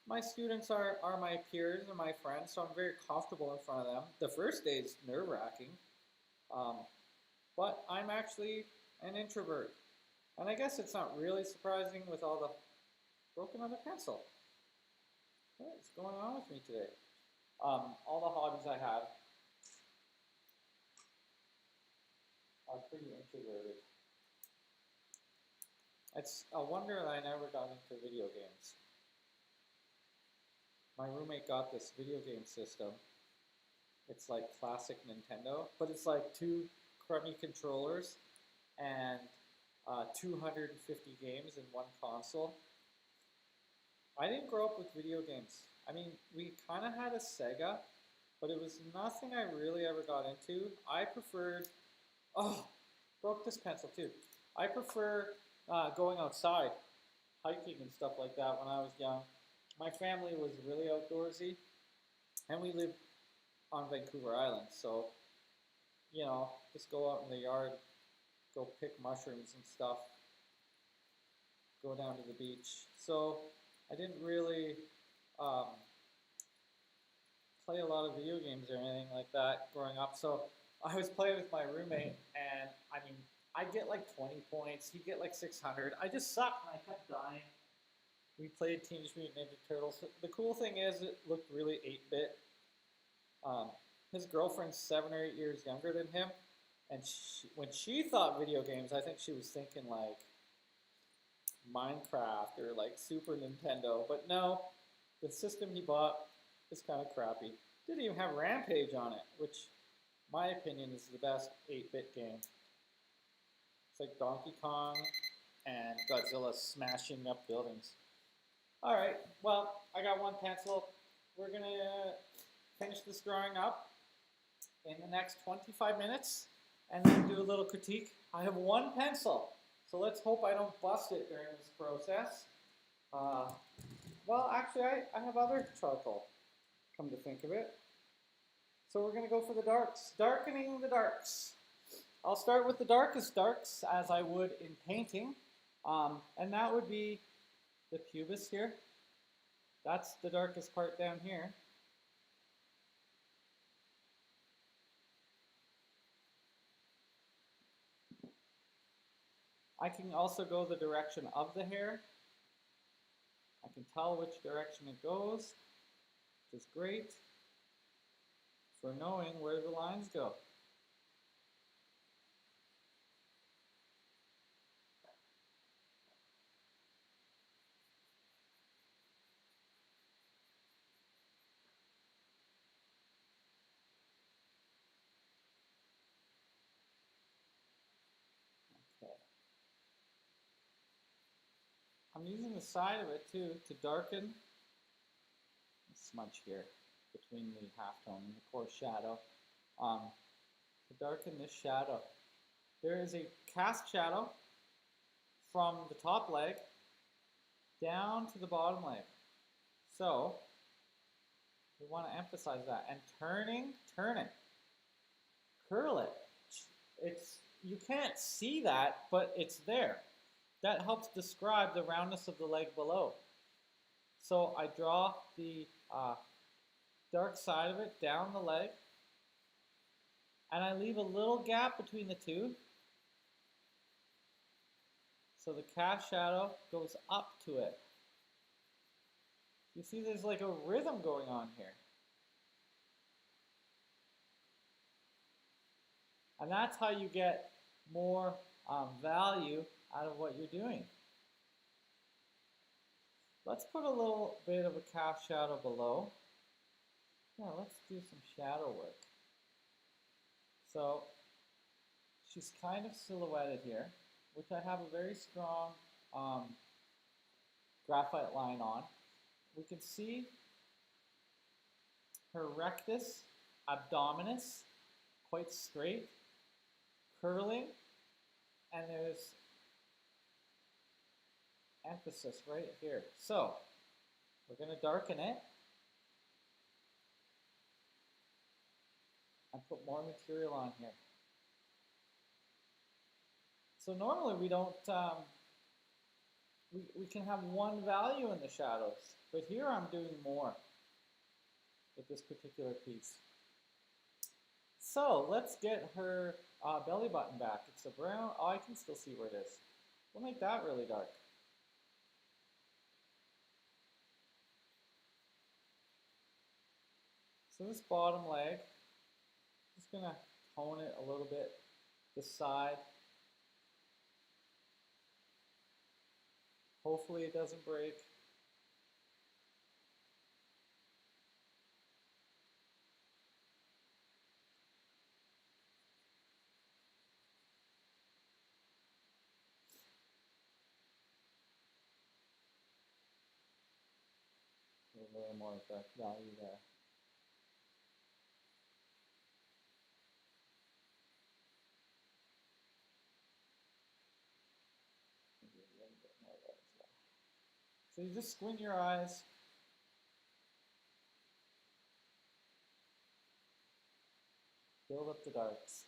my students are my peers and my friends, so I'm very comfortable in front of them. The first day is nerve-wracking, but I'm actually an introvert. And I guess it's not really surprising with all the broken on the pencil. What is going on with me today? All the hobbies I have are pretty introverted. It's a wonder that I never got into video games. My roommate got this video game system. It's like classic Nintendo, but it's like 2 crummy controllers and 250 games in one console. I didn't grow up with video games. I mean, we kind of had a Sega, but it was nothing I really ever got into. I preferred, broke this pencil too. I prefer going outside, hiking and stuff like that when I was young. My family was really outdoorsy, and we lived on Vancouver Island, so, you know, just go out in the yard, go pick mushrooms and stuff, go down to the beach. So I didn't really play a lot of video games or anything like that growing up. So I was playing with my roommate, and I mean, I'd get like 20 points, he'd get like 600. I just sucked, and I kept dying. We played Teenage Mutant Ninja Turtles. The cool thing is it looked really 8-bit. His girlfriend's 7 or 8 years younger than him, and when she thought video games, I think she was thinking like Minecraft or like Super Nintendo, but no, the system he bought is kind of crappy. Didn't even have Rampage on it, which, my opinion, is the best 8-bit game. It's like Donkey Kong and Godzilla smashing up buildings. Alright, well, I got 1 pencil. We're going to finish this drawing up in the next 25 minutes and then do a little critique. I have 1 pencil, so let's hope I don't bust it during this process. Well, actually, I have other charcoal, come to think of it. So we're going to go for the darks. Darkening the darks. I'll start with the darkest darks, as I would in painting, and that would be the pubis here. That's the darkest part down here. I can also go the direction of the hair. I can tell which direction it goes, which is great for knowing where the lines go. I'm using the side of it too to darken the smudge here between the halftone and the coarse shadow. To darken this shadow. There is a cast shadow from the top leg down to the bottom leg. So we want to emphasize that. And turning, curl it. You can't see that, but it's there. That helps describe the roundness of the leg below. So I draw the dark side of it down the leg, and I leave a little gap between the two. So the cast shadow goes up to it. You see there's like a rhythm going on here. And that's how you get more value out of what you're doing. Let's put a little bit of a cast shadow below. Yeah, let's do some shadow work. So she's kind of silhouetted here, which I have a very strong graphite line on. We can see her rectus abdominis, quite straight, curling, and there's emphasis right here. So we're going to darken it and put more material on here. So normally we don't, we can have one value in the shadows, but here I'm doing more with this particular piece. So let's get her belly button back. It's a brown, oh, I can still see where it is. We'll make that really dark. So this bottom leg, just gonna tone it a little bit, the side. Hopefully it doesn't break. A little more dark value there. Maybe a little bit more there as well. So you just squint your eyes. Build up the darks.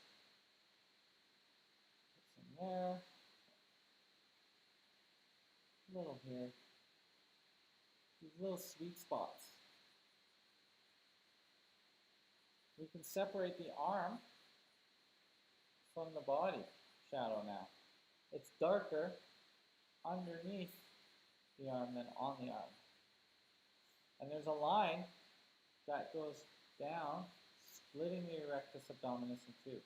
Put some there. A little here. These little sweet spots. We can separate the arm from the body shadow now. It's darker underneath the arm than on the arm. And there's a line that goes down, splitting the rectus abdominis in two.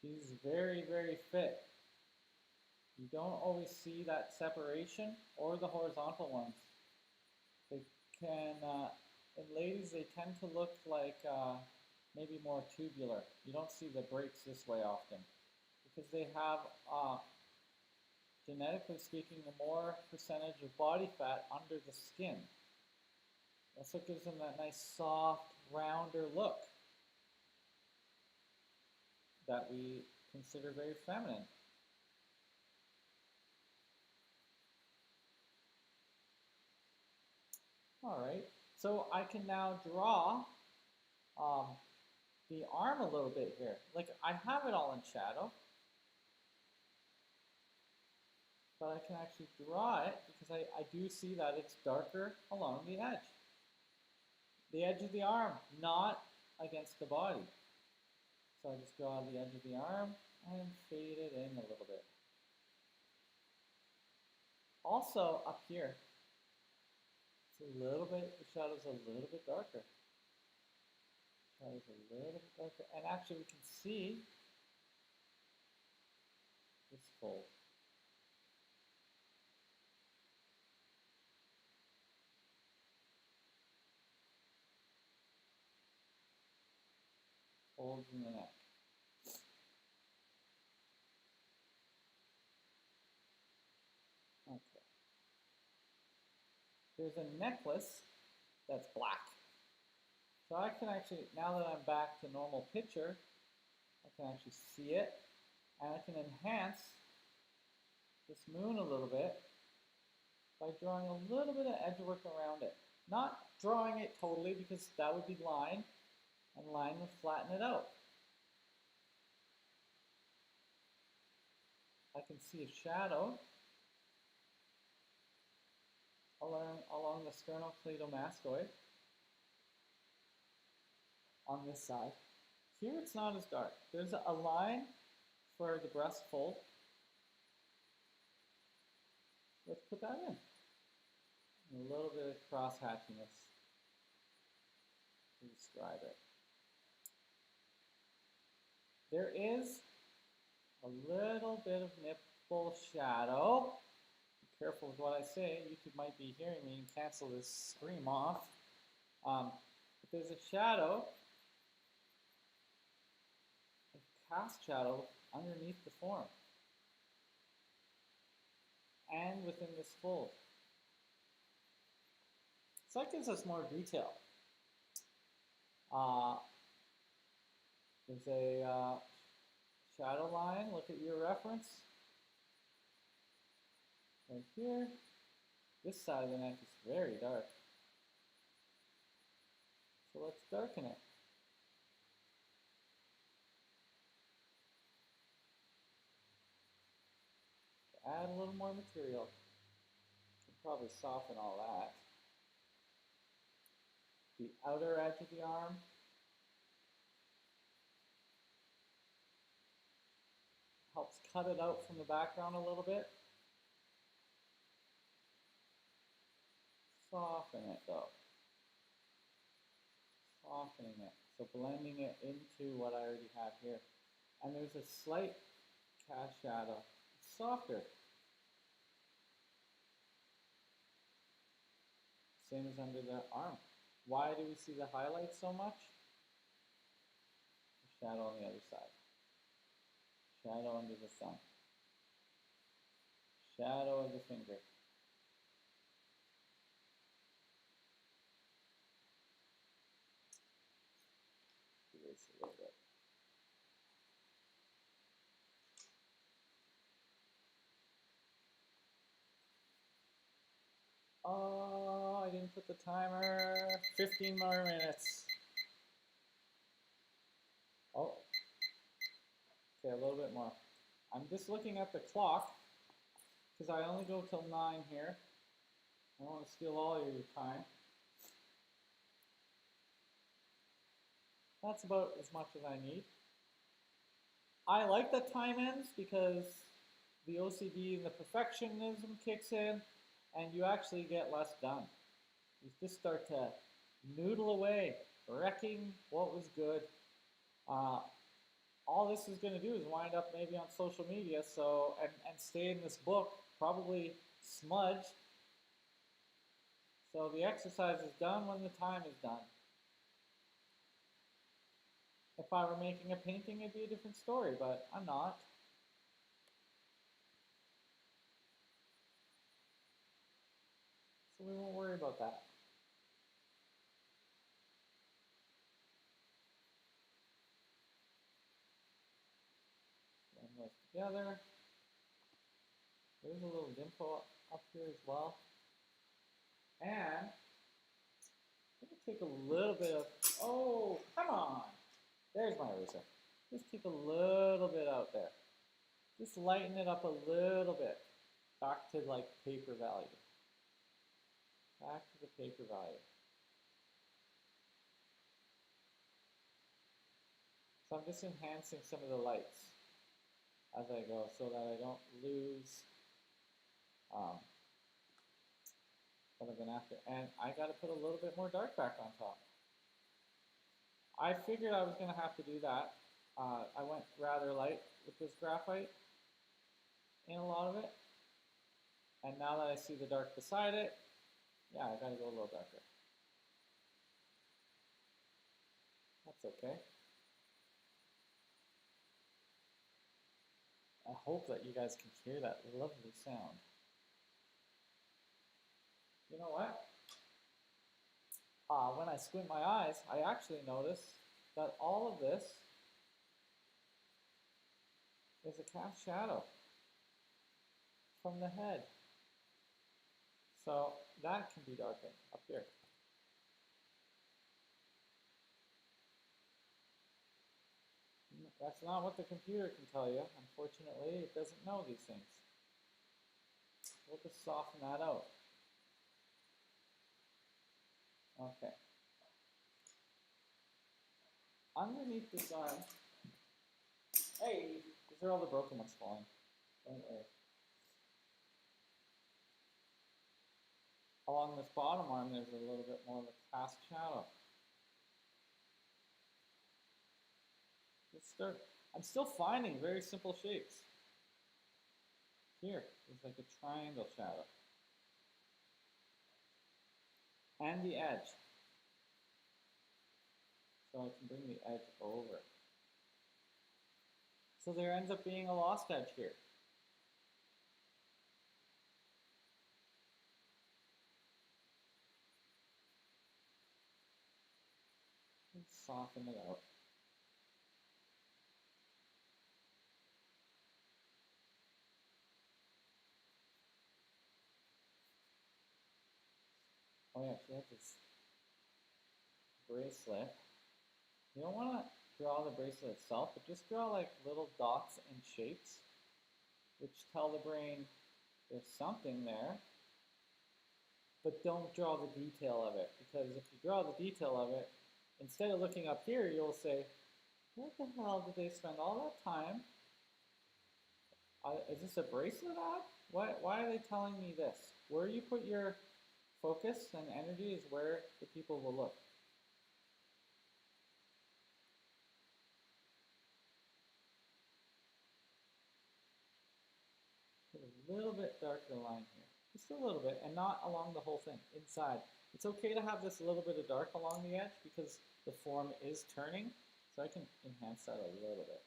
She's very, very fit. You don't always see that separation or the horizontal ones. They can, in ladies, they tend to look like maybe more tubular. You don't see the breaks this way often because they have, genetically speaking, a more percentage of body fat under the skin. That's what gives them that nice, soft, rounder look that we consider very feminine. All right, so I can now draw the arm a little bit here. Like I have it all in shadow, but I can actually draw it because I do see that it's darker along the edge. The edge of the arm, not against the body. So I just draw the edge of the arm and fade it in a little bit. Also up here, it's a little bit, the shadow's a little bit darker. Shadow's a little bit darker. And actually we can see this fold. Folds in the neck. there's a necklace that's black. So I can actually, now that I'm back to normal picture, I can actually see it, and I can enhance this moon a little bit by drawing a little bit of edge work around it. Not drawing it totally, because that would be line, and line would flatten it out. I can see a shadow along the sternocleidomastoid on this side. Here it's not as dark. There's a line for the breast fold. Let's put that in. And a little bit of cross-hatchiness to describe it. There is a little bit of nipple shadow. Be careful with what I say. YouTube might be hearing me and cancel this stream off. But there's a shadow, a cast shadow underneath the form and within this fold. So that gives us more detail. There's a shadow line. Look at your reference. Right here. This side of the neck is very dark. So let's darken it. Add a little more material. Can probably soften all that. The outer edge of the arm. Helps cut it out from the background a little bit. Soften it though. Softening it. So blending it into what I already have here. And there's a slight cast shadow. It's softer. Same as under the arm. Why do we see the highlights so much? The shadow on the other side. Shadow under the thumb. Shadow of the finger. Erase a little bit. Oh, I didn't put the timer. 15 more minutes. Oh. Okay, a little bit more. I'm just looking at the clock because I only go till 9 here. I don't want to steal all of your time. That's about as much as I need. I like that time ends because the OCD and the perfectionism kicks in and you actually get less done. You just start to noodle away, wrecking what was good. All this is going to do is wind up maybe on social media, so and stay in this book, probably smudge. So the exercise is done when the time is done. If I were making a painting, it'd be a different story, but I'm not. So we won't worry about that. Blend those together. There's a little dimple up here as well. And I'm going to take a little bit of, oh, come on. There's my eraser. Just take a little bit out there. Just lighten it up a little bit. Back to like paper value. Back to the paper value. So I'm just enhancing some of the lights as I go so that I don't lose what I've been after. And I got to put a little bit more dark back on top. I figured I was going to have to do that. I went rather light with this graphite in a lot of it. And now that I see the dark beside it, yeah, I got to go a little darker. That's okay. I hope that you guys can hear that lovely sound. You know what? when I squint my eyes, I actually notice that all of this is a cast shadow from the head. So that can be darkened up here. That's not what the computer can tell you. Unfortunately, it doesn't know these things. We'll just soften that out. Okay. Underneath this arm, hey, these are all the broken ones falling. Don't worry. Along this bottom arm, there's a little bit more of a cast shadow. Let's start. I'm still finding very simple shapes. Here, there's like a triangle shadow. And the edge. So I can bring the edge over. So there ends up being a lost edge here. Let's soften it out. Oh yeah, she has this bracelet. You don't want to draw the bracelet itself, but just draw like little dots and shapes, which tell the brain there's something there. But don't draw the detail of it, because if you draw the detail of it, instead of looking up here, you'll say, what the hell did they spend all that time? Is this a bracelet ad? Why are they telling me this? Where you put your focus and energy is where the people will look. Put a little bit darker line here. Just a little bit, and not along the whole thing, inside. It's okay to have this little bit of dark along the edge because the form is turning, so I can enhance that a little bit.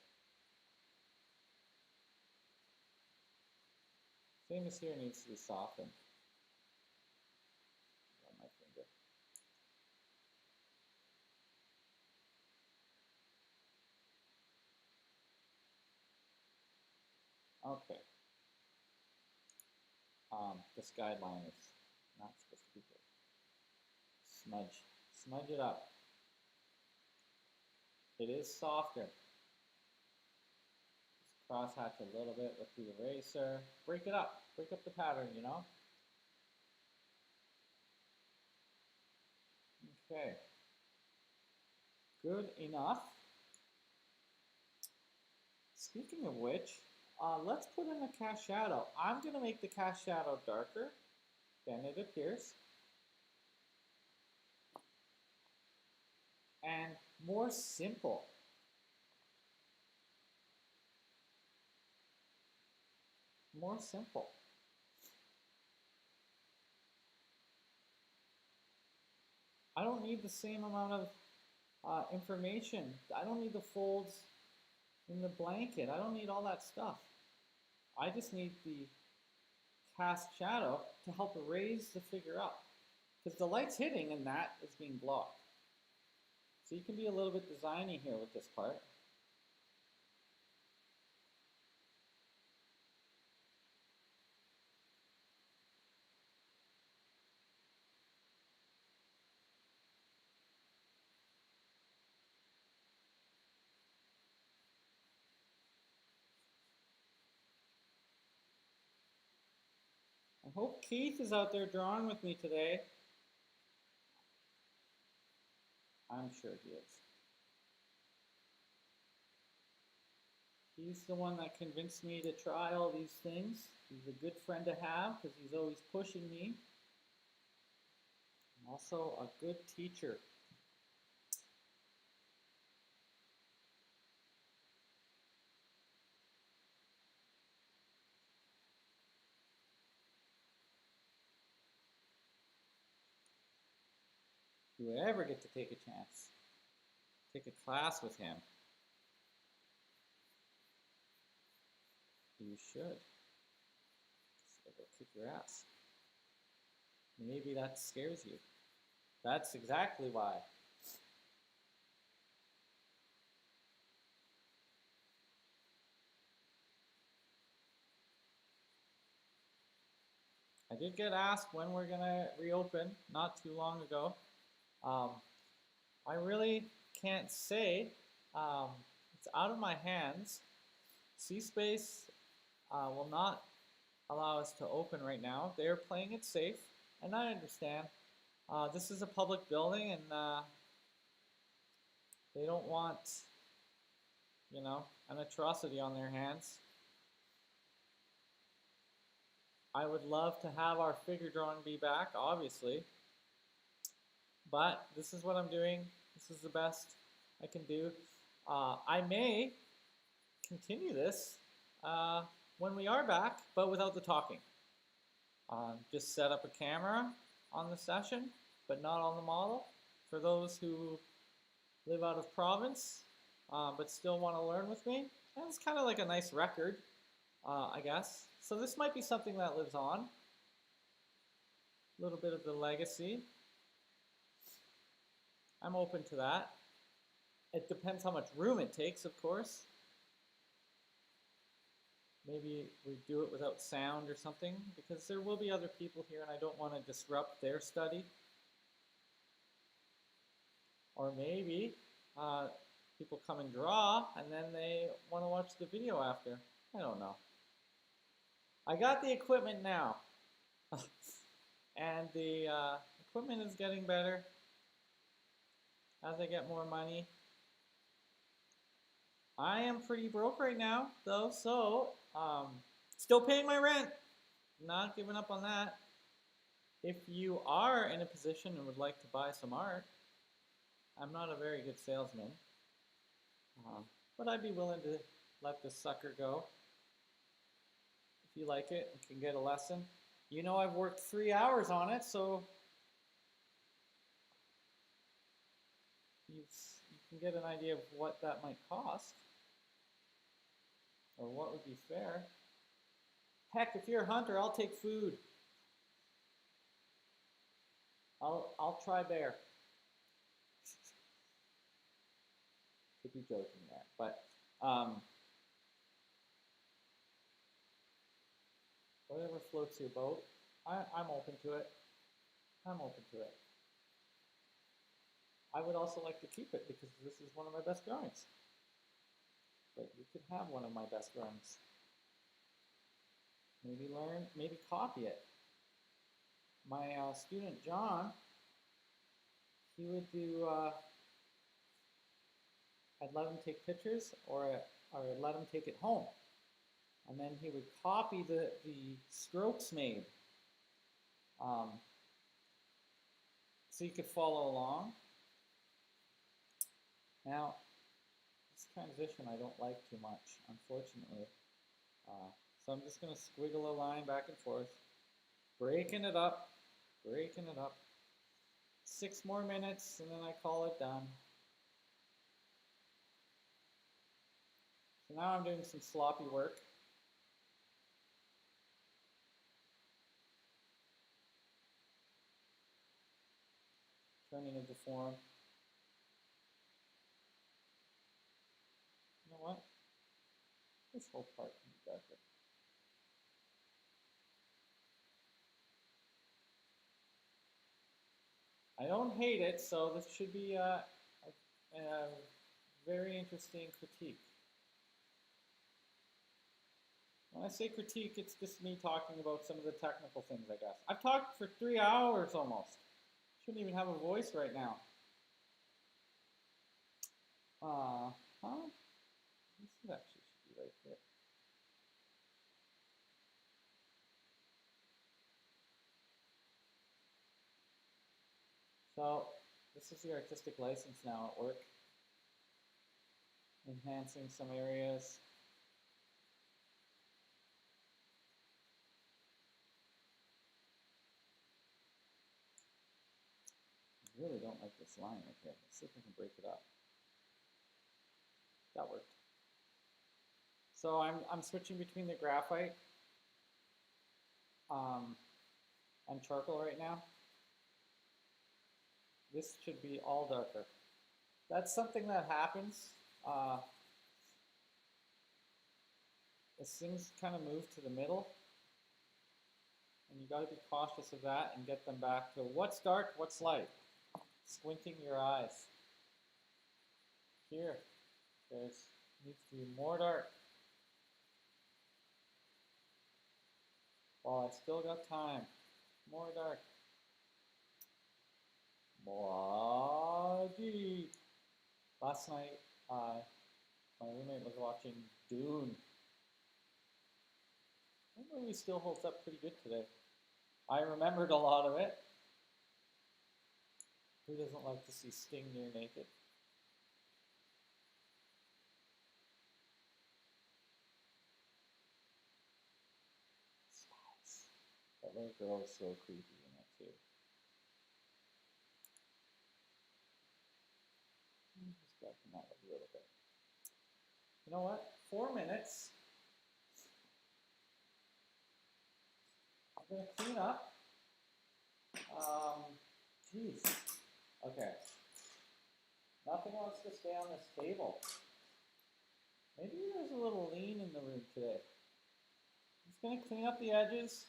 Same as here needs to be softened. On my finger. Okay. This guideline is not supposed to be here. Smudge. Smudge it up. It is softer. Just crosshatch a little bit with the eraser. Break it up. Break up the pattern, you know? Okay. Good enough. Speaking of which, let's put in a cast shadow. I'm going to make the cast shadow darker than it appears. And more simple. More simple. I don't need the same amount of information. I don't need the folds in the blanket. I don't need all that stuff. I just need the cast shadow to help raise the figure up. Because the light's hitting and that is being blocked. So you can be a little bit designy here with this part. I hope Keith is out there drawing with me today. I'm sure he is. He's the one that convinced me to try all these things. He's a good friend to have because he's always pushing me. And also a good teacher. If you ever get to take a chance, take a class with him, you should. So they'll kick your ass. Maybe that scares you. That's exactly why. I did get asked when we're gonna reopen not too long ago. Um, I really can't say. Um, it's out of my hands. C-Space will not allow us to open right now. They're playing it safe, and I understand. This is a public building, and they don't want, an atrocity on their hands. I would love to have our figure drawing be back, obviously, but this is what I'm doing. This is the best I can do. I may continue this when we are back, but without the talking. Just set up a camera on the session, but not on the model. For those who live out of province, but still want to learn with me, and it's kind of like a nice record, I guess. So this might be something that lives on. A little bit of the legacy. I'm open to that. It depends how much room it takes, of course. Maybe we do it without sound or something, because there will be other people here and I don't want to disrupt their study. Or maybe people come and draw and then they want to watch the video after. I don't know. I got the equipment now. And the equipment is getting better as I get more money. I am pretty broke right now, though, so still paying my rent. Not giving up on that. If you are in a position and would like to buy some art, I'm not a very good salesman, but I'd be willing to let this sucker go. If you like it and can get a lesson. You know I've worked 3 hours on it, so you can get an idea of what that might cost, or what would be fair. Heck, if you're a hunter, I'll take food. I'll try bear. Could be joking there, but whatever floats your boat, I'm open to it. I'm open to it. I would also like to keep it because this is one of my best drawings. But you could have one of my best drawings. Maybe learn, maybe copy it. My student John, he would do, I'd let him take pictures or I'd let him take it home. And then he would copy the strokes made. So you could follow along. Now, this transition I don't like too much, unfortunately. So I'm just going to squiggle a line back and forth, breaking it up. 6 more minutes and then I call it done. So now I'm doing some sloppy work. Turning into form. You know what? This whole part can be darker. I don't hate it, so this should be a very interesting critique. When I say critique, it's just me talking about some of the technical things, I guess. I've talked for 3 hours almost. Shouldn't even have a voice right now. This actually should be right here. So this is the artistic license now at work. Enhancing some areas. I really don't like this line right here. Let's see if I can break it up. That worked. So I'm switching between the graphite and charcoal right now. this should be all darker. That's something that happens as things kind of move to the middle. And you got to be cautious of that and get them back to what's dark, what's light. Squinting your eyes. Here, there's needs to be more dark. While I still got time. More dark. More deep. Last night, my roommate was watching Dune. That movie still holds up pretty good today. I remembered a lot of it. Who doesn't like to see Sting near naked? Spies. That little girl is so creepy in that too. Just darken that up a little bit. You know what? 4 minutes. I'm going to clean up. Jeez. Okay. Nothing wants to stay on this table. Maybe there's a little lean in the room today. I'm just going to clean up the edges.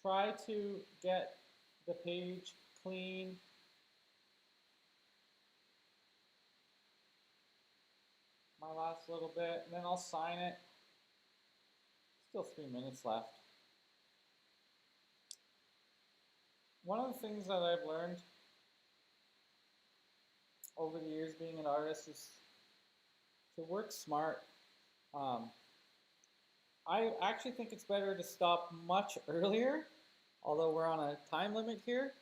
Try to get the page clean. My last little bit, and then I'll sign it. Still 3 minutes left. One of the things that I've learned over the years being an artist is to work smart. I actually think it's better to stop much earlier, although we're on a time limit here,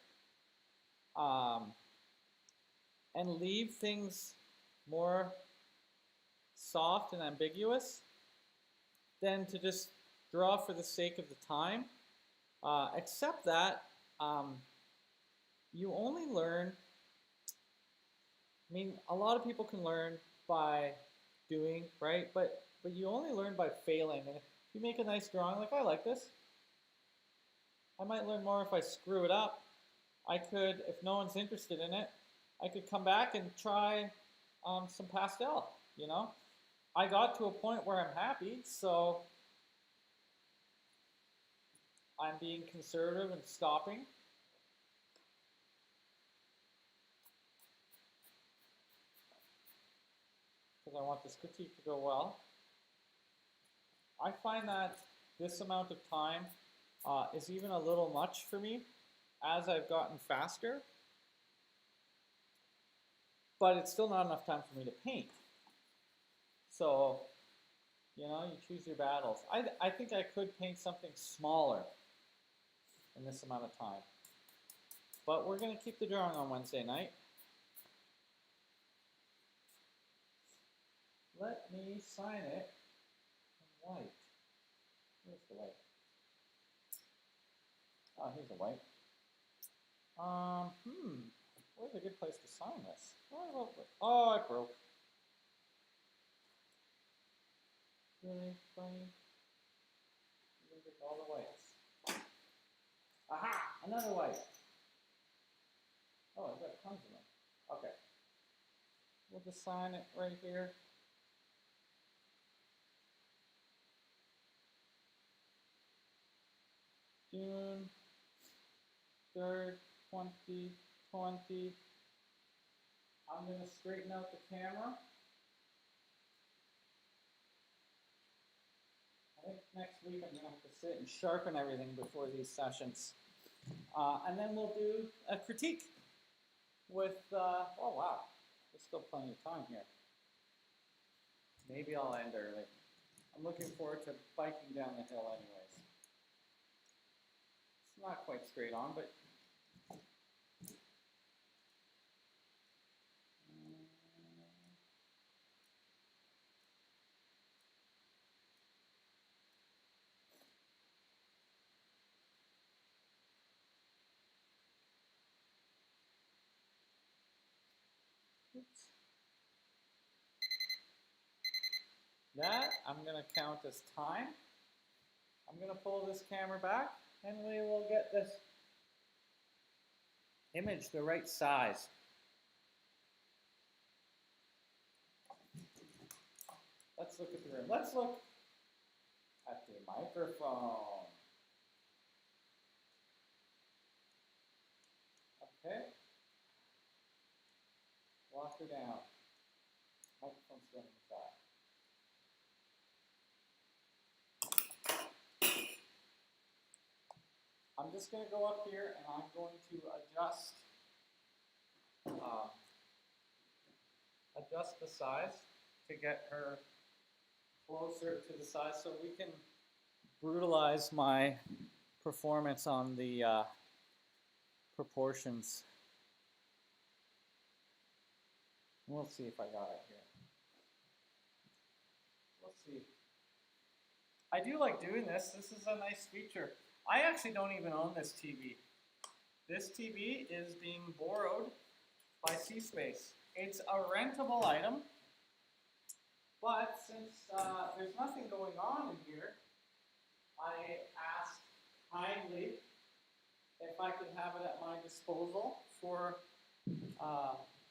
and leave things more soft and ambiguous than to just draw for the sake of the time. Except that you only learn, I mean, a lot of people can learn by doing, right? But you only learn by failing. And if you make a nice drawing, like I like this, I might learn more if I screw it up. I could, if no one's interested in it, I could come back and try some pastel, you know? I got to a point where I'm happy, so I'm being conservative and stopping. Because I want this critique to go well. I find that this amount of time is even a little much for me as I've gotten faster. But it's still not enough time for me to paint. So, you know, you choose your battles. I think I could paint something smaller in this amount of time. But we're going to keep the drawing on Wednesday night. Let me sign it in white. Where's the white? Oh, here's the white. Where's a good place to sign this? Oh, it broke. Really funny. All the whites. Aha! Another white. Oh, I've got tons of them. Okay. We'll just sign it right here. June 3rd, 2020. I'm going to straighten out the camera. I think next week I'm going to have to sit and sharpen everything before these sessions. And then we'll do a critique with, oh wow, there's still plenty of time here. Maybe I'll end early. I'm looking forward to biking down the hill anyways. It's not quite straight on, but oops. That I'm going to count as time. I'm going to pull this camera back and we will get this image the right size. Let's look at the room. Let's look at the microphone. Okay. Lock her down. Microphone's still on the side. I'm just going to go up here and I'm going to adjust the size to get her closer to the size so we can brutalize my performance on the proportions. We'll see if I got it here. Let's see. I do like doing this. This is a nice feature. I actually don't even own this TV. This TV is being borrowed by C-Space. It's a rentable item, but since there's nothing going on in here, I asked kindly if I could have it at my disposal for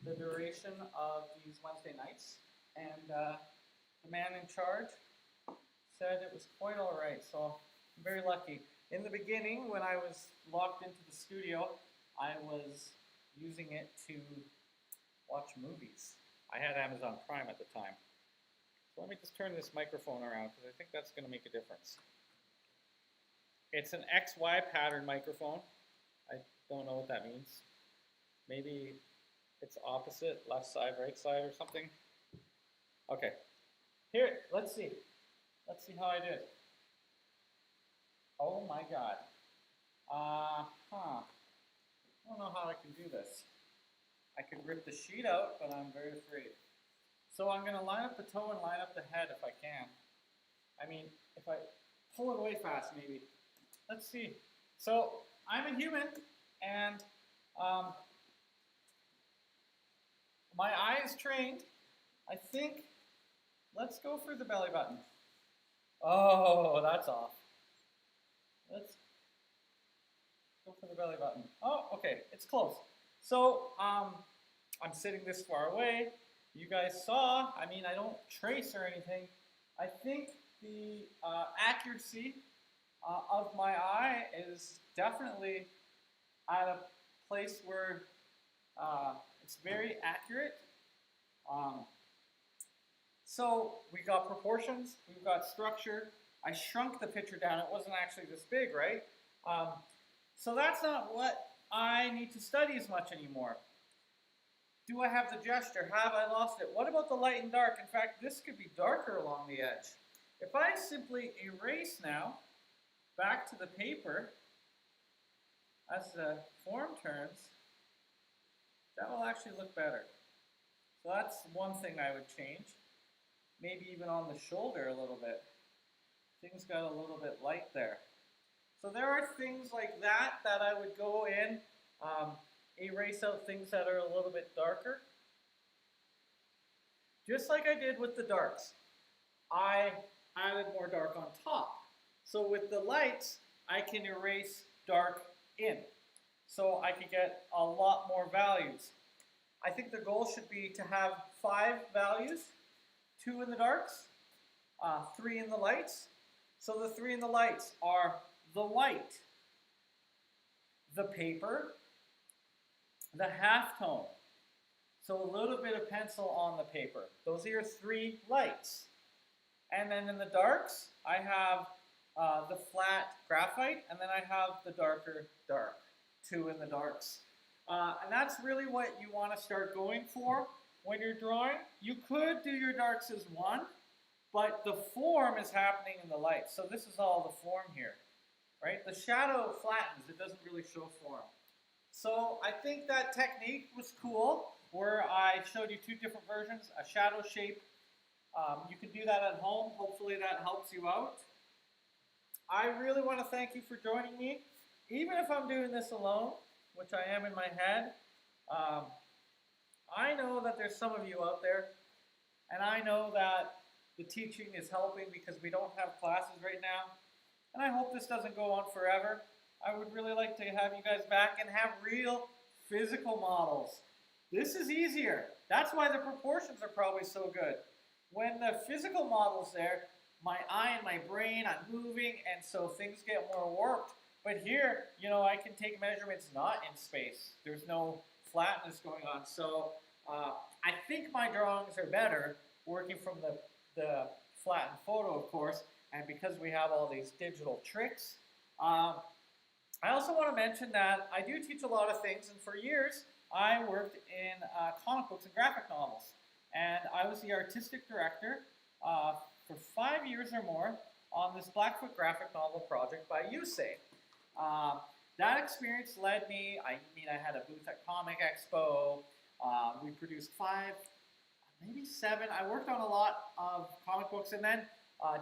the duration of these Wednesday nights. And the man in charge said it was quite all right, so I'm very lucky. In the beginning, when I was locked into the studio, I was using it to watch movies. I had Amazon Prime at the time. So let me just turn this microphone around because I think that's going to make a difference. It's an XY pattern microphone. I don't know what that means. Maybe it's opposite, left side, right side or something. Okay. Here, let's see. Let's see how I did. Oh my God. I don't know how I can do this. I could rip the sheet out, but I'm very afraid. So I'm going to line up the toe and line up the head if I can. I mean, if I pull it away fast, maybe. Let's see. So I'm a human, and my eye is trained. I think, let's go for the belly button. Oh, that's off. Let's go for the belly button. Oh, okay, it's close. So I'm sitting this far away. You guys saw, I mean, I don't trace or anything. I think the accuracy of my eye is definitely at a place where it's very accurate. So we got proportions, we've got structure. I shrunk the picture down. It wasn't actually this big, right? So that's not what I need to study as much anymore. Do I have the gesture? Have I lost it? What about the light and dark? In fact, this could be darker along the edge. If I simply erase now, back to the paper, as the form turns, that will actually look better. So that's one thing I would change. Maybe even on the shoulder a little bit. Things got a little bit light there. So there are things like that that I would go in, erase out things that are a little bit darker. Just like I did with the darks. I added more dark on top. So with the lights, I can erase dark in. So I could get a lot more values. I think the goal should be to have 5 values, 2 in the darks, 3 in the lights. So the 3 in the lights are the white, the paper, the halftone. So a little bit of pencil on the paper. Those are your 3 lights. And then in the darks, I have the flat graphite, and then I have the darker dark, 2 in the darks. And that's really what you want to start going for when you're drawing. You could do your darks as 1, but the form is happening in the light. So this is all the form here, right? The shadow flattens. It doesn't really show form. So I think that technique was cool, where I showed you 2 different versions, a shadow shape. You can do that at home. Hopefully that helps you out. I really want to thank you for joining me. Even if I'm doing this alone, which I am in my head, I know that there's some of you out there, and I know that the teaching is helping because we don't have classes right now. And I hope this doesn't go on forever. I would really like to have you guys back and have real physical models. This is easier. That's why the proportions are probably so good. When the physical model's there, my eye and my brain, I'm moving, and so things get more warped. But here, you know, I can take measurements not in space. There's no flatness going on. So I think my drawings are better working from the flattened photo, of course, and because we have all these digital tricks. I also want to mention that I do teach a lot of things, and for years I worked in comic books and graphic novels. And I was the artistic director for 5 years or more on this Blackfoot graphic novel project by Yusei. That experience led me, I had a booth at Comic Expo. We produced 5, maybe 7. I worked on a lot of comic books and then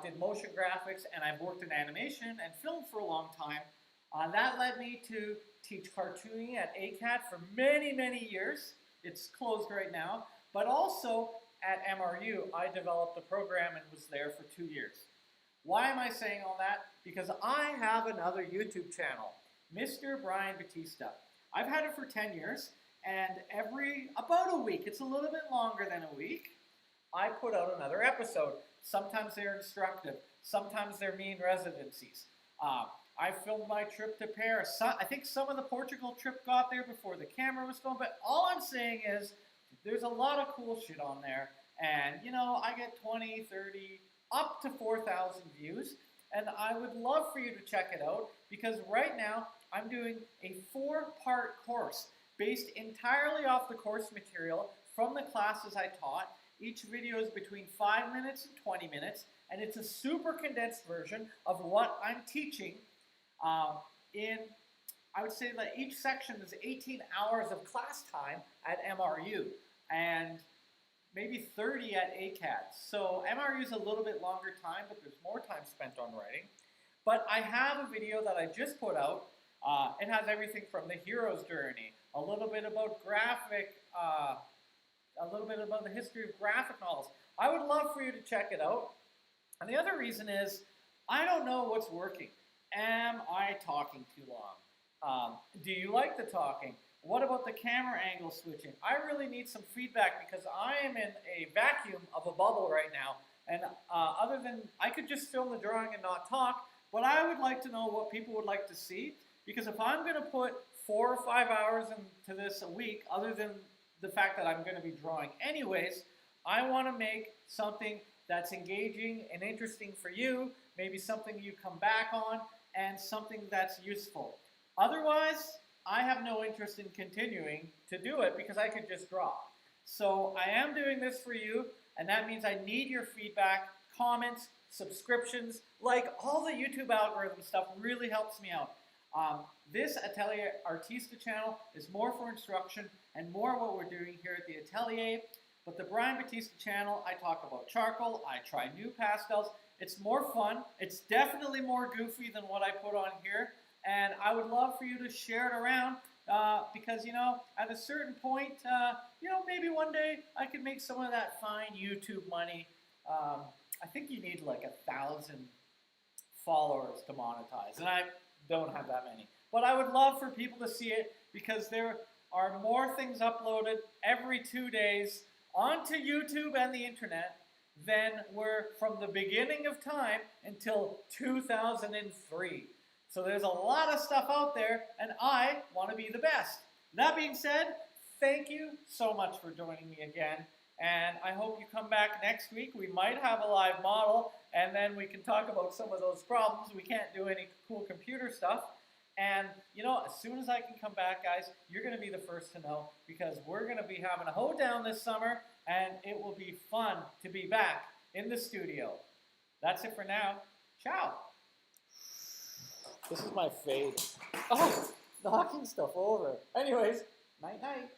did motion graphics, and I've worked in animation and film for a long time. That led me to teach cartooning at ACAD for many, many years. It's closed right now. But also at MRU, I developed a program and was there for 2 years. Why am I saying all that? Because I have another YouTube channel, Mr. Brian Batista. I've had it for 10 years, and about a week, it's a little bit longer than a week, I put out another episode. Sometimes they're instructive, sometimes they're me in residencies. I filmed my trip to Paris. I think some of the Portugal trip got there before the camera was going, but all I'm saying is there's a lot of cool shit on there, and you know, I get 20, 30, up to 4,000 views, and I would love for you to check it out, because right now I'm doing a 4-part course based entirely off the course material from the classes I taught. Each video is between 5 minutes and 20 minutes, and it's a super condensed version of what I'm teaching I would say that each section is 18 hours of class time at MRU, and maybe 30 at ACAD. So MRU is a little bit longer time, but there's more time spent on writing. But I have a video that I just put out. It has everything from the hero's journey, a little bit about a little bit about the history of graphic novels. I would love for you to check it out. And the other reason is, I don't know what's working. Am I talking too long? Do you like the talking? What about the camera angle switching? I really need some feedback because I am in a vacuum of a bubble right now. And other than, I could just film the drawing and not talk, but I would like to know what people would like to see. Because if I'm going to put 4 or 5 hours into this a week, other than the fact that I'm going to be drawing anyways, I want to make something that's engaging and interesting for you, maybe something you come back on, and something that's useful. Otherwise, I have no interest in continuing to do it because I could just draw. So I am doing this for you, and that means I need your feedback, comments, subscriptions, like all the YouTube algorithm stuff really helps me out. This Atelier Artista channel is more for instruction and more what we're doing here at the Atelier. But the Brian Batista channel, I talk about charcoal, I try new pastels. It's more fun. It's definitely more goofy than what I put on here. And I would love for you to share it around because, you know, at a certain point, you know, maybe one day I could make some of that fine YouTube money. I think you need like 1,000 followers to monetize, and I don't have that many. But I would love for people to see it because there are more things uploaded every 2 days onto YouTube and the internet than were from the beginning of time until 2003. So there's a lot of stuff out there, and I want to be the best. That being said, thank you so much for joining me again, and I hope you come back next week. We might have a live model, and then we can talk about some of those problems. We can't do any cool computer stuff. And, you know, as soon as I can come back, guys, you're going to be the first to know because we're going to be having a hoedown this summer, and it will be fun to be back in the studio. That's it for now. Ciao. This is my fade. Oh, knocking stuff over. Anyways, night-night.